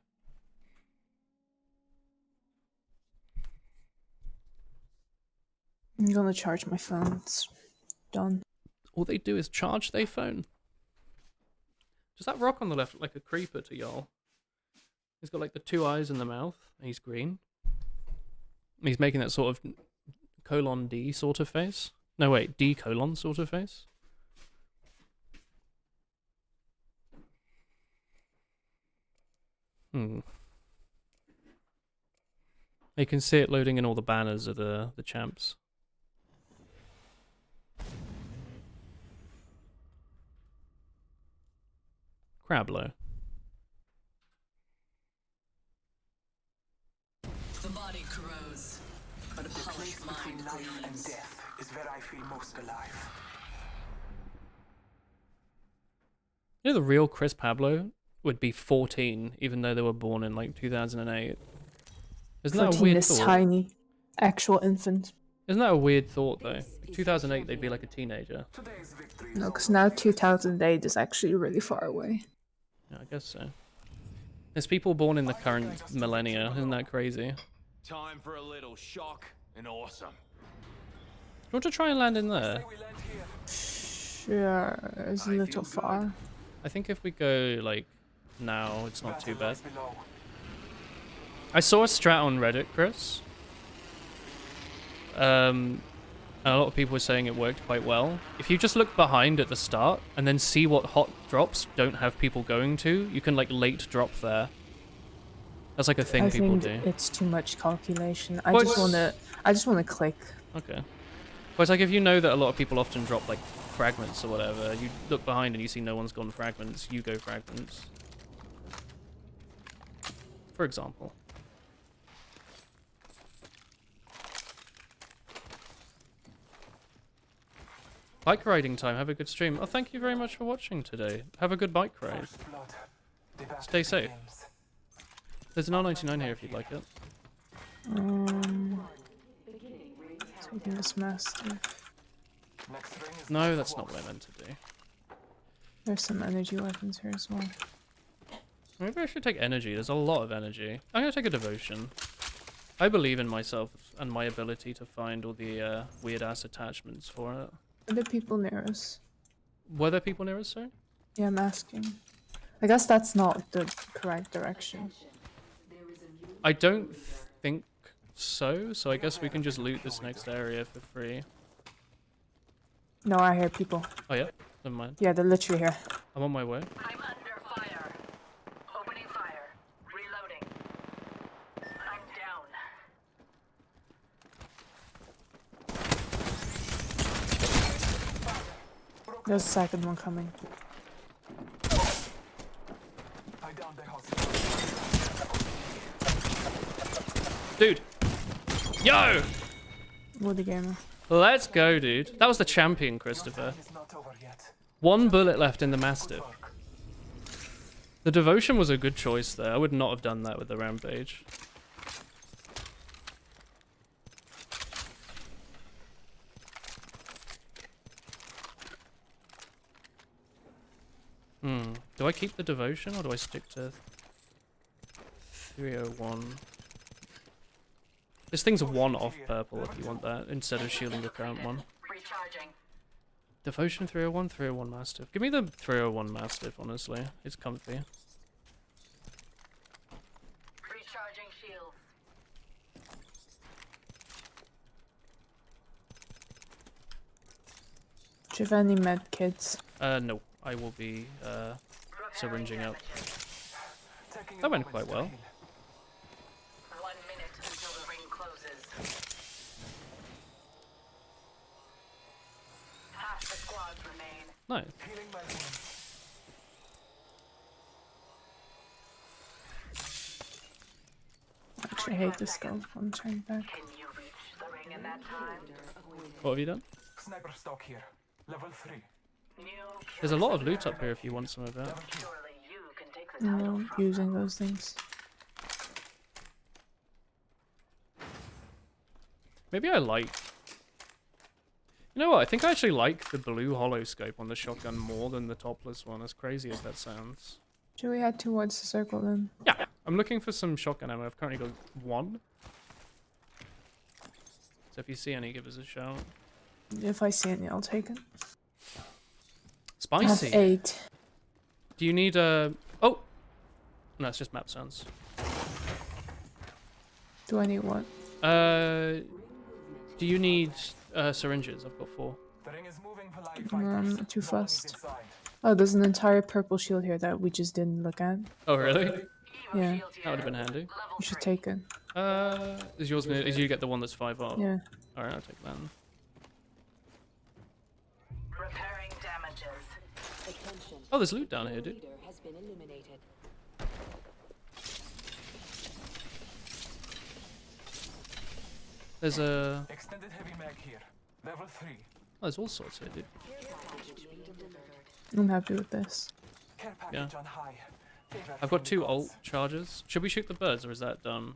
I'm gonna charge my phone. It's done. All they do is charge their phone. Does that rock on the left look like a creeper to y'all? He's got like the 2 eyes in the mouth, and he's green. He's making that sort of colon D sort of face. No, wait, D colon sort of face. Hmm. You can see it loading in all the banners of the champs. Crablo. The body corrodes, but a The place polished between mind life and gleams. death is where I feel most alive. You know, the real Chris Pablo would be 14, even though they were born in like 2008. Isn't that a 14, weird this thought? tiny actual infant. Isn't that a weird thought though? 2008, they'd be like a teenager. Today's victory No, is because over. now 2008 is actually really far away. Yeah, I guess so. There's people born in the current millennia. Isn't that crazy? Time for a little shock and awesome. You want to try and land in there? We land here. Sure, it's a little far. I think if we go like now, it's not too Battle bad. lies below. I saw a strat on Reddit, Chris. And a lot of people were saying it worked quite well. If you just look behind at the start and then see what hot drops don't have people going to, you can like late drop there. That's like a thing I people think do. it's too much calculation. I Well, just wanna click. Okay. But it's like if you know that a lot of people often drop like fragments or whatever, you look behind and you see no one's gone fragments, you go fragments. For example. Bike riding time. Have a good stream. Oh, thank you very much for watching today. Have a good bike ride. First blood. The battle Stay safe. begins. There's an R99 here if you'd like it. Taking this master. Next ring is No, that's not what I meant to do. There's some energy weapons here as well. Maybe I should take energy. There's a lot of energy. I'm gonna take a devotion. I believe in myself and my ability to find all the weird ass attachments for it. Are there people near us? Were there people near us, sorry? Yeah, I'm asking. I guess that's not the correct direction. I don't think so, so I guess we can just loot this next area for free. No, I hear people. Oh yeah? Never mind. Yeah, they're literally here. I'm on my way. I'm under fire. Opening fire. Reloading. I'm down. There's a second one coming. I downed the hospital. Dude! Yo! Woody gamer. Let's go, dude. That was the champion, Christopher. It's not over yet. One bullet left in the Mastiff. The devotion was a good choice there. I would not have done that with the rampage. Do I keep the devotion or do I stick to 301? This thing's one off purple if you want that, instead of shielding the current one. Recharging. Devotion 301, 301 Mastiff. Give me the 301 Mastiff, honestly. It's comfy. Recharging shields. Do you have any med kits? No. I will be, syringing up. Taking a That went moment's quite well. to heal. 1 minute until the ring closes. Half the squads remain. Nice. Healing my wounds. I actually hate this scope. I'm turning back. Can you reach the ring in that time? What have you done? Sniper stock here. Level 3. New There's a lot of loot up here if you want some of that. surely you can take the title. No, using those things. Maybe I like... You know what? I think I actually like the blue hollow scope on the shotgun more than the topless one, as crazy as that sounds. Should we head towards the circle then? Yeah, I'm looking for some shotgun ammo. I've currently got one. So if you see any, give us a shout. If I see any, I'll take it. I have Spicy! 8. Do you need a... Oh! No, it's just map sounds. Do I need what? Do you need syringes? I've got 4. The ring is moving for life No, I'm fighters. not too No one is fussed. inside. Oh, there's an entire purple shield here that we just didn't look at. Oh, really? Evo Yeah. shields That would have here. been handy. Level You should 3. take it. Is yours gonna... Is you get the one that's 5 off? Yeah. Alright, I'll take that. Repairing damages. Attention. Oh, there's loot down here, dude. Leader has been eliminated. There's a... Extended heavy mag here. Level 3. Oh, there's all sorts here, dude. Package being delivered. I'm happy with this. Care package on high. Favorite I've got from 2 the ult gods. charges. Should we shoot the birds, or is that done?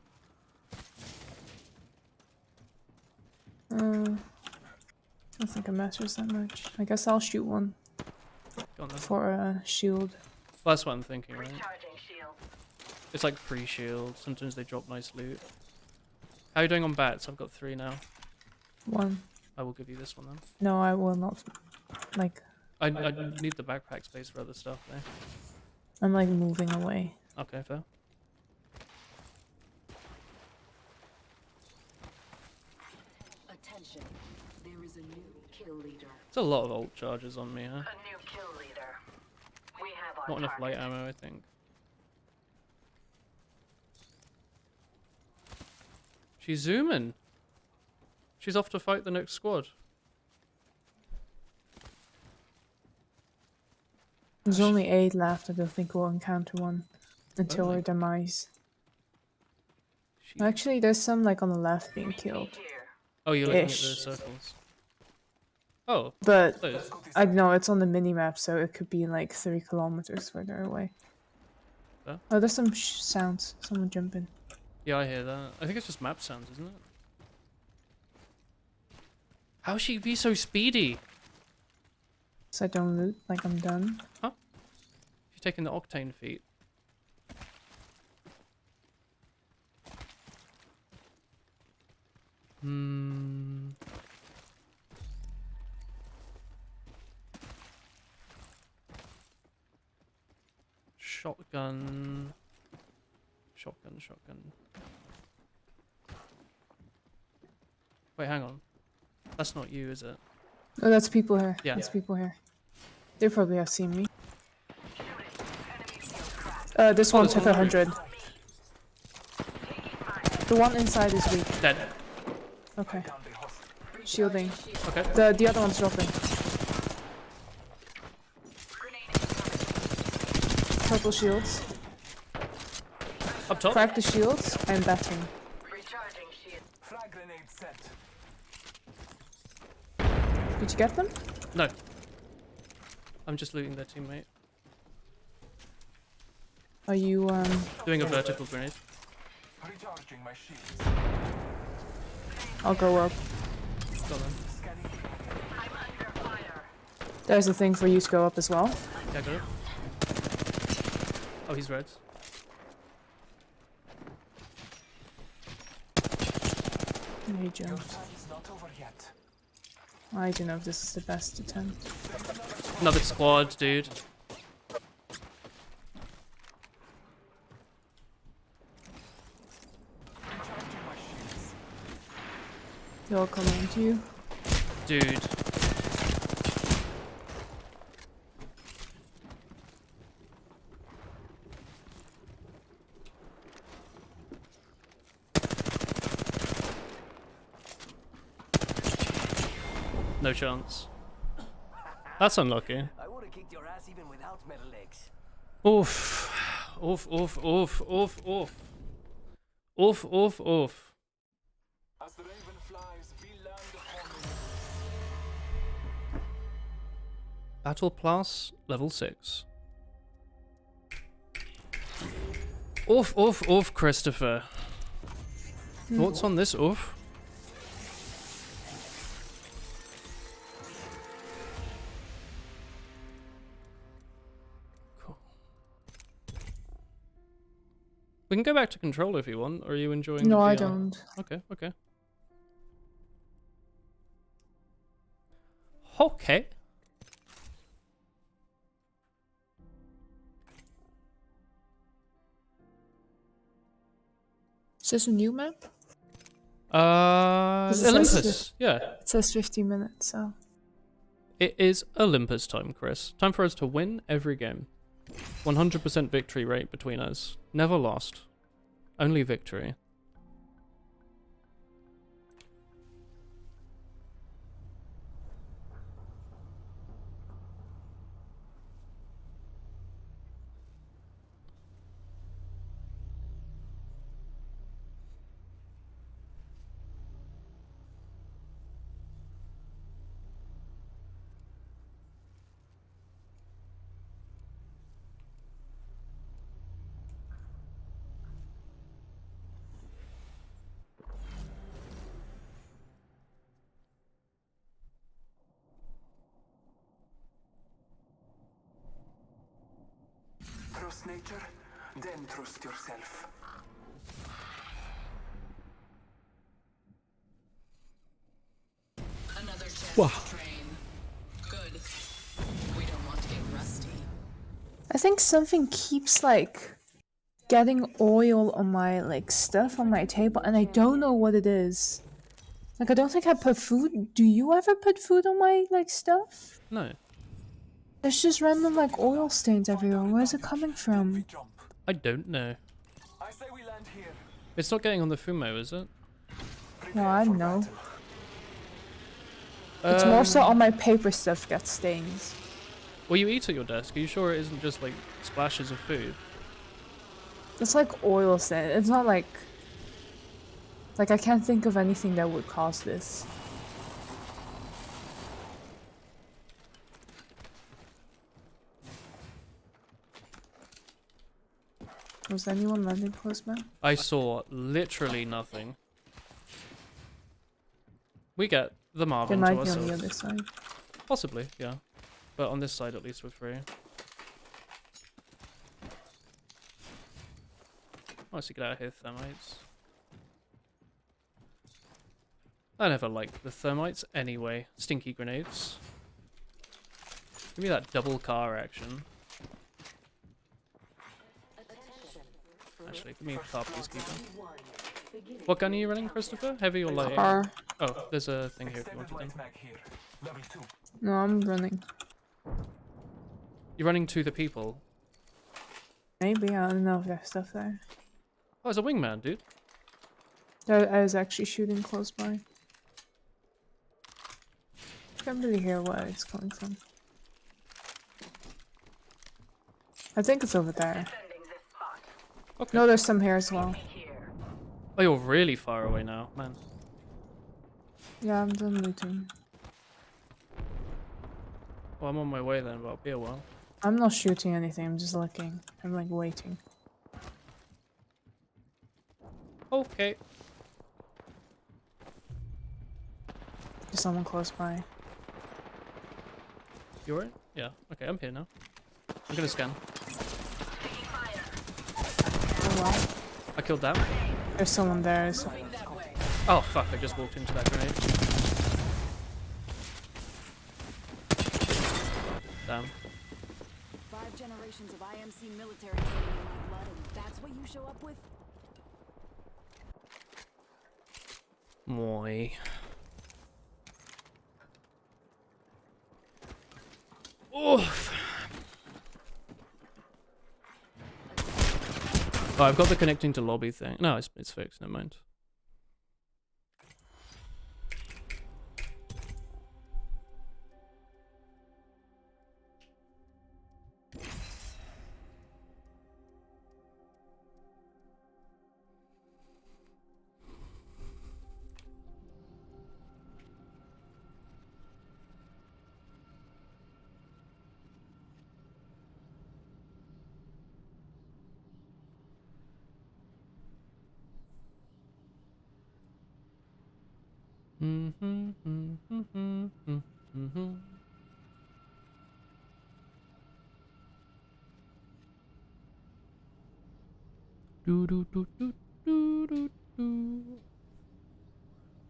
I don't think it matters that much. I guess I'll shoot one Go on then. for a shield. Well, that's what I'm thinking, right? Recharging shield. It's like free shield. Sometimes they drop nice loot. How are you doing on bats? I've got 3 now. One. I will give you this one then. No, I will not. Like, I need the backpack space for other stuff though. I'm like moving away. Okay, fair. Attention. There is a new kill leader. It's a lot of ult charges on me, huh? A new kill leader. We have our Not enough light target. ammo, I think. She's zooming. She's off to fight the next squad. There's only 8 left. I don't think we'll encounter one until Only? our demise. She... Actually, there's some like on the left being Meet me killed. here. Oh, you're looking at the Ish. circles. Oh, But those. I know it's on the mini map, so it could be like 3 kilometers further away. Huh? Oh, there's some sounds. Someone jumping. Yeah, I hear that. I think it's just map sounds, isn't it? How's she be so speedy? So I don't loot. Like I'm done. She's taking the octane feat. Hmm. Shotgun. Shotgun. Wait, hang on. That's not you, is it? Oh, that's people here. Yeah. That's people here. They probably have seen me. Enemy field cracked. This Oh, one it's took on 100. The one inside is weak. Dead. Okay. Down the hostage. Shielding. Okay. The other one's dropping. Purple shields. Up top. Crack the shields. I'm batting. Recharging shield. Frag grenade set. Did you get them? No. I'm just looting their teammate. Are you Doing a vertical grenade. Recharging my shields. I'll go up. Got them. Scanning. I'm under fire. There's a thing for you to go up as well. Yeah, got it. Oh, he's red. Hey, Your Jones. time is not over yet. I don't know if this is the best attempt. Another squad, dude. Recharging my shields. They're all coming to you. Dude. No chance. That's unlucky. I would have kicked your ass even without metal legs. Oof. Oof, oof, oof, oof, oof. Oof, oof, oof. As the raven flies, we land upon him. Battle Pass, level 6. Oof, oof, oof, Christopher. Thoughts on this, oof? Cool. We can go back to control if you want, or are you enjoying No, the I VR? don't. Okay, okay. Okay. Is this a new map? This is Olympus. Yeah. It says 50 minutes, so. It is Olympus time, Chris. Time for us to win every game. 100% victory rate between us. Never lost. Only victory. trust nature, then trust yourself. Another chest Wow. to train. Good. We don't want to get rusty. I think something keeps like getting oil on my like stuff on my table, and I don't know what it is. Like I don't think I put food. Do you ever put food on my like stuff? No, There's just random like oil stains everywhere. Where's it coming from? Jump. I don't know. I say we land here. It's not getting on the Fumo, is it? No, I don't know. It's more so on my paper stuff gets stains. Well, you eat at your desk. Are you sure it isn't just like splashes of food? It's like oil stain. It's not like I can't think of anything that would cause this. Was anyone landing close by? I saw literally nothing. We get the They Marvin to might be on ourselves. the other side. Possibly, yeah. But on this side, at least, we're free. Nice to get out of here, thermites. I never liked the thermites anyway. Stinky grenades. Give me that double car action. Actually, give me a car, please, Keeper. What gun are you running, Christopher? Heavy or light? Car. Oh, there's a thing here if you want Extended it then. light mag here. Level 2. No, I'm running. You're running to the people. Maybe, I don't know if there's stuff there. Oh, it's a wingman, dude. I was actually shooting close by. Can't really hear where it's coming from. I think it's over there. Defending this spot. Okay. No, there's some here as well. Here. Oh, you're really far away now, man. Yeah, I'm done looting. Well, I'm on my way then, but I'll be a while. I'm not shooting anything, I'm just looking. I'm like waiting. Okay. There's someone close by. You alright? Yeah. Okay, I'm here now. I'm gonna scan. Taking fire. Oh wow. I killed that. There's someone there as well. Moving that way. Oh, fuck, I just walked into that grenade. Damn. 5 generations of IMC military training in my blood, and that's what you show up with? Moi. Oof. Oh, I've got the connecting to lobby thing. No, it's fixed. Never mind. Do do do do do do do.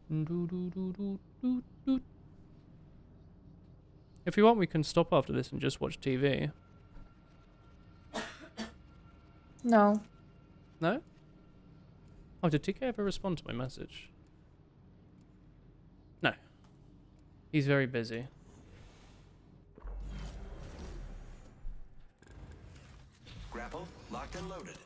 Do do do do do do. If you want, we can stop after this and just watch TV. No. No? Oh, did TK ever respond to my message? No. He's very busy. Grapple, locked and loaded.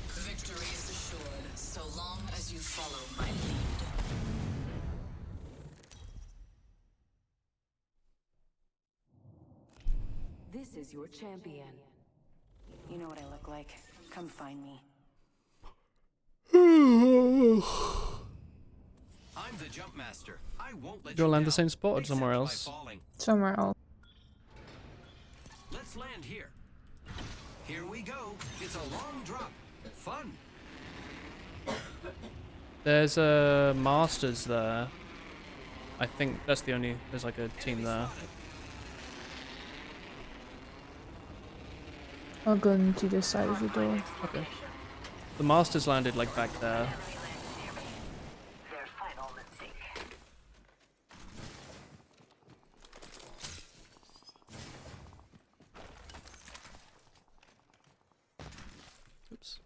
Victory is assured, so long as you follow my lead. This is your champion. You know what I look like. Come find me. I'm the jump master. I won't let You'll you land down, the same spot or except somewhere by else? falling. Somewhere else. Let's land here. Here we go. It's a long drop. Fun. There's a Masters there. I think that's the only... There's like a team there. I'll go into this side of the door. Okay. The Masters landed like back there. Their final mistake. Oops.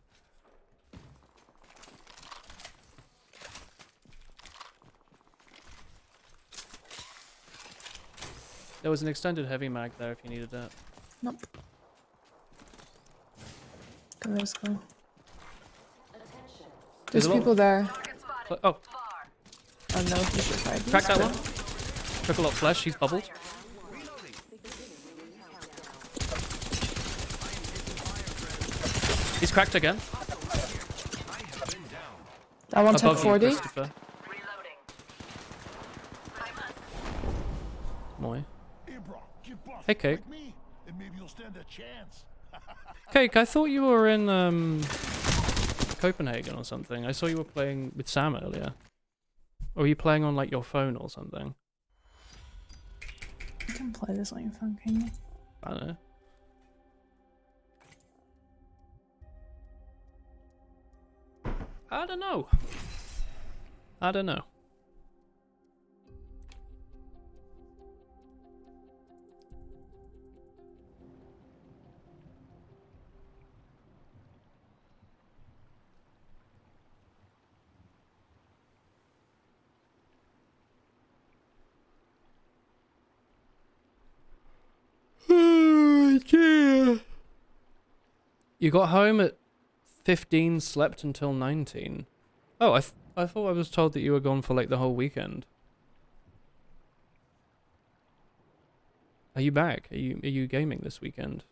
There was an extended heavy mag there if you needed that. Nope. Okay, let's go. There's a lot- people there. Oh, I don't know if you should fight these, crack that but- one. Took a lot of flesh, he's bubbled. He's cracked again. That one took Above you, 40. Christopher. Moi. Hey, Cake. Cake, I thought you were in Copenhagen or something. I saw you were playing with Sam earlier. Or were you playing on like your phone or something? You can play this on your phone, can you? I don't know. I don't know. I don't know. Oh, dear. You got home at 15, slept until 19. Oh, I thought I was told that you were gone for like the whole weekend. Are you back? Are you gaming this weekend?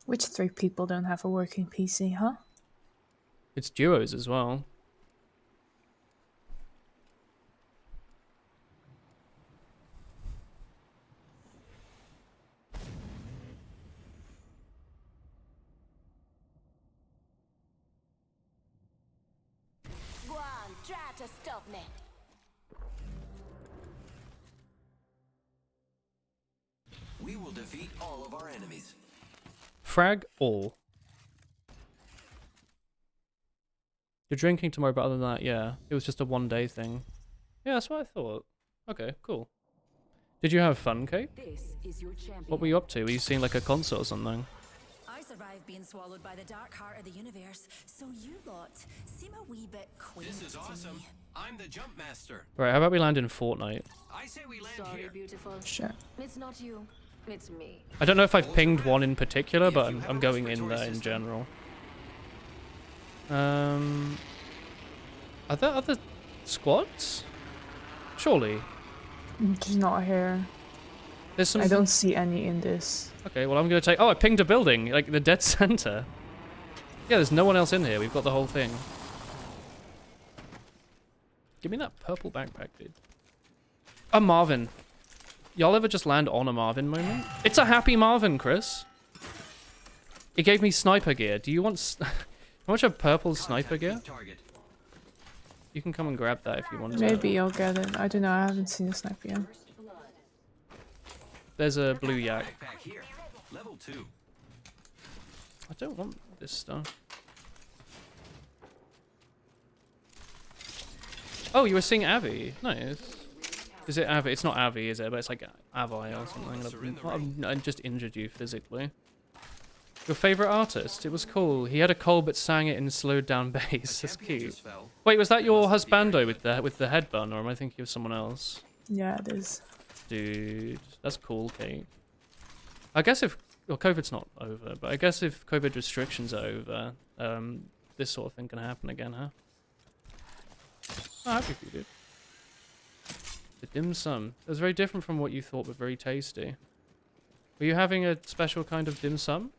Which 3 people don't have a working PC, huh? It's duos as well. Go on, try to stop me. We will defeat all of our enemies. Frag all. You're drinking tomorrow, but other than that, yeah. It was just a one-day thing. Yeah, that's what I thought. Okay, cool. Did you have fun, Kate? This is your champion. What were you up to? Were you seeing like a concert or something? I survived being swallowed by the dark heart of the universe, so you lot seem a wee bit quaint This is to awesome. me. I'm the jump master. Right, how about we land in Fortnite? I say we land Sorry, here. beautiful. Sure. It's not you. It's me. I don't know if I've pinged one in particular, but I'm going in there in general. Are there other squads? Surely. Just not here. There's some... I don't see any in this. Okay, well I'm gonna take... Oh, I pinged a building, like the dead center. Yeah, there's no one else in here. We've got the whole thing. Give me that purple backpack, dude. A Marvin. Y'all ever just land on a Marvin moment? It's a happy Marvin, Chris. It gave me sniper gear. Do you want... How much of purple sniper gear? Target. You can come and grab that if you want to. Maybe I'll get it. I don't know. I haven't seen a sniper yet. There's a blue yak. Backpack here. Level 2. I don't want this stuff. Oh, you were seeing Avi. Nice. Is it Avi? It's not Avi, is it? But it's like Avi or something. I just injured you physically. Your favorite artist? It was cool. He had a cold but sang it in slowed down bass. That's cute. Wait, was that your husbando with the head bun, or am I thinking of someone else? Yeah, it is. Dude, that's cool, Kate. I guess if... Well, COVID's not over, but I guess if COVID restrictions are over, this sort of thing can happen again, huh? Oh, happy for you, dude. The dim sum. It was very different from what you thought, but very tasty. Were you having a special kind of dim sum?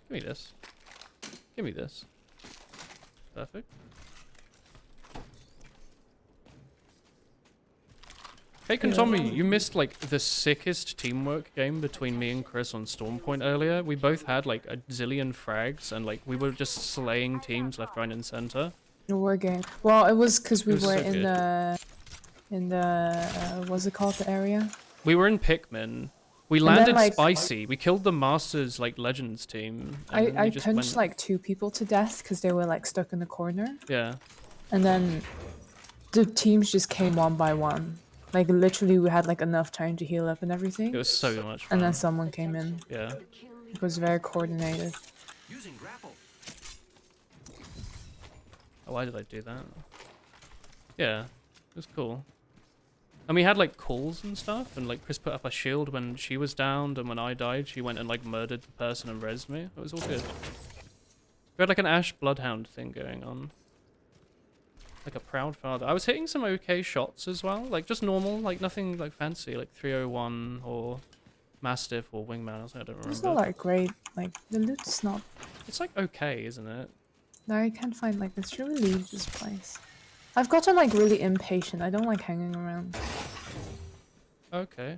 Give me this. Give me this. Perfect. Hey, Tommy, you missed like the sickest teamwork game between me and Chris on Stormpoint earlier. We both had like a zillion frags and like we were just slaying teams left, right, and center. A war game. Well, it was because we It was were so in good. the what's it called, the area? We were in Pikmin. We then, landed like- spicy. We killed the Masters like Legends team. And then I we just punched went... like 2 people to death because they were like stuck in the corner, Yeah. and then the teams just came one by one. Like literally, we had like enough time to heal up and everything. It was so much fun. And then someone came in. Yeah. It was very coordinated. Using grapple. Oh, why did I do that? Yeah. It was cool. And we had like calls and stuff, and like Chris put up a shield when she was downed, and when I died, she went and like murdered the person and rezzed me. It was all good. We had like an Ash Bloodhound thing going on. Like a proud father. I was hitting some okay shots as well, like just normal, like nothing like fancy, like 301 or Mastiff or Wingman. I don't remember. It's not like great. Like the loot's not. It's like okay, isn't it? No, I can't find like let's really leave this place. I've gotten like really impatient. I don't like hanging around. Okay.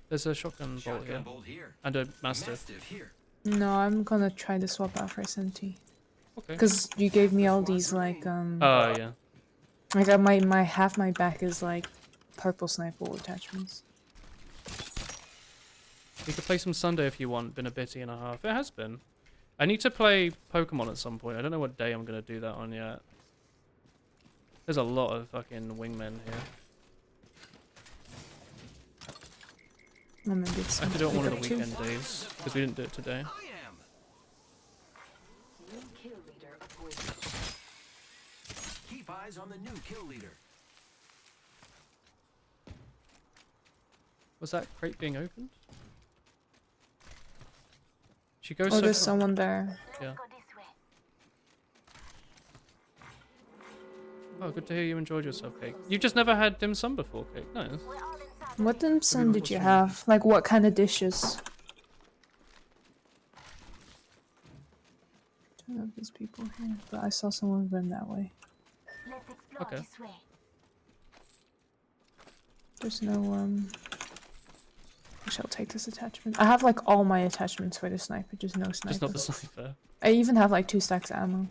There's a shotgun bolt here. Bolt here. And a Mastiff. Mastiff here. No, I'm gonna try to swap out for SMT. Okay. Because you gave me all these like Oh yeah. like my half my back is like purple sniper attachments. We could play some Sunday if you want. Been a bitty and a half. It has been. I need to play Pokemon at some point. I don't know what day I'm gonna do that on yet. There's a lot of fucking wingmen here. I'm gonna do I have to do it one of the pickup too. weekend days because we didn't do it today. I am. New kill leader appointed. Keep eyes on the new kill leader. Was that crate being opened? She goes Oh, so there's far. someone there. Yeah. Go this way. Oh, good to hear you enjoyed yourself, Cake. You've just never had dim sum before, Cake. Nice. We're all inside. What dim sum Maybe did what's you wrong? have? Like what kind of dishes? I don't know if there's people here, but I saw someone run that way. Let's explore Okay. this way. There's no I shall take this attachment. I have like all my attachments for the sniper, just no sniper. Just not the sniper. I even have like 2 stacks of ammo.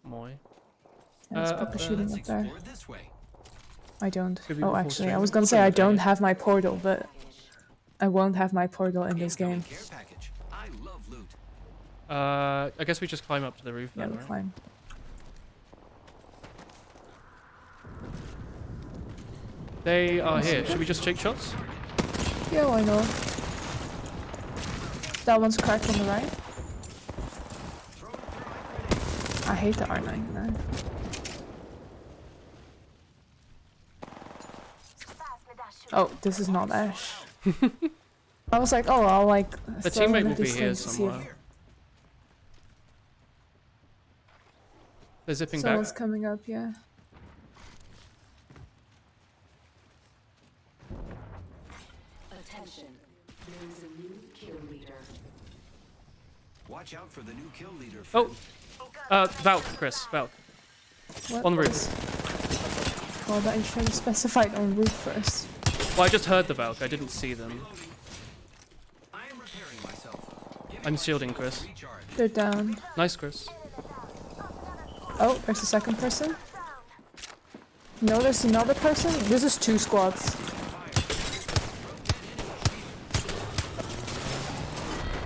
Moi. Yeah, there's up people there. shooting Let's up there. explore this way. I don't. Could be Oh, before actually, I stream. was gonna say Same I day. don't have my portal, but I won't have my portal in this Incoming game. care package. I love loot. I guess we just climb up to the roof Yeah, then, we right? climb. They are here. Should we just take shots? Yeah, why not? That one's cracked on the right. I hate the R9 man. Oh, this is not Ash. I was like, oh, I'll like. The throw teammate one will of be these here things to see if somewhere. They're zipping Someone's back. coming up, yeah. Attention. There is a new kill leader. Watch out for the new kill leader. Oh! friend. Valk, Chris, Valk. What On the roof. was- Well, that you should have specified on roof first. Well, I just heard the Valk. I didn't see them. I am repairing myself. Giving I'm shielding Chris. recharge. They're down. Nice, Chris. Oh, there's a second person. No, there's another person. This is 2 squads.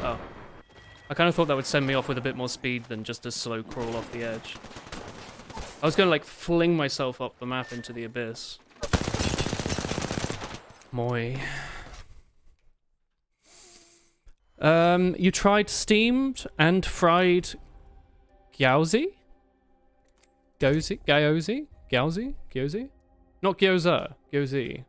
Oh. I kind of thought that would send me off with a bit more speed than just a slow crawl off the edge. I was gonna like fling myself up the map into the abyss. Moi. You tried steamed and fried gyozi? Gyozi? Gyozi? Not gyoza. Gyozi.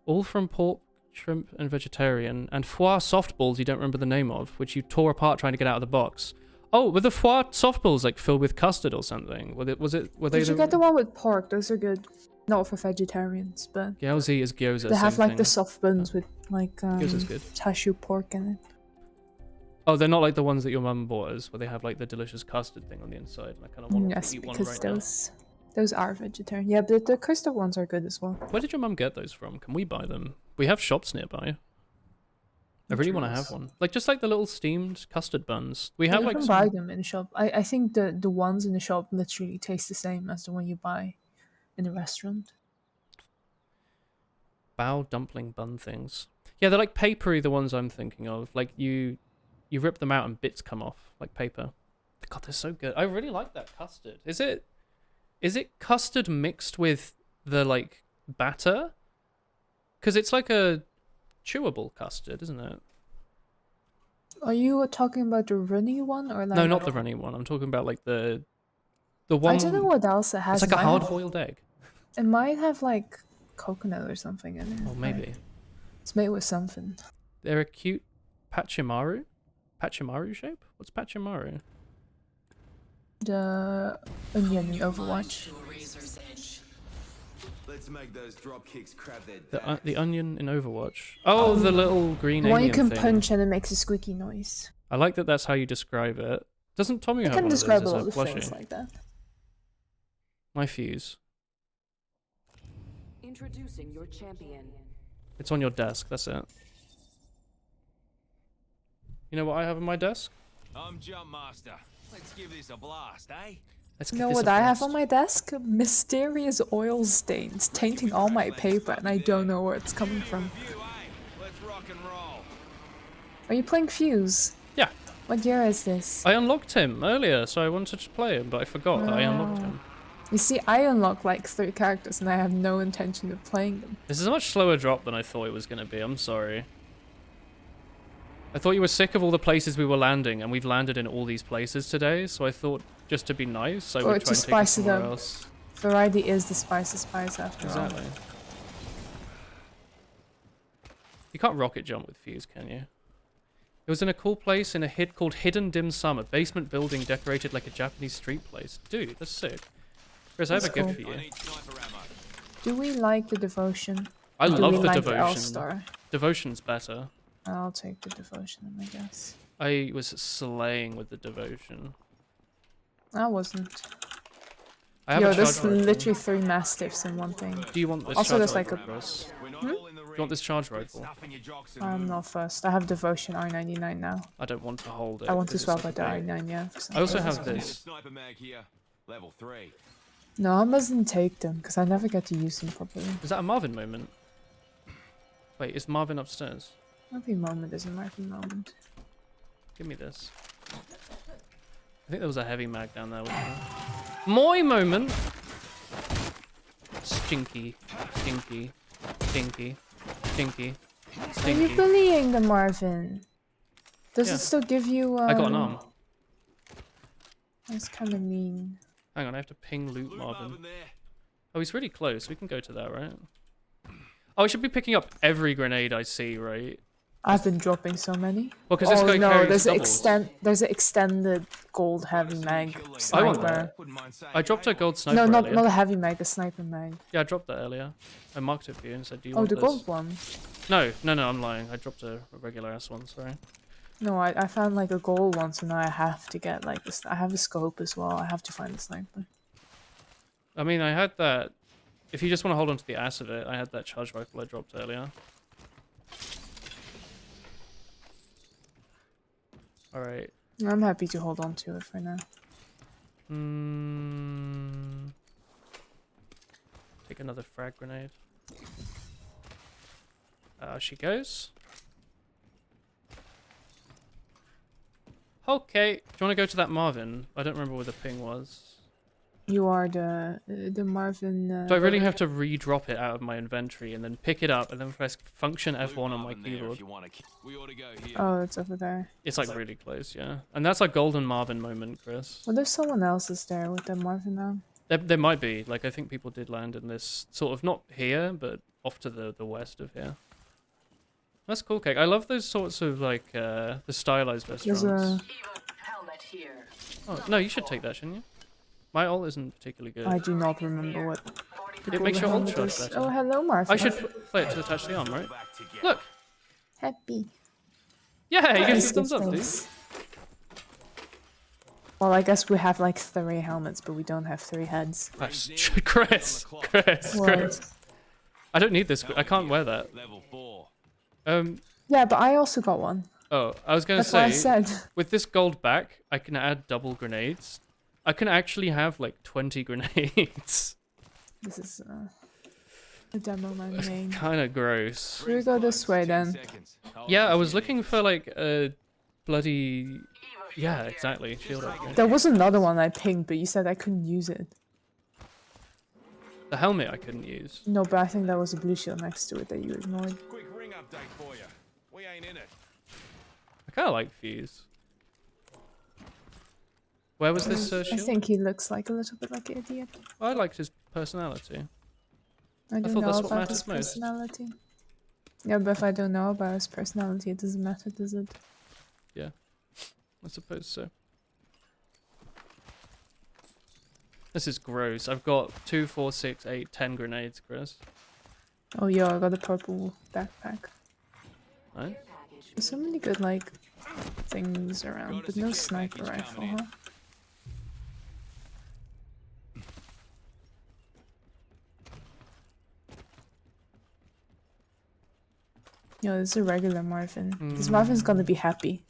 All from pork, shrimp, and vegetarian. And foie softballs you don't remember the name of, which you tore apart trying to get out of the box. Oh, were the foie softballs like filled with custard or something? Were they Did you get the one with pork? Those are good. Not for vegetarians, but Gyozi is gyoza. they have same like the thing. soft buns with like Gyoza's good. cashew pork in it. Oh, they're not like the ones that your mum bought us, where they have like the delicious custard thing on the inside. And I kind of want Yes, to eat one because right those Those are vegetarian. Yeah, but the crystal ones are good as well. Where did your mum get those from? Can we buy them? We have shops nearby. I really want to have one. Like just like the little steamed custard buns. We have You like can buy them in the shop. I think the ones in the shop literally taste the same as the one you buy in the restaurant. bao dumpling bun things. Yeah, they're like papery, the ones I'm thinking of. Like you rip them out and bits come off like paper. God, they're so good. I really like that custard. Is it custard mixed with the like batter? Because it's like a chewable custard, isn't it? Are you talking about the runny one or like? No, not the runny one. I'm talking about like the one. I don't know what else it has. It's like a It might have- hard-boiled egg. It might have like coconut or something in it. Oh, maybe. Like, it's made with something. They're a cute pachimaru. Pachimaru shape? What's pachimaru? The onion in Overwatch. To a razor's edge. Let's make those drop kicks crab their The onion in Overwatch. Oh, the little green The one you alien can thing. punch and it makes a squeaky noise. I like that that's how you describe it. Doesn't Tommy You have can one describe a of lot those of as a things plushie? like that. My fuse. Introducing your champion. It's on your desk, that's it. You know what I have on my desk? I'm Jump Master. Let's give this a blast, eh? Let's You give know this what a I have blast. on my desk? Mysterious oil stains tainting all my paper and I don't know where it's coming from. You, eh? Let's rock and roll. Are you playing Fuse? Yeah. What year is this? I unlocked him earlier, so I wanted to play him, but I forgot that I unlocked him. You see, I unlocked like 3 characters and I have no intention of playing them. This is a much slower drop than I thought it was going to be. I'm sorry. I thought you were sick of all the places we were landing, and we've landed in all these places today, so I thought just to be nice, I Or would to try and take it spice it somewhere up. else. Variety is the spice of spice after all. Exactly. You can't rocket jump with Fuse, can you? It was in a cool place in a hit called Hidden Dim Sum, a basement building decorated like a Japanese street place. Dude, that's sick. Chris, I have a That's gift cool. for I you. need sniper ammo. Do we like the devotion? I Do love we the like devotion. L-Star? Devotion's better. I'll take the devotion, I guess. I was slaying with the devotion. I wasn't. I have Yo, a there's charge rifle. literally 3 mastiffs in one thing. Do you want this Also, charge there's like rifle, a- Chris? We're not all in the Do you want this charge rifle? Stuffing your jocks and I'm not first. I have devotion R99 now. I don't want to hold it. I want to 'cause it's swap like out the a big- R9, yeah. for some I also reason. have this. Sniper mag here. Level 3. No, I mustn't take them because I never get to use them properly. Is that a Marvin moment? Wait, is Marvin upstairs? Every moment is a Martin moment. Give me this. I think there was a heavy mag down there. Wasn't there? Moi moment! Stinky. Stinky. Stinky. Stinky. Are you Stinky. bullying the Marvin? Does Yeah. it still give you? I got an arm. That's kind of mean. Hang on, I have to ping loot Blue Marvin. Marvin there. Oh, he's really close. We can go to that, right? Oh, I should be picking up every grenade I see, right? I've been dropping so many. Well, because this Oh guy no, carries there's doubles. there's an extended gold heavy mag I want sniper. Wouldn't mind saying I dropped a hey, gold sniper No, not earlier. not a heavy mag, a sniper mag. Yeah, I dropped that earlier. I marked it for you and said, do you Oh, want the this? gold one. No, I'm lying. I dropped a regular ass one, sorry. No, I found like a gold one, so now I have to get like this. I have a scope as well. I have to find a sniper. I mean, I had that... If you just want to hold on to the ass of it, I had that charge rifle I dropped earlier. Alright. I'm happy to hold on to it for now. Take another frag grenade. She goes. Okay. Do you want to go to that Marvin? I don't remember where the ping was. You are the Marvin. Do I really have to re-drop it out of my inventory and then pick it up and then press function F1 on my Marvin there keyboard? if you wanna we ought to go here. Oh, it's over there. It's like really close, yeah. And that's a golden Marvin moment, Chris. Well, there's someone else is there with the Marvin now. There might be. Like, I think people did land in this sort of, not here, but off to the west of here. That's cool, Cake. I love those sorts of, like, the stylized There's restaurants. a. Helmet here. Oh, no, you should take that, shouldn't you? My ult isn't particularly good. I do not remember what. It makes your ult helmet charge is. better. Oh, hello, Marvin. I should play it to attach the arm, right? Back together. Look! Happy. Yeah, you get Nice, some thumbs up, dude. thanks. Well, I guess we have like 3 helmets, but we don't have 3 heads. That's Chris. Well, I don't need this. I can't wear that. Level 4. yeah, but I also got one. Oh, I was gonna That's what I say, said. with this gold back, I can add double grenades. I can actually have like 20 grenades. This is a demo man main. Kind of gross. Should we go this way then? Yeah, I was looking for like a bloody... Yeah, exactly. Shield upgrade. There was another one I pinged, but you said I couldn't use it. The helmet I couldn't use. No, but I think there was a blue shield next to it that you ignored. Quick ring update for you. We ain't in it. I kind of like Fuse. Where was this I shield? think he looks like a little bit like an idiot. I liked his personality. I don't thought know that's what about his matters most. personality. Yeah, but if I don't know about his personality, it doesn't matter, does it? Yeah, I suppose so. This is gross. I've got 2, 4, 6, 8, 10 grenades, Chris. Oh, yo, I got a purple backpack. Right? There's so many good, like, things around, but no sniper rifle, huh? Yo, this is a regular Marvin. This Marvin's gonna be happy.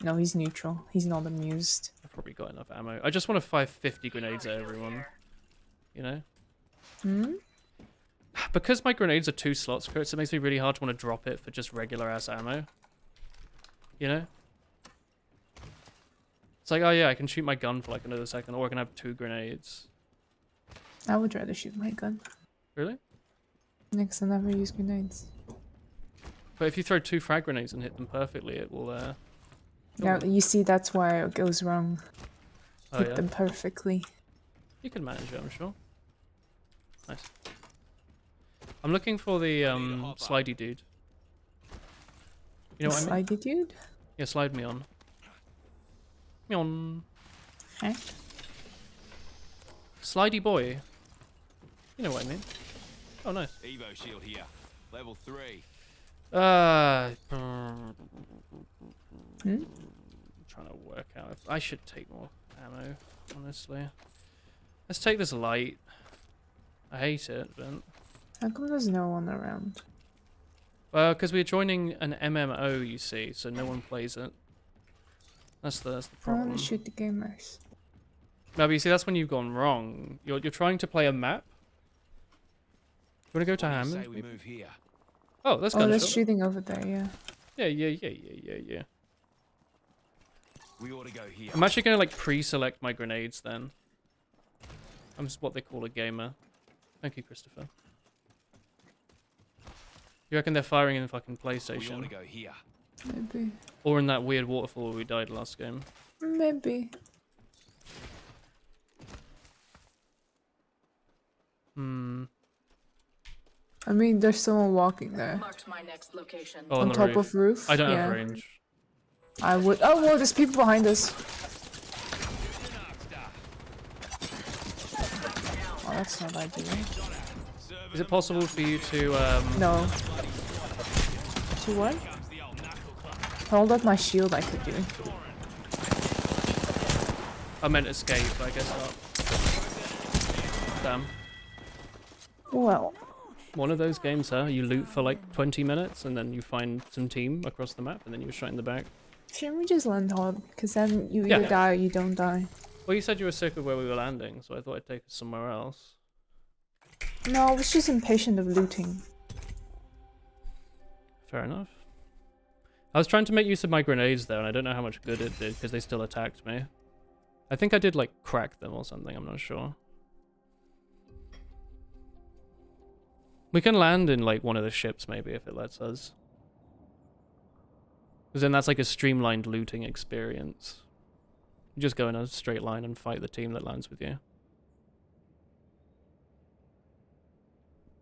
No, he's neutral. He's not amused. I've probably got enough ammo. I just want to fire 50 grenades at everyone. You know? Hmm? Because my grenades are 2 slots, Chris, it makes me really hard to want to drop it for just regular ass ammo. You know? It's like, oh yeah, I can shoot my gun for like another second, or I can have 2 grenades. I would rather shoot my gun. Really? Next, I never use grenades. But if you throw 2 frag grenades and hit them perfectly, it will, Yeah, you see, that's why it goes wrong. oh, Hit yeah. them perfectly. You can manage it, I'm sure. Nice. I'm looking for the, slidey dude. You know what I mean? Slidey dude? Yeah, slide me on. Me on. Huh? Slidey boy. You know what I mean. Oh, nice. Evo shield here. Level 3. I'm Hmm? trying to work out if I should take more ammo, honestly. Let's take this light. I hate it, but... How come there's no one around? Well, because we're joining an MMO, you see, so no one plays it. That's the I problem. want to shoot the gamers. No, but you see, that's when you've gone wrong. You're trying to play a map. You want to go to Hammond? Say we move here. Oh, that's Oh, gunshot. there's shooting over there, yeah. Yeah. We ought to go here. I'm actually gonna like pre-select my grenades then. I'm just what they call a gamer. Thank you, Christopher. You reckon they're firing in the fucking We ought PlayStation? to go here. Maybe. Or in that weird waterfall where we died last game? Maybe. Hmm. I mean, there's someone walking there. Marked my next location. Oh, On the top roof. of roof? I don't Yeah. have range. I would. Oh, whoa, there's people behind us. Oh, that's not ideal. Is it possible for you to No. To what? Hold up my shield, I could do. I meant escape, but I guess not. Damn. Well, One of those games, huh? You loot for like 20 minutes and then you find some team across the map and then you shot in the back. shouldn't we just land hard? Because then you either Yeah. die or you don't die. Well, you said you were sick of where we were landing, so I thought I'd take us somewhere else. No, I was just impatient of looting. Fair enough. I was trying to make use of my grenades there, and I don't know how much good it did because they still attacked me. I think I did like crack them or something, I'm not sure. We can land in like one of the ships maybe if it lets us. Because then that's like a streamlined looting experience. You just go in a straight line and fight the team that lands with you.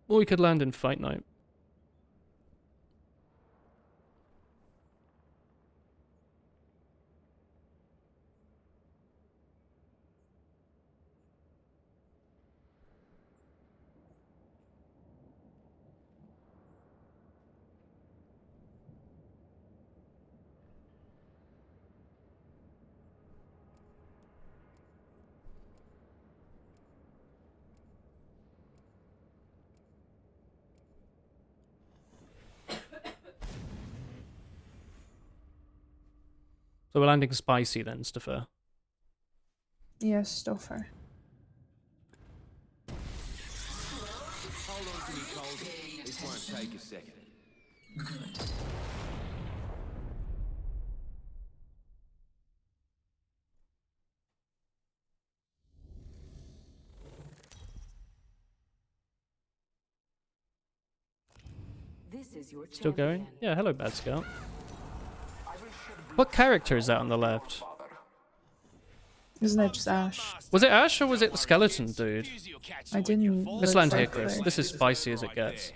Or we could land in Fight Night. So we're landing spicy then, Stoffer. Yes, Stoffer. Hold on to me, Cold. This won't take a second. Good. This is your Still going? champion. Yeah, hello, Bad Scout. What character is that on the left? Isn't it just Ash? Was it Ash or was it the skeleton dude? I didn't. Let's look land here, properly. Chris. This is spicy as it gets.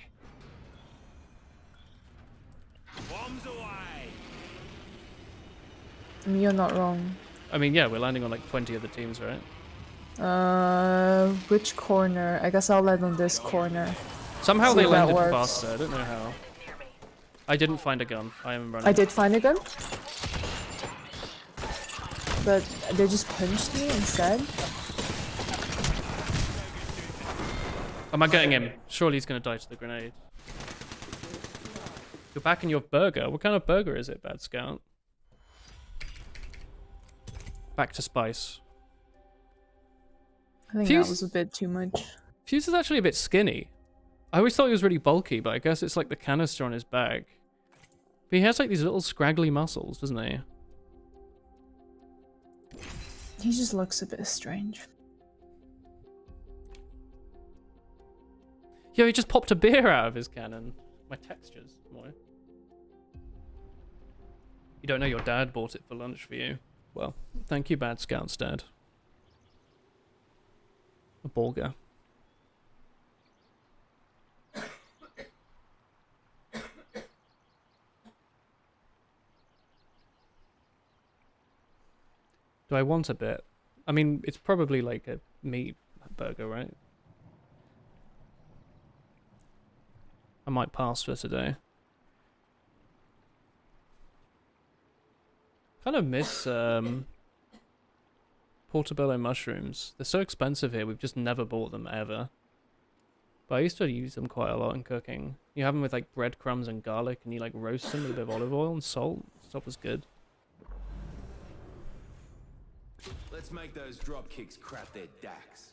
Bombs away. I mean, you're not wrong. I mean, yeah, we're landing on like 20 other teams, right? Which corner? I guess I'll land on this corner. Somehow See they if that landed works. faster. I don't know how. I didn't find a gun. I am running. I did find a gun. But they just punched me instead. Am I getting him? Surely he's gonna die to the grenade. You're back in your burger. What kind of burger is it, Bad Scout? Back to spice. I think Fuse- that was a bit too much. Fuse is actually a bit skinny. I always thought he was really bulky, but I guess it's like the canister on his back. But he has like these little scraggly muscles, doesn't he? He just looks a bit strange. Yo, he just popped a beer out of his cannon. My textures, boy. You don't know your dad bought it for lunch for you. Well, thank you, Bad Scout's dad. A Bolga. Do I want a bit? I mean, it's probably like a meat burger, right? I might pass for today. Kind of miss portobello mushrooms. They're so expensive here. We've just never bought them ever. But I used to use them quite a lot in cooking. You have them with like breadcrumbs and garlic, and you like roast them with a bit of olive oil and salt. Stuff was good. Let's make those drop kicks crap their dacks.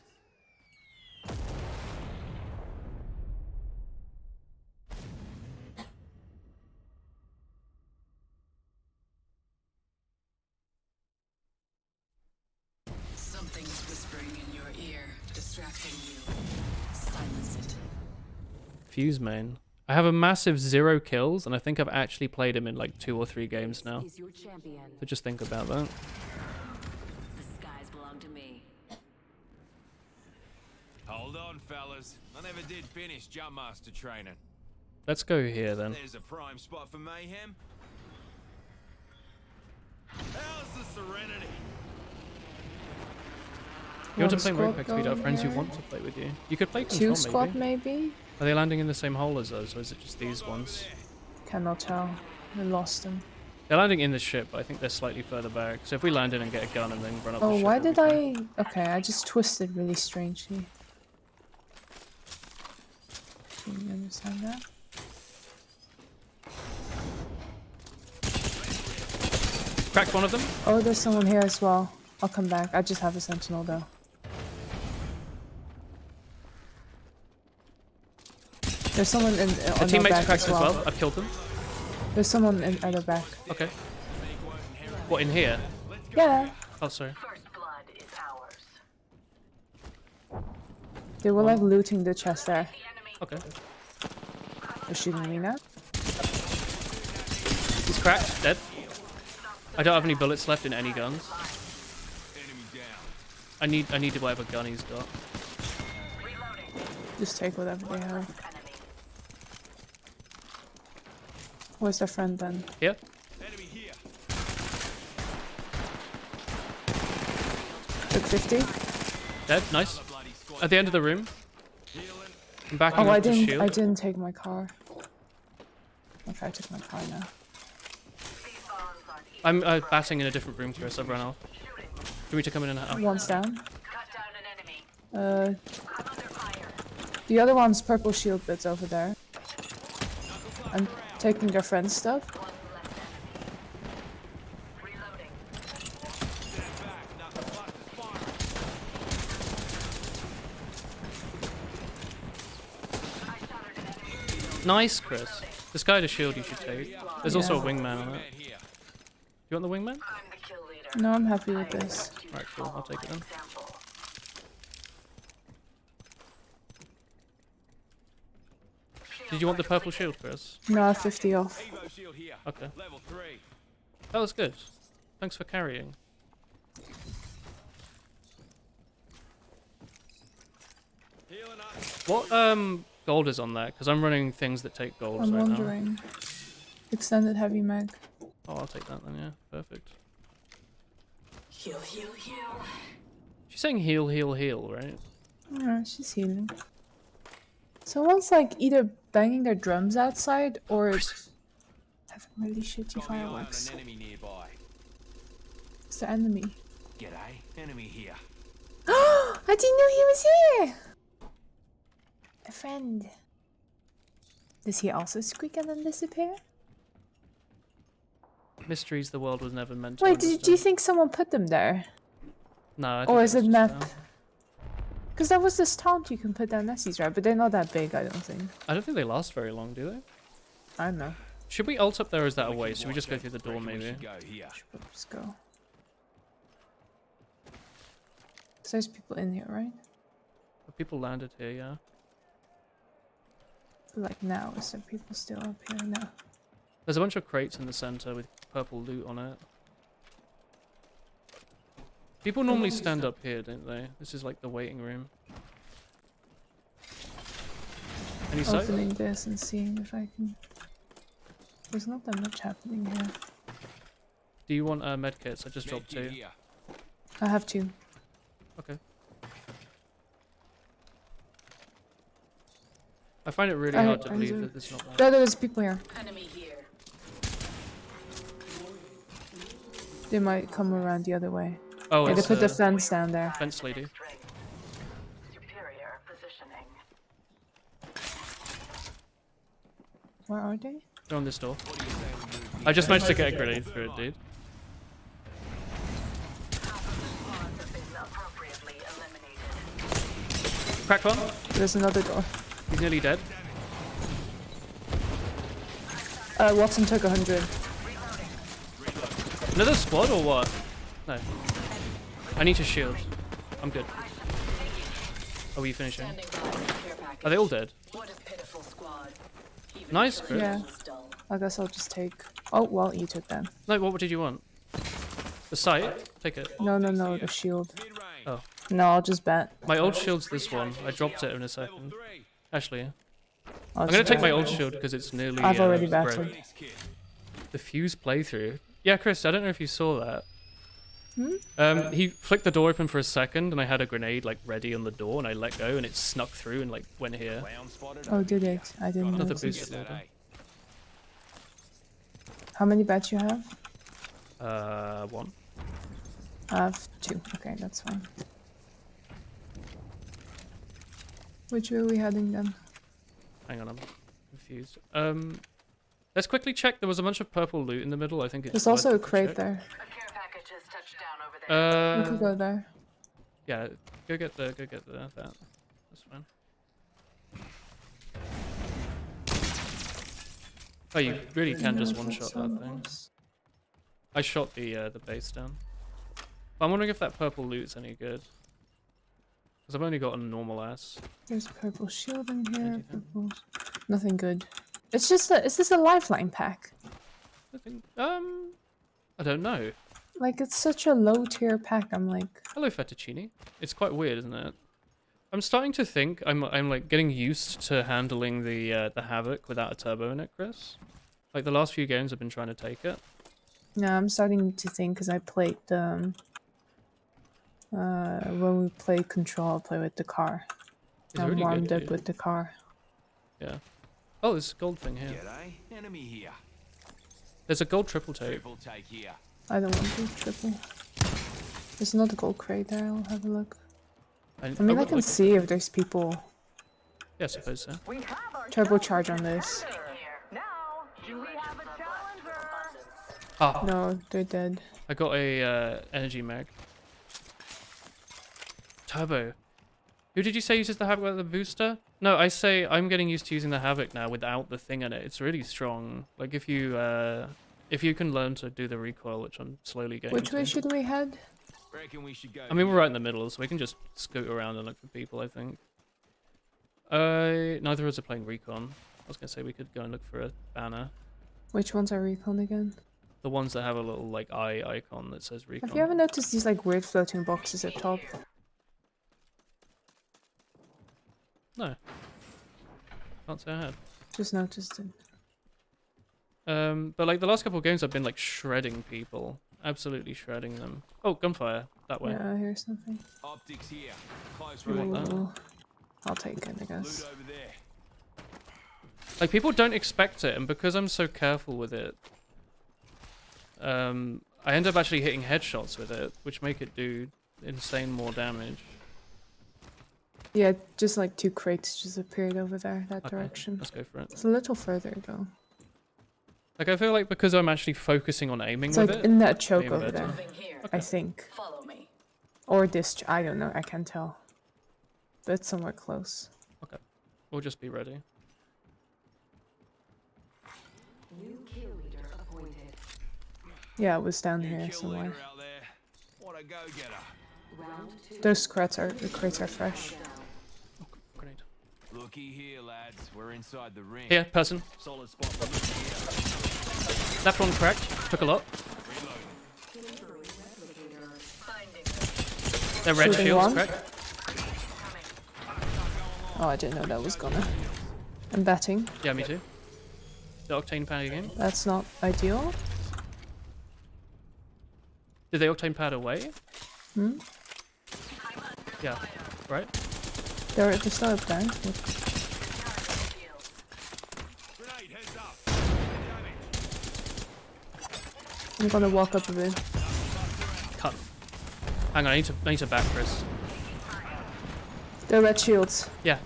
Something's whispering in your ear, distracting you. Silence it. Fuse main. I have a massive 0 kills, and I think I've actually played him in like 2 or 3 games now. Is your champion. So just think about that. The skies belong to me. Hold on, fellas. I never did finish Jump Master training. Let's go here then. There's a prime spot for mayhem. How's the Serenity? You want to One play squad Ropex? Meet our going friends who here. want to play with you. You could play Two Control, squad maybe. maybe? Are they landing in the same hole as us, or is it just these ones? Cannot tell. We lost them. They're landing in the ship, but I think they're slightly further back. So if we land in and get a gun and then run up the Oh, ship... why we'll be did fine. I... Okay, I just twisted really strangely. Do you understand that? Cracked one of them? Oh, there's someone here as well. I'll come back. I just have a sentinel though. There's someone in The on our teammates back cracked as well. I've killed them. There's someone at the back. Okay. What, in here? Yeah, Oh, sorry. First blood is ours. they were like looting the chest there. Okay. They're shooting me now. He's cracked, dead. I don't have any bullets left in any guns. Enemy down. I need whatever gun he's got. Just take whatever they have. Where's their friend then? Here? Enemy here. Took 50. Dead, nice. Bloody squad. At the end of the room. Healing. I'm backing Oh, up I the didn't. shield. I didn't take my car. Okay, I took my car now. I'm batting in a different room, Chris. I've run off. Do you want me to come in and out? One's down. Cut down an enemy. Uh, I'm under fire. the other one's purple shield bits over there. I'm taking their friend's stuff. One left enemy. Reloading. Nice, Chris. This guy had a shield you should take. There's also a wingman on it. Man here. You want the wingman? I'm the kill leader. No, I'm happy with this. Right, cool. I'll take it then. Example. Did you want the purple shield, Chris? No, 50 off. Evo shield here. Okay. Level 3. That was good. Thanks for carrying. Healing up. What gold is on that? Because I'm running things that take gold I'm right now. wondering. Extended heavy mag. Oh, I'll take that then, yeah. Perfect. Heal, heal, heal. She's saying heal, heal, heal, right? Oh, she's healing. Someone's like either banging their drums outside or having really shitty Got my eye on fireworks. an enemy nearby. It's the enemy. G'day, enemy here. I didn't know he was here! A friend. Does he also squeak and then disappear? Mysteries the world was never meant to Wait, do you understand. think someone put them there? No, I Or think is it that's just map? down. Because there was this taunt you can put down Nessies, right? But they're not that big, I don't think. I don't think they last very long, do they? I don't know. Should we ult up there or is that a waste? Should we just go through the door Reckon we maybe? should go here. Let's go. So there's people in here, right? People landed here, yeah. Like now, is there people still up here? No. There's a bunch of crates in the center with purple loot on it. People normally stand up here, don't they? This is like the waiting room. Any sight? Opening this and seeing if I can... There's not that much happening here. Do you want medkits? I just dropped Medkit 2. here. I have 2. Okay. I find it really I- hard to I believe do. that there's not that. There's people here. Enemy here. They might come around the other way. Oh, Yeah, they it's put the fence down there. fence lady. Strength. Superior positioning. Where are they? They're on this door. What do you say we move here? I just managed to get a grenade through it, dude. Squads have been appropriately eliminated. Cracked one. There's another door. He's nearly dead. Watson took 100. Another squad or what? No. I need to shield. I'm good. Are we finishing? Standing by. Care package. Are they all dead? What a pitiful squad. Even Nice, killing Yeah. is dull. I guess I'll just take... Oh, well, you took them. No, what did you want? The sight? Take it. No, the shield. Mid-range. Oh. No, I'll just bet. My old shield's this one. I dropped it in a Level second. 3. Actually, yeah. I'll I'm gonna just take my bet. old shield because it's nearly I've already red. batted. Phoenix kit. The fuse playthrough. Yeah, Chris, I don't know if you saw that. Hmm? He flicked the door open for a second and I had a grenade like ready on the door and I let go and it snuck through and like went here. Clown spotted Oh, over did here. it? I didn't Another notice. boost. Get that, eh? How many bets you have? 1. I have 2. Okay, that's fine. Which way are we heading then? Hang on, I'm confused. Let's quickly check. There was a bunch of purple loot in the middle. I think it's There's worth also a to crate check. there. A care package has touched down over there. We could go there. Yeah, go get that. That's fine. Oh, you really can just one-shot that thing. I shot the base down. But I'm wondering if that purple loot's any good. Because I've only got a normal ass. There's a purple shield in here. you think? Purple... Nothing good. It's just a... Is this a lifeline pack? I think, I don't know. Like, it's such a low tier pack. I'm like... Hello, Fettuccine. It's quite weird, isn't it? I'm starting to think I'm like getting used to handling the Havoc without a turbo in it, Chris. Like the last few games I've been trying to take it. No, I'm starting to think because I played when we played Control, I play with the car. It's I'm really warmed good, up dude. with the car. Yeah. Oh, there's a gold thing here. G'day, enemy here. There's a gold triple tape. Triple take here. I don't want to triple. There's another gold crate there. I'll have a look. I mean, I got, can like- see if there's people. Yeah, I suppose so. We have our Turbocharge on this. here. Now, do we have a challenger? Ah, No, they're dead. I got a energy mag. Turbo. Who did you say uses the Havoc with the booster? No, I say I'm getting used to using the Havoc now without the thing in it. It's really strong. Like if you can learn to do the recoil, which I'm slowly getting Which way to. should we head? Reckon we should go. I mean, we're right in the middle, so we can just scoot around and look for people, I think. Neither of us are playing recon. I was gonna say we could go and look for a banner. Which ones are recon again? The ones that have a little like eye icon that says recon. Have you ever noticed these like weird floating boxes at top? No. Can't say I had. Just noticed it. But like the last couple of games I've been like shredding people. Absolutely shredding them. Oh, gunfire. That way. Yeah, I hear something. Optics here. Close You want range. that? Ooh. I'll take it, I guess. Loot over there. Like people don't expect it, and because I'm so careful with it, I end up actually hitting headshots with it, which make it do insane more damage. Yeah, just like 2 crates just appeared over there, that Okay, direction. let's go for it. It's a little further though. Like I feel like because I'm actually focusing on aiming It's with like it. in that choke aim over better. there, Moving here. I think. Follow me. Or this, I don't know, I can't tell. But it's somewhere close. Okay, we'll just be ready. New kill leader appointed. Yeah, it was down New here kill somewhere. leader out there. What a go-getter. Round 2. Those the crates are fresh. Grenade. Looky here, lads. We're inside the ring. Here, person. Solid spot for me here. Left one cracked. Took a lot. They're red Shooting shields one. cracked. Oh, I didn't know that was gonna. I'm betting. Yeah, me too. The octane pad again. That's not ideal. Did they octane pad away? Hmm? Yeah. Right? They're still up there. Grenade, heads up. Damage. I'm gonna walk up a bit. Cut. Hang on, I need to back Chris. They're red shields. Yeah.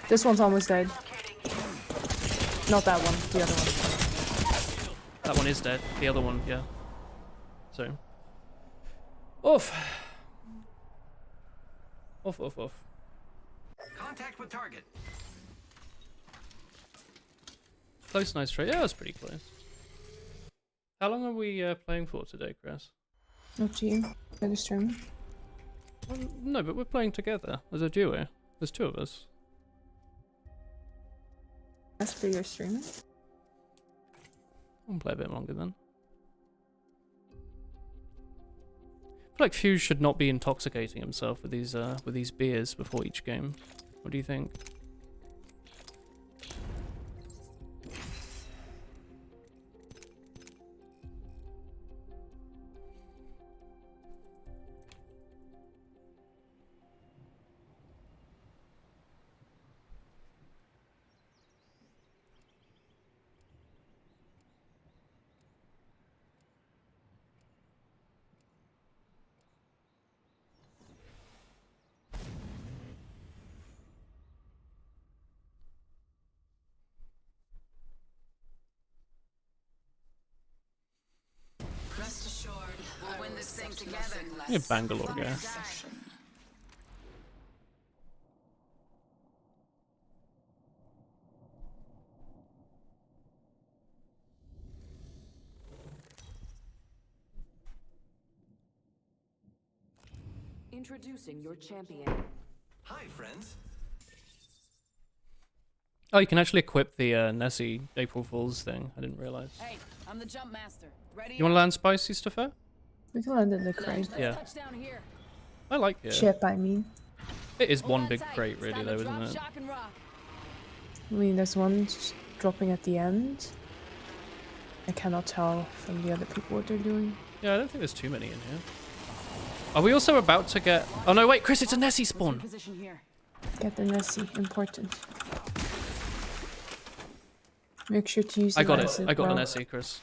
This one's almost dead. Not that one, the other one. That one is dead. The other one, yeah. So. Oof. Oof, oof, oof. Contact with target. Close, nice try. Yeah, that's pretty close. How long are we playing for today, Chris? Up to you. Are you streaming? No, but we're playing together as a duo. There's 2 of us. That's for your streaming. We'll play a bit longer then. I feel like Fuse should not be intoxicating himself with these beers before each game. What do you think? Rest assured, we'll win this thing together. Yeah, Bangalore guy. Introducing your champion. Hi, friends. Oh, you can actually equip the Nessie April Fool's thing. I didn't realize. Hey, I'm the jump master. Ready? You want to land spicy stuff? We can land in the crate. Yeah. Touchdown here. I like it. Ship, I mean. It is Hold one on big tight. crate, It's really, time to though, drop, isn't it? shock, and rock. I mean, there's one just dropping at the end. I cannot tell from the other people what they're doing. Yeah, I don't think there's too many in here. Are we also about to get... Oh, no, wait, Chris, it's a Nessie What's your spawn. position here? Get the Nessie, important. Make sure to use the I got Nessie it. I got the well. Nessie, Chris.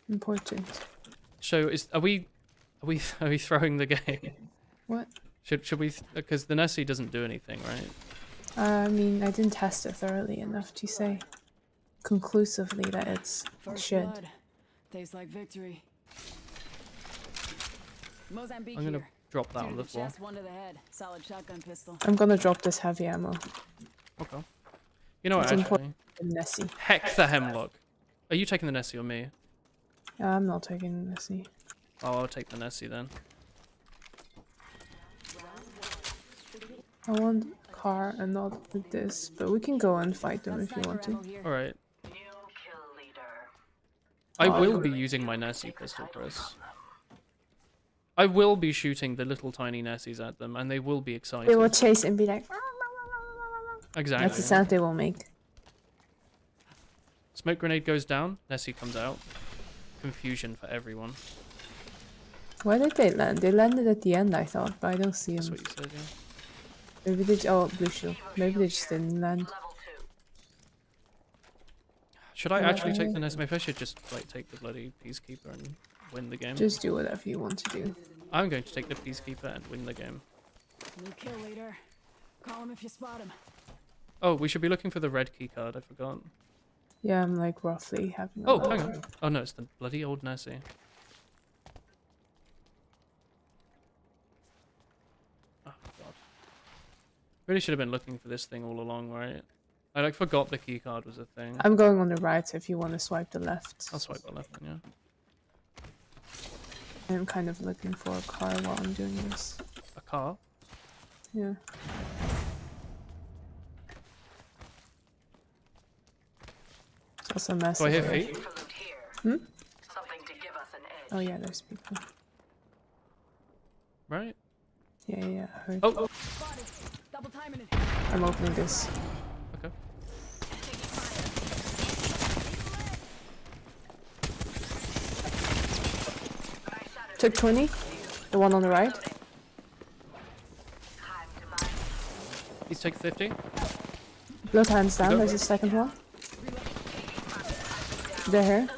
Important. So, are we throwing the game? What? Should we... Because the Nessie doesn't do anything, right? I mean, I didn't test it thoroughly enough to say conclusively that it's First shit. blood. Tastes like victory. Mozambique I'm gonna here. drop that Two on to the floor. chest, one to the head. Solid shotgun pistol. I'm gonna drop this heavy ammo. Okay. You know what, It's actually? important. Nessie. Heck the hemlock. Are you taking the Nessie or me? I'm not taking Nessie. Oh, I'll take the Nessie then. I want a car and not with this, but we can go and fight them if you want to. Alright. New kill leader. I Oh, will good. be using my Nessie pistol, Chris. I will be shooting the little tiny Nessies at them, and they will be excited. They will chase and be like. Exactly. That's the sound they will make. Smoke grenade goes down, Nessie comes out. Confusion for everyone. Where did they land? They landed at the end, I thought, but I don't see That's them. what you said, yeah. Maybe they. Oh, blue shield. Maybe they just didn't land. Level 2. Should I actually take the Nessie? Maybe I should just like take the bloody Peacekeeper and win the game. Just do whatever you want to do. I'm going to take the Peacekeeper and win the game. New kill leader. Call him if you spot him. Oh, we should be looking for the red key card, I forgot. Yeah, I'm like roughly having. Oh, hang on. Oh no, it's the bloody old Nessie. Oh god. Really should have been looking for this thing all along, right? I like forgot the key card was a thing. I'm going on the right, so if you want to swipe the left. I'll swipe the left one, yeah. I'm kind of looking for a car while I'm doing this. A car? Yeah. It's also Do I massive. hear right? feet? Salute here. Hmm? Something to give us an edge. Oh yeah, there's people. Right? Yeah, I heard. Oh! Spotted. Double timing it. I'm opening this. Okay. Took 20. The one on the right. He's take 50. Blood hands down. Go. There's a second one. They're here.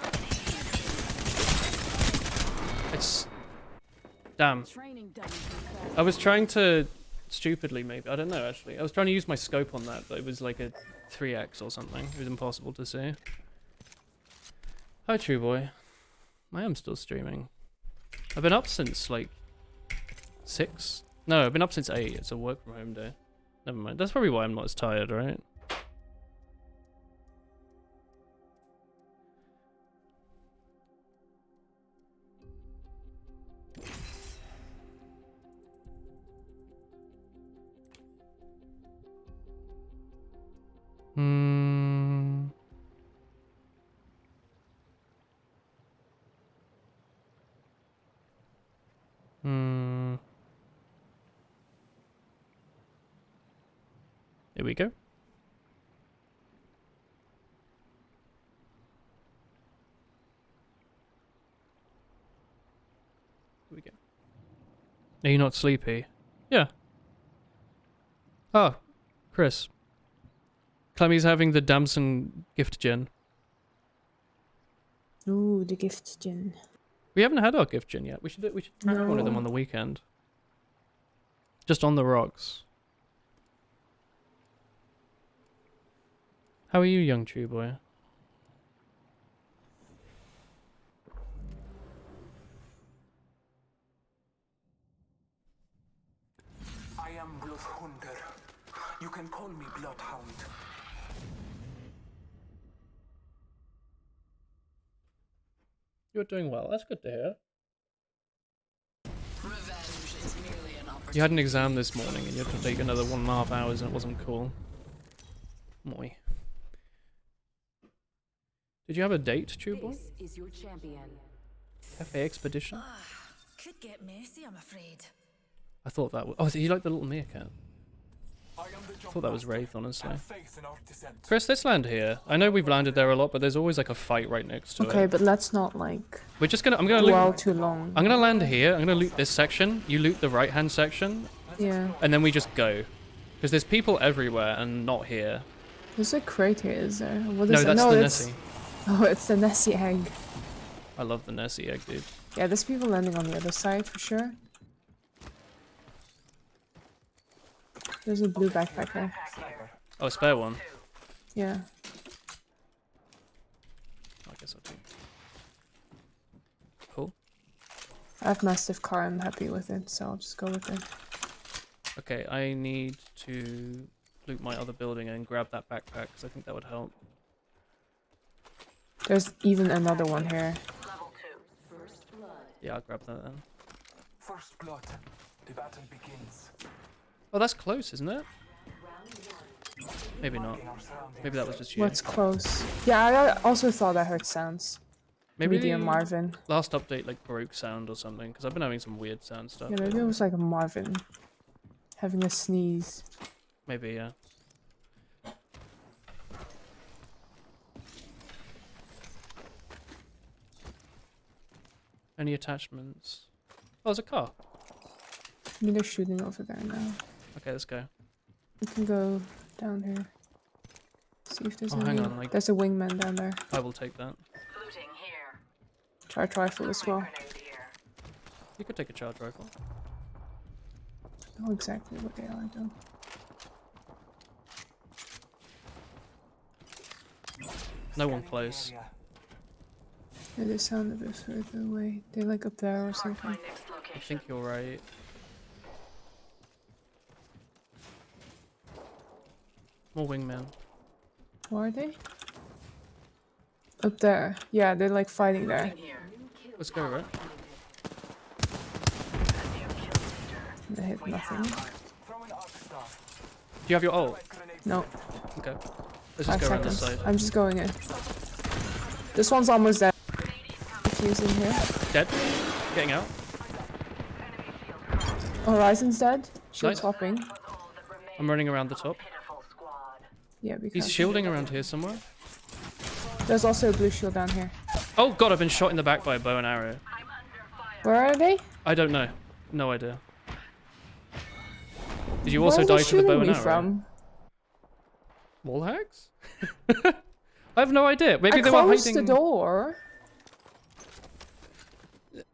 It's... Damn. Training done. I was trying to... Stupidly, maybe. I don't know, actually. I was trying to use my scope on that, but it was like a 3x or something. It was impossible to see. Hi, True Boy. I am still streaming. I've been up since, like, 6? No, I've been up since 8. It's a work from home day. Never mind. That's probably why I'm not as tired, right? Hmm. Hmm. Here we go. Here we go. Are you not sleepy? Yeah. Oh, Chris. Clemmy's having the Damson gift gen. Ooh, the gift gin. We haven't had our gift gen yet. We should try one of them No. on the weekend. Just on the rocks. How are you, young true boy? I am Bloodhunter. You can call me Bloodhound. You're doing well. That's good to hear. Revenge is merely an opportunity. You had an exam this morning and you had to take another 1.5 hours and it wasn't cool. Moi. Did you have a date, true boy? This is your champion. Cafe expedition? Could get messy, I'm afraid. I thought that was... Oh, you like the little meerkat? I am the I thought that was Wraith, honestly. Have faith in our descent. Chris, let's land here. I know we've landed there a lot, but there's always like a fight right next to Okay, it. but let's not like We're just gonna... I'm gonna loot... dwell too long. I'm gonna land here. I'm gonna loot this section. You loot the right-hand section. Yeah. And then we just go. Because there's people everywhere and not here. There's a crate here, is there? What No, is it? that's No, the it's... Nessie. Oh, it's the Nessie egg. I love the Nessie egg, dude. Yeah, there's people landing on the other side for sure. There's a blue backpacker. Oh, a spare one. Yeah. I guess I'll take. Cool. I have mastiff car. I'm happy with it, so I'll just go with it. Okay, I need to loot my other building and grab that backpack because I think that would help. There's even another one here. Level 2. First blood. Yeah, I'll grab that then. First blood. The battle begins. Oh, that's close, isn't it? Maybe not. Maybe that was just you. What's close? Yeah, I also thought I heard sounds. Maybe Medium the Marvin. last update like broke sound or something because I've been having some weird sound stuff. Yeah, maybe it was like a Marvin having a sneeze. Maybe, yeah. Any attachments? Oh, there's a car. I mean, they're shooting over there now. Okay, let's go. We can go down here. See if there's Oh, any. hang on, like- There's a wingman down there. I will take that. Looting here. Charge rifle as well. Grenade here. You could take a charge rifle. I know exactly what they are though. No one close. Area. Yeah, they sound a bit further away. They're like up there or something. My next I location. think you're right. More wingman. Where are they? Up there. Yeah, they're like fighting there. Looting here. Let's go, right? They hit nothing. Throw an arc star. Do you have your ult? Grenade No, Okay. Let's 5 just go around this seconds. side. I'm just going in. This one's almost dead. Fusing here. Dead. Getting out. Horizon's dead. Shield Nice. swapping. I'm running around the top. Pitiful squad. Yeah, because He's shielding around here somewhere. there's also a blue shield down here. Oh god, I've been shot in the back by a bow and arrow. I'm under fire. Where are they? I don't know. No idea. Did you Where also are they die to the bow shooting and me arrow? from? Wall hacks? I have no idea. Maybe I they were closed hiding. the door.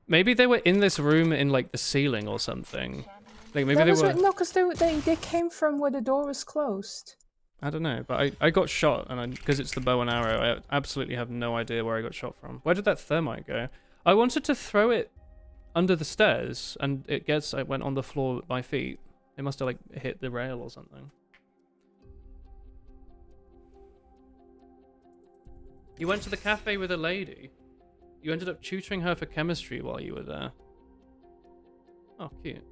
Maybe they were in this room in like the ceiling or something. Like maybe That they was were. right, no, because they came from where the door was closed. I don't know, but I got shot, and because it's the bow and arrow, I absolutely have no idea where I got shot from. Where did that thermite go? I wanted to throw it under the stairs, and it went on the floor at my feet. It must have like hit the rail or something. You went to the cafe with a lady. You ended up tutoring her for chemistry while you were there. Oh, cute.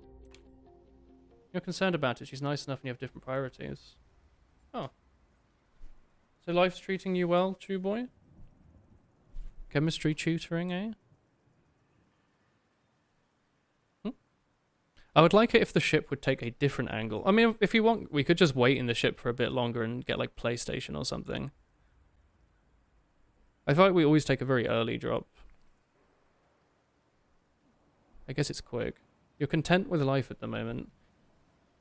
You're concerned about it. She's nice enough and you have different priorities. Oh. So life's treating you well, true boy? Chemistry tutoring, eh? I would like it if the ship would take a different angle. I mean, if you want, we could just wait in the ship for a bit longer and get like PlayStation or something. I feel like we always take a very early drop. I guess it's quick. You're content with life at the moment.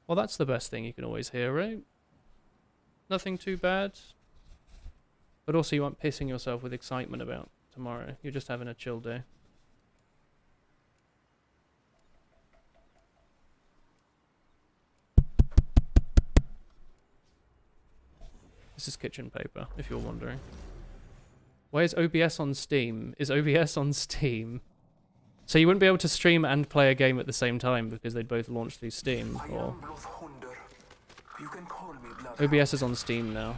Well, that's the best thing you can always hear, right? Nothing too bad. But also you aren't pissing yourself with excitement about tomorrow. You're just having a chill day. This is kitchen paper, if you're wondering. Why is OBS on Steam? Is OBS on Steam? So you wouldn't be able to stream and play a game at the same time because they'd both launch through Steam, I or... am Bloodhunder. You can call me Blood. OBS is on Steam now.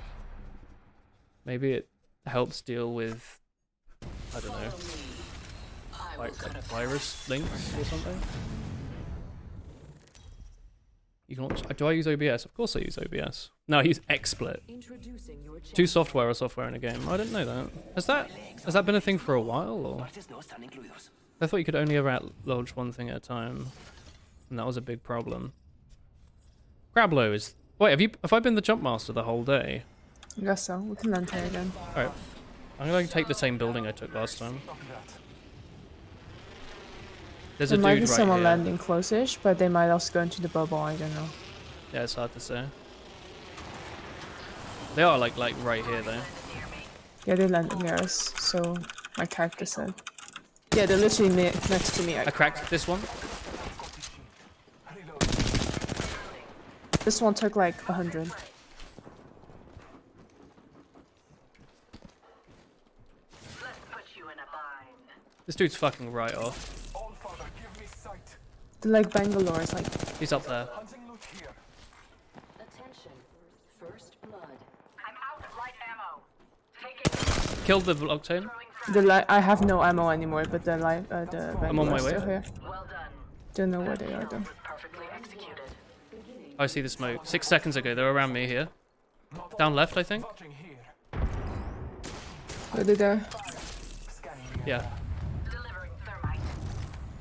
Maybe it helps deal with, I don't know, like virus links or something. You can launch, do I use OBS? Of course I use OBS. No, I use XSplit. Introducing your Two software or software in a game. I didn't know that. Has that been a thing for a while, or? I thought you could only ever launch one thing at a time, and that was a big problem. Grablo is. Wait, have I been the jump master the whole day? I guess so. We can land here again. All right, I'm gonna take the same building I took last time. There's There a might dude be right someone here. landing close-ish, but they might also go into the bubble. I don't know. Yeah, it's hard to say. They are like right here though. Yeah, they landed near us. So my character said. Yeah, they're literally next to me. I cracked this one. This one took like 100. Let's put you in a bind. This dude's fucking right off. All Father, give Like Bangalore is like. He's up there. Hunting loot here. Attention. First blood. I'm out of light ammo. Take it. Killed the octane. The light. I have no ammo anymore, but the light. The I'm on Bangalore my is way. still here. Well done. Don't know where they are though. Perfectly executed. I see the smoke. 6 seconds ago, they're around me here. Down left, I think. Watching here. Where they go? Scanning Yeah. Delivering thermite.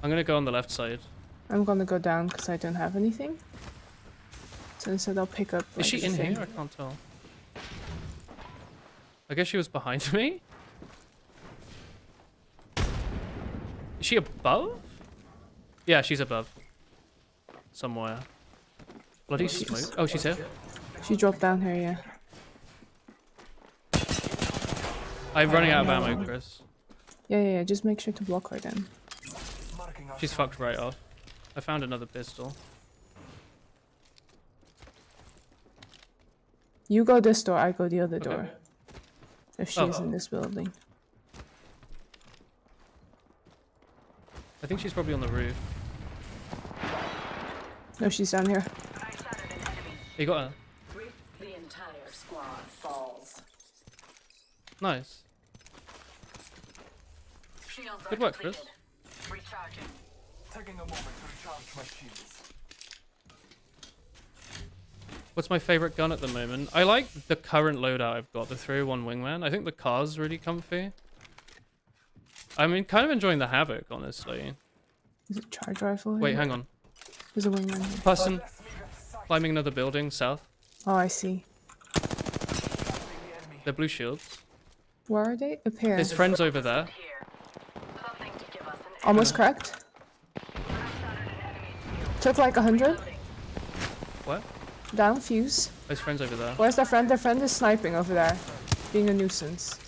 I'm gonna go on the left side. I'm gonna go down because I don't have anything. So instead I'll pick up. Is like, she the in thing. here? I can't tell. I guess she was behind me? Is she above? Yeah, she's above. Somewhere. Bloody smoke. Oh, she's here. She dropped down here, yeah. I'm running out of ammo, Chris. Yeah. Just make sure to block her then. marking our She's fucked right off. I found another pistol. You go this door, I go the other Okay. door. If she's Oh. in this building. I think she's probably on the roof. No, she's down here. I shattered an enemy. You got her. The entire squad falls. Nice. Shields are Good work, Chris. depleted. Recharging. taking a moment to recharge my shields. What's my favorite gun at the moment? I like the current loadout I've got, the 301 Wingman. I think the car's really comfy. I mean, kind of enjoying the Havoc, honestly. Is it charge rifle here? Wait, hang on. There's a wingman here. Person climbing another building, south. Oh, I see. They're blue shields. Where are they? Up here. His friend's over there. Here. Something to give us an Almost cracked. Took like 100. What? Down, fuse. His friend's over there. Where's their friend? Their friend is sniping over there. Being a nuisance.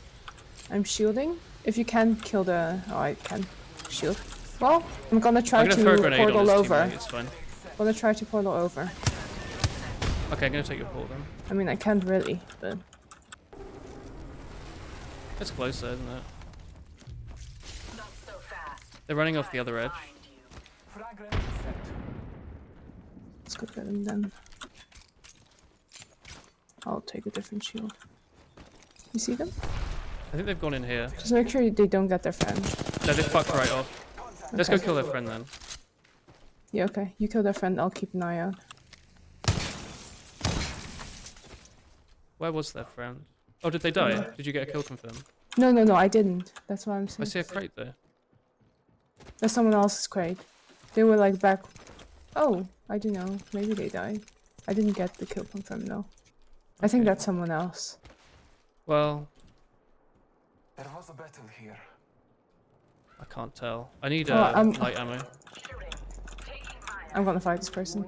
I'm shielding. If you can kill the... Oh, I can shield. Well, I'm gonna try I'm gonna to throw a grenade on portal his over. teammate, it's fine. Gonna try to portal over. Okay, I'm gonna take your port then. I mean, I can't really, but... It's close though, isn't it? Not so fast. They're running off the other edge. Find you. Frag grenade set. Let's go get him then. I'll take a different shield. You see them? I think they've gone in here. Just make sure they don't get their friend. No, they fucked right off. Let's go Okay. kill their friend then. Yeah, okay. You kill their friend, I'll keep an eye out. Where was their friend? Oh, did they die? Did you get a kill confirmed? No, I didn't. That's what I'm I saying. see a crate there. That's someone else's crate. They were like back... Oh, I don't know. Maybe they died. I didn't get the kill confirmed, no. I think Okay. that's someone else. Well, There was a battle here. I can't tell. I need I'm- light ammo. Shooting. Taking fire. I'm gonna fight this person.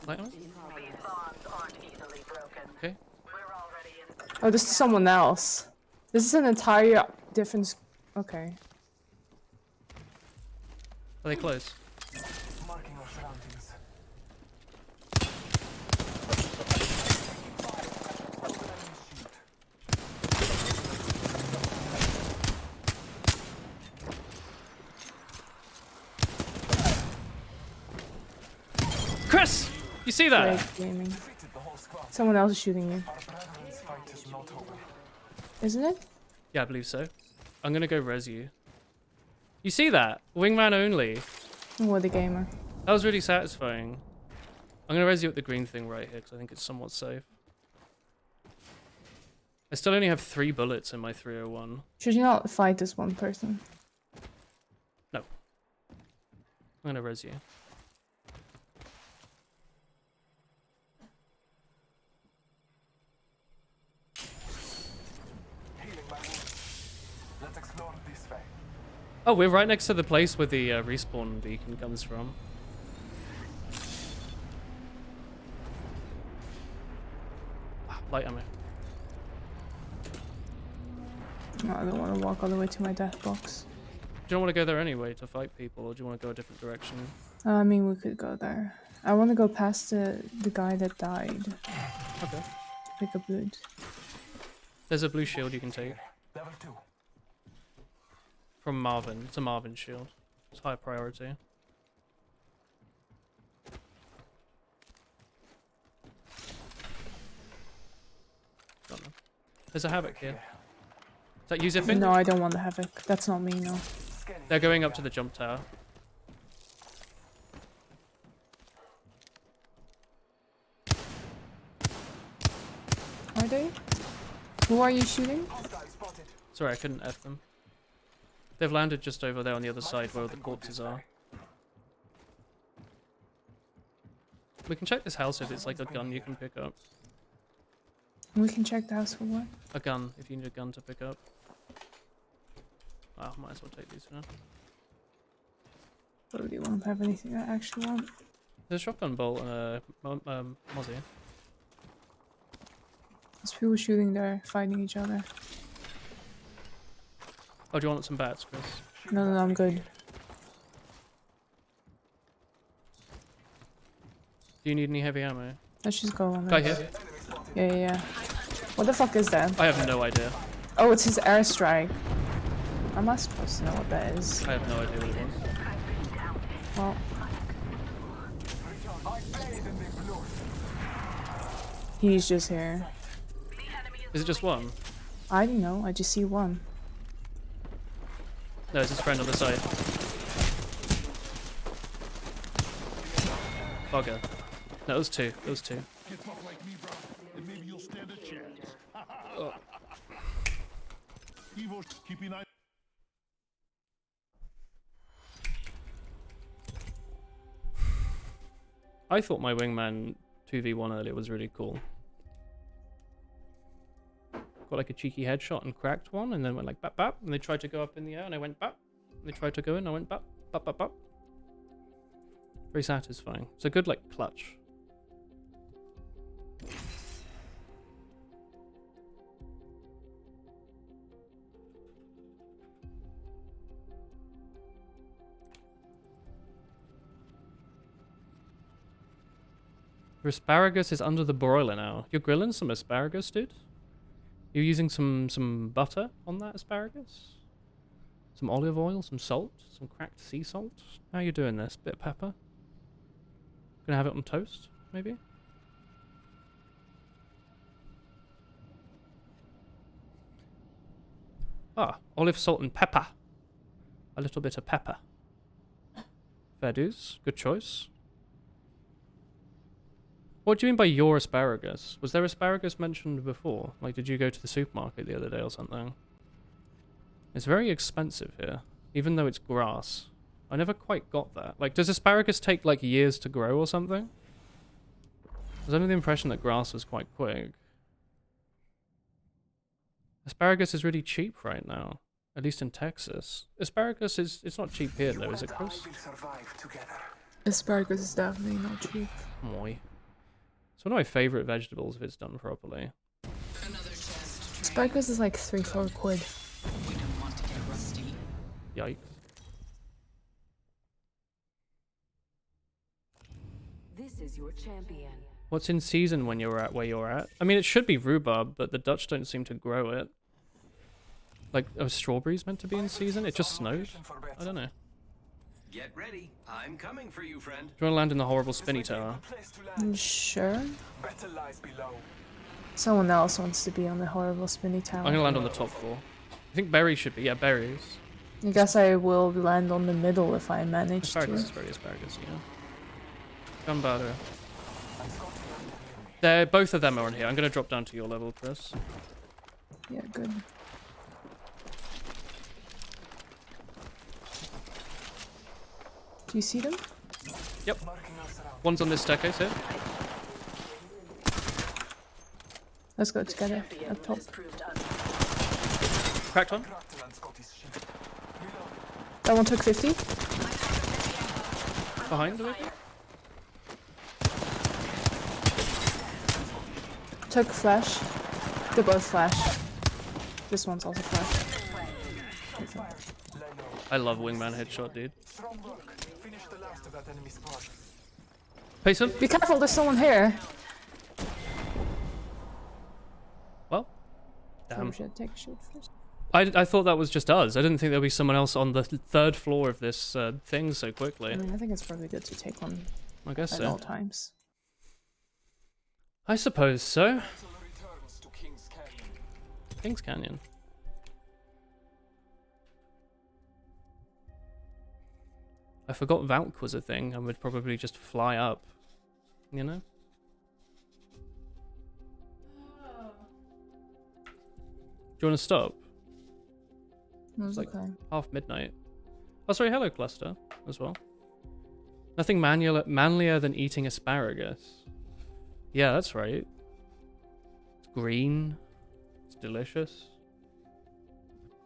Light ammo? These bonds aren't easily broken. Okay. We're already in. Oh, this is someone else. This is an entire different... Okay. Are they close? Marking our surroundings. Chris! You see that? Great gaming. Defeated the whole squad. Someone else is shooting you. Our brethren's fight is not over. Isn't it? Yeah, I believe so. I'm gonna go res you. You see that? Wingman only. What a gamer. That was really satisfying. I'm gonna res you at the green thing right here because I think it's somewhat safe. I still only have 3 bullets in my 301. Should you not fight this one person? I'm gonna res you. Healing my wounds. Let's explore this way. Oh, we're right next to the place where the respawn beacon comes from. Ah, light ammo. No, I don't want to walk all the way to my death box. Do you want to go there anyway to fight people, or do you want to go a different direction? I mean, we could go there. I want to go past the guy that died. Okay. Pick up loot. There's a blue shield you can take Level 2. from Marvin. It's a Marvin shield. It's high priority. There's a Havoc here. Is that you zipping? No, I don't want the Havoc. That's not me, no. They're going up to the jump tower. Are they? Who are you shooting? Sorry, I couldn't F them. They've landed just over there on the other side where the corpses are. We can check this house if it's like a gun you can pick up. We can check the house for what? A gun, if you need a gun to pick up. Oh, might as well take these for now. Probably won't have anything I actually want. There's a shotgun bolt and a Mozzie. There's people shooting there, fighting each other. Oh, do you want some bats, Chris? No, I'm good. Do you need any heavy ammo? Let's just go on Guy there. here. Yeah. What the fuck is that? I have no idea. Oh, it's his airstrike. Am I supposed to know what that is? I have no idea what it was. Well. He's just here. Is it just one? I don't know, I just see one. No, it's his friend on the side. Bugger. No, it was two. It was two. Oh. I thought my wingman 2v1 earlier was really cool. Got like a cheeky headshot and cracked one, and then went like bap bap, and they tried to go up in the air, and I went bap. And they tried to go in, I went bap bap bap bap. Very satisfying. It's a good like clutch. Your asparagus is under the broiler now. You're grilling some asparagus, dude? You're using some butter on that asparagus? Some olive oil, some salt, some cracked sea salt? How are you doing this? Bit of pepper? Gonna have it on toast, maybe? Ah, olive, salt and pepper. A little bit of pepper. Fair dues. Good choice. What do you mean by your asparagus? Was there asparagus mentioned before? Like, did you go to the supermarket the other day or something? It's very expensive here, even though it's grass. I never quite got that. Like, does asparagus take, like, years to grow or something? I was under the impression that grass was quite quick. Asparagus is really cheap right now, at least in Texas. Asparagus is, it's not cheap here though, is it, Chris? Asparagus is definitely not cheap. Moi. It's one of my favourite vegetables if it's done properly. Asparagus is like 3-4 quid. We don't want to get rusty. Yikes. This is your champion. What's in season when you're at where you're at? I mean, it should be rhubarb, but the Dutch don't seem to grow it. Like, are strawberries meant to be in season? It just snowed? I don't know. Get ready. I'm coming for you, friend. Do you want to land in the horrible spinny tower? Sure. Better lies below. Someone else wants to be on the horrible spinny tower. I'm gonna land on the top floor. I think berries should be. Yeah, berries. I guess I will land on the middle if I manage Asparagus to. is very asparagus, yeah. Gunpowder. They're, both of them are on here. I'm gonna drop down to your level, Chris. Yeah, good. Do you see them? Yep. One's on this staircase here. Let's go together up top. Cracked one. That one took 50. Behind, maybe? Took flash. They both flash. This one's also flash. I love wingman headshot, dude. Strong work. Finish the last of that enemy squad. Payson? Be careful, there's someone here. Well. Probably Damn. should take a shoot first. I thought that was just us. I didn't think there'd be someone else on the third floor of this thing so quickly. I mean, I think it's probably good to take one I guess at so. all times. I suppose so. Kings Canyon. I forgot Valk was a thing. I would probably just fly up. You know? Do you want to stop? It's like okay. half midnight. Oh, sorry, hello, Cluster, as well. Nothing manlier than eating asparagus. Yeah, that's right. It's green. It's delicious.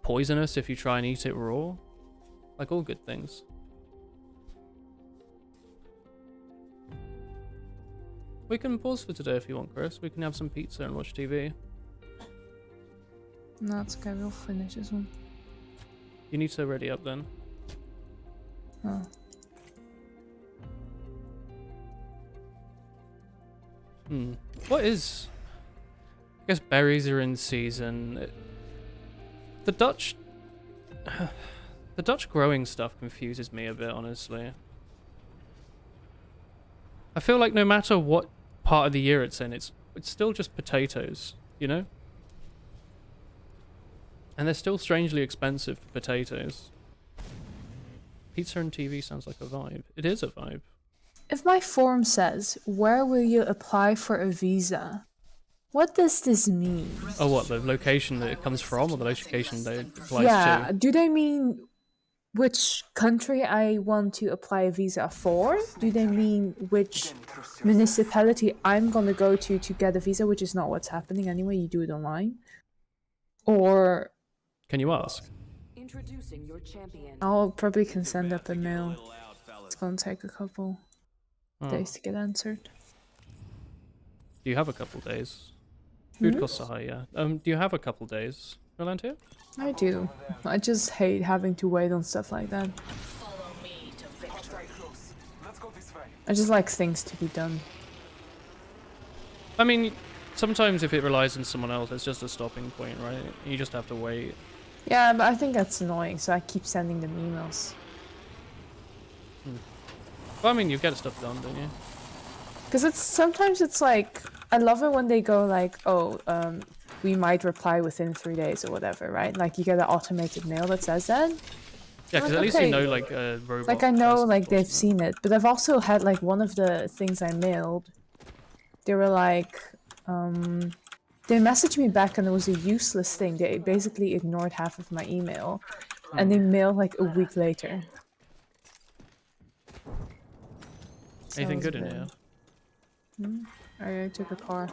Poisonous if you try and eat it raw. Like all good things. We can pause for today if you want, Chris. We can have some pizza and watch TV. No, it's okay. We'll finish this one. You need to ready up then. Oh. What is... I guess berries are in season. The Dutch... The Dutch growing stuff confuses me a bit, honestly. I feel like no matter what part of the year it's in, it's still just potatoes, you know? And they're still strangely expensive for potatoes. Pizza and TV sounds like a vibe. It is a vibe. If my form says, where will you apply for a visa? What does this mean? Oh, what? The location that it comes from, or the location that it applies Yeah, to? do they mean which country I want to apply a visa for? Do they mean which municipality I'm gonna go to get a visa, which is not what's happening anyway, you do it online? Or... Can you ask? Introducing your champion. I'll probably can send up a mail. It's gonna take a couple days to get answered. Do you have a couple days? Food costs are high, yeah. Do you have a couple days around here? I do. I just hate having to wait on stuff like that. Follow me to victory. Let's go this way. I just like things to be done. I mean, sometimes if it relies on someone else, it's just a stopping point, right? You just have to wait. Yeah, but I think that's annoying, so I keep sending them emails. Well, I mean, you get stuff done, don't you? Because sometimes it's like, I love it when they go like, oh, we might reply within 3 days or whatever, right? Like you get an automated mail that says that. Yeah, because Like, at least okay. you know, like, a robot. Like I know, person like talking. they've seen it, but I've also had like one of the things I mailed. They were like, they messaged me back and it was a useless thing. They basically ignored half of my email, and they mailed like a week later. So Anything it was a good in bit- here? I took a car.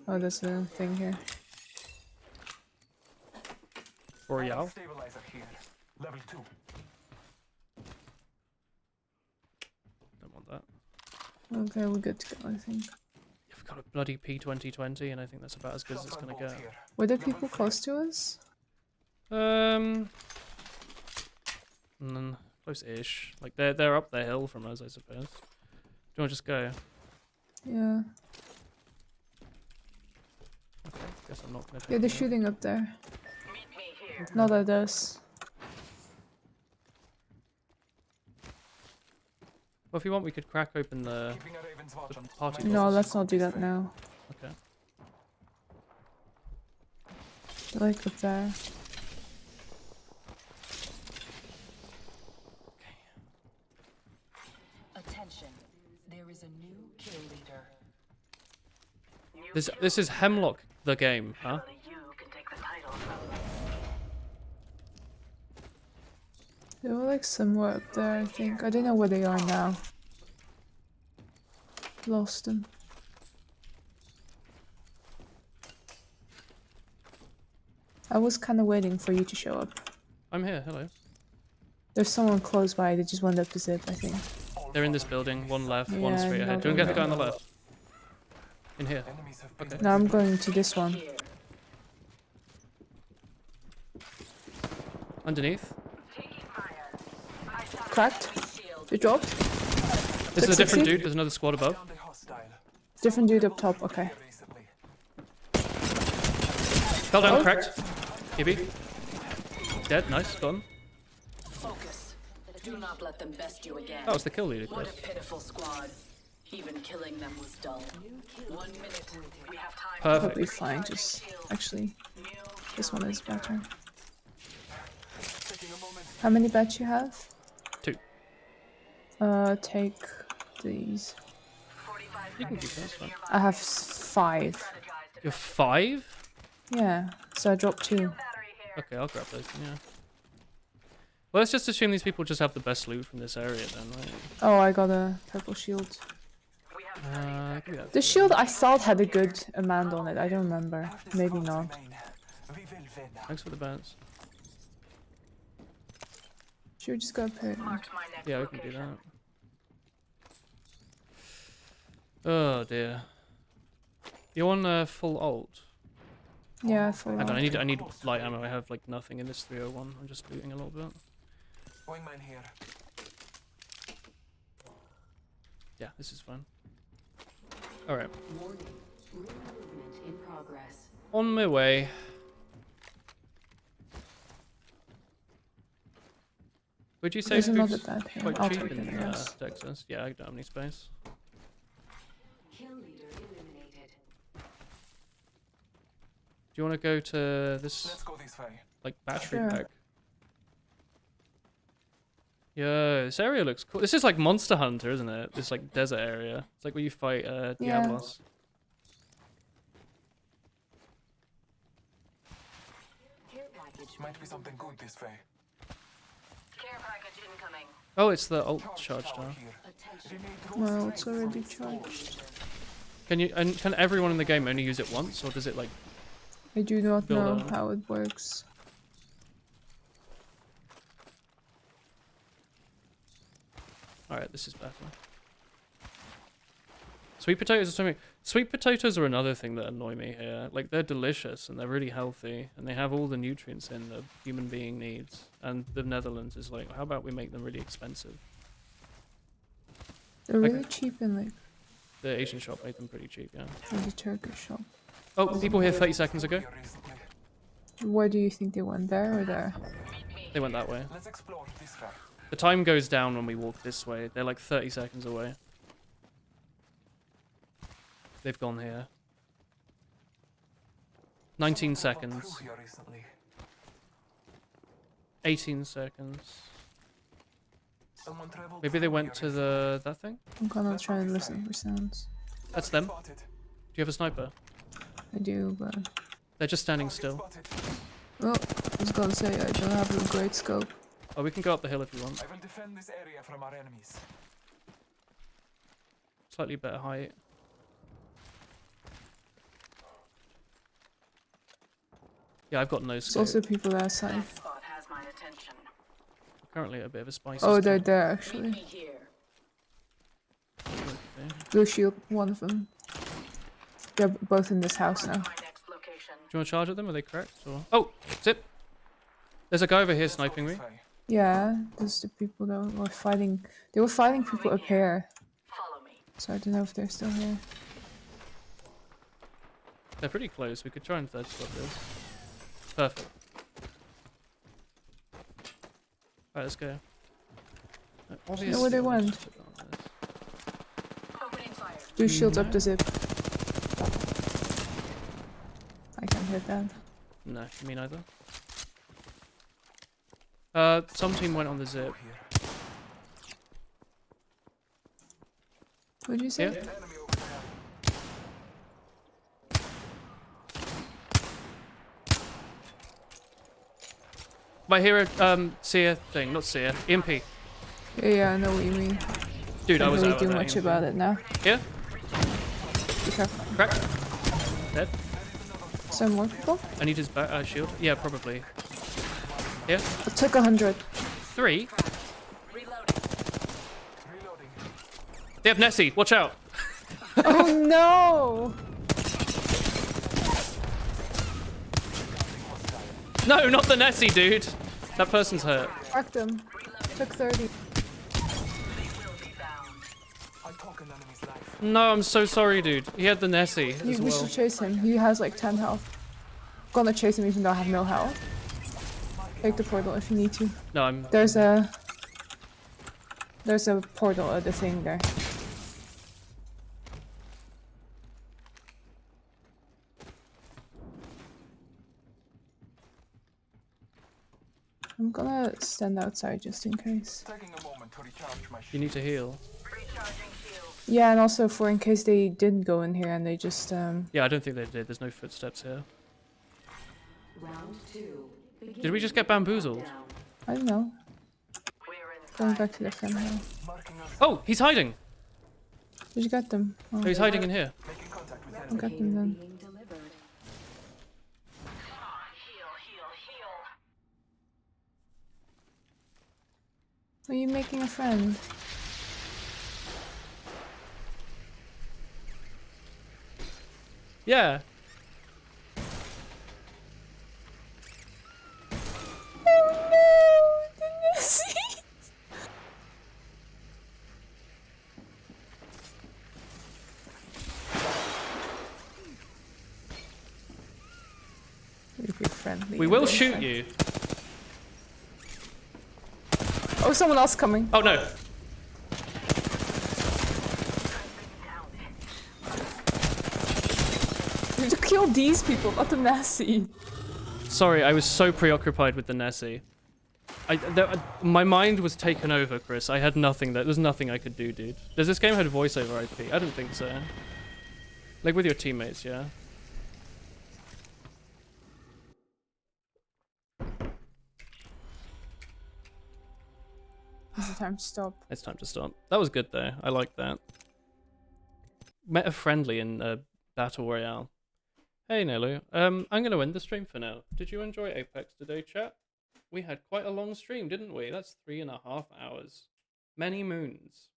Oh, there's a thing here. Royale? Stabilizer here. Level 2. Don't want that. Okay, we're good to go, I think. You've got a bloody P2020, and I think that's about as good as it's gonna get. Were there people close to us? Close-ish. Like they're up the hill from us, I suppose. Do you want to just go? Yeah. Okay, guess I'm not gonna. Yeah, they're take it. shooting up there. Meet me here. Not at us. Well, if you want, we could crack open the Keeping a Raven's watch on. party. No, boxes. let's not do that now. Okay. They're like up there. Attention. There is a new kill leader. This is Hemlock the game, huh? Only you can take the title from They were like somewhere up there, I think. I don't know where they are now. Lost them. I was kind of waiting for you to show up. I'm here. Hello. There's someone close by. They just went up the zip, I think. They're in this building. One left, one Yeah, straight ahead. no, Do you want to get the no, guy on the no. left? In here. Enemies have been Okay. Now I'm going to this one. here. Underneath. Cracked. They dropped. This is a different 60? dude. There's another squad above. found a hostile. Different dude up top. Okay. Recently. Fell down, cracked. Gibby. Dead. Nice. Gone. Focus. Do not let them best you again. That was the kill leader, What Chris. a pitiful squad. Even killing them was dull. 1 minute. We have time. That'll Perfect. be fine. Just actually. New This one is better. Taking a moment. How many beds you have? 2. Take these. 45 You can keep seconds. that, that's fine. I have 5. Strategize to You're 5? Yeah, so I dropped 2. battery here. Okay, I'll grab those, yeah. Well, let's just assume these people just have the best loot from this area then, right? Oh, I got a purple shield. We have Give me that. The shield I thought had a good amount on it. I don't remember. Half the Maybe squads not. remain. We will win. Thanks for the bats. Should we just go up here? then? marked my next Yeah, we can do location. that. Oh dear. You on full alt? Yeah, for Hang on, I need light ammo. I have like nothing in this 301. I'm just looting a little bit. Wingman here. Yeah, this is fine. Alright. In progress. On my way. Would you say There's another food's bed here. quite I'll cheap take it, in yes. Texas? Yeah, I don't have any space. Kill leader eliminated. Do you want to go to this Let's go this way. like battery Sure. pack? Yeah, this area looks cool. This is like Monster Hunter, isn't it? This like desert area. It's like where you fight Yeah. Diablos. Care package. Might be something good this way. Care package incoming. Oh, it's the alt charge tower now. here. Attention. We need Well, it's already charged. Can everyone in the game only use it once, or does it like? I do not Build know on. how it works. All right, this is better. Sweet potatoes are something. Sweet potatoes are another thing that annoy me here. Like they're delicious and they're really healthy and they have all the nutrients in the human being needs. And the Netherlands is like, how about we make them really expensive? They're Like- really cheap in like The Asian shop made them pretty cheap, yeah. in the Turkish shop. Oh, people here 30 seconds ago. here recently. Where do you think they went? There or there? They went that way. Let's explore this way. The time goes down when we walk this way. They're like 30 seconds away. They've gone here. 19 Someone traveled seconds. through here recently. 18 seconds. Someone traveled Maybe they through went here to recently. that thing? I'm gonna try and listen for sounds. That's them. Do Spotted. you have a sniper? I do, but They're just standing Target still. spotted. well, I was gonna say I don't have a great scope. Oh, we can go up the hill if you want. I will defend this area from our enemies. Slightly better height. Yeah, I've got no There's scope. also people outside. That spot has my attention. Currently at a bit of a spicy Oh, they're spot. there Meet actually. me here. Okay. Blue shield, one of them. They're both in this house now. My next location. Do you want to charge at them? Are they correct? Or... Oh, zip. There's a guy over here Let's go sniping me. this way. Yeah, there's the people that were fighting. They were fighting people up here, Follow me. so I don't know if they're still here. They're pretty close. We could try and third spot this. Perfect. Alright, let's go. Obviously, where they I'm went? just put on this. Opening fire. Blue shields up the zip. I can't hit that. No, me neither. Some team went on the zip. Here. What'd you say? Yeah. Enemy over there. But here, Seer thing, not Seer, EMP. Yeah, I know what you mean. Dude, I Can't was really out do of that much EMP. about it now. Here, Be careful. crack. Dead. Some more people? I need his shield. Yeah, probably. Here, I took 100. 3. Reloading. Reloading. They have Nessie. Watch out. Oh no! No, not the Nessie, dude. That person's hurt. Cracked them. Took 30. They will be bound. I took an enemy's life. No, I'm so sorry, dude. He had the Nessie as We well. should chase him. He has like 10 health. Gonna chase him even though I have no health. Take the portal if you need to. No, I'm. There's a portal at the thing there. I'm gonna stand outside just in case. Taking a moment to recharge my You need to heal. Yeah, and also for in case they didn't go in here and they just Yeah, I don't think they did. There's no footsteps here. Round 2. Did we just get bamboozled? I don't know. Going back to the front now. Oh, he's hiding! Did you get them? Oh, Oh, he's hiding in here. I'll get them then. Being delivered. Are you making a friend? Yeah. Oh no! The Nessie! Be friendly. We will shoot you. Oh, someone else coming. Oh no. We need to kill these people, not the Nessie. Sorry, I was so preoccupied with the Nessie. My mind was taken over, Chris. I had nothing. There was nothing I could do, dude. Does this game have voice over IP? I don't think so. Like with your teammates, yeah. Is it time to stop? It's time to stop. That was good though. I like that. Meta friendly in Battle Royale. Hey Nelu. I'm gonna end the stream for now. Did you enjoy Apex today, chat? We had quite a long stream, didn't we? That's 3.5 hours. Many moons.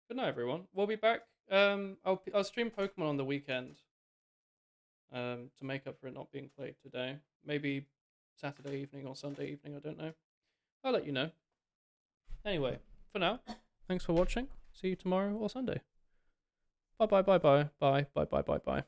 Good night, everyone. We'll be back. I'll stream Pokemon on the weekend. To make up for it not being played today. Maybe Saturday evening or Sunday evening. I don't know. I'll let you know. Anyway, for now, thanks for watching. See you tomorrow or Sunday. Bye bye bye bye bye bye bye bye bye.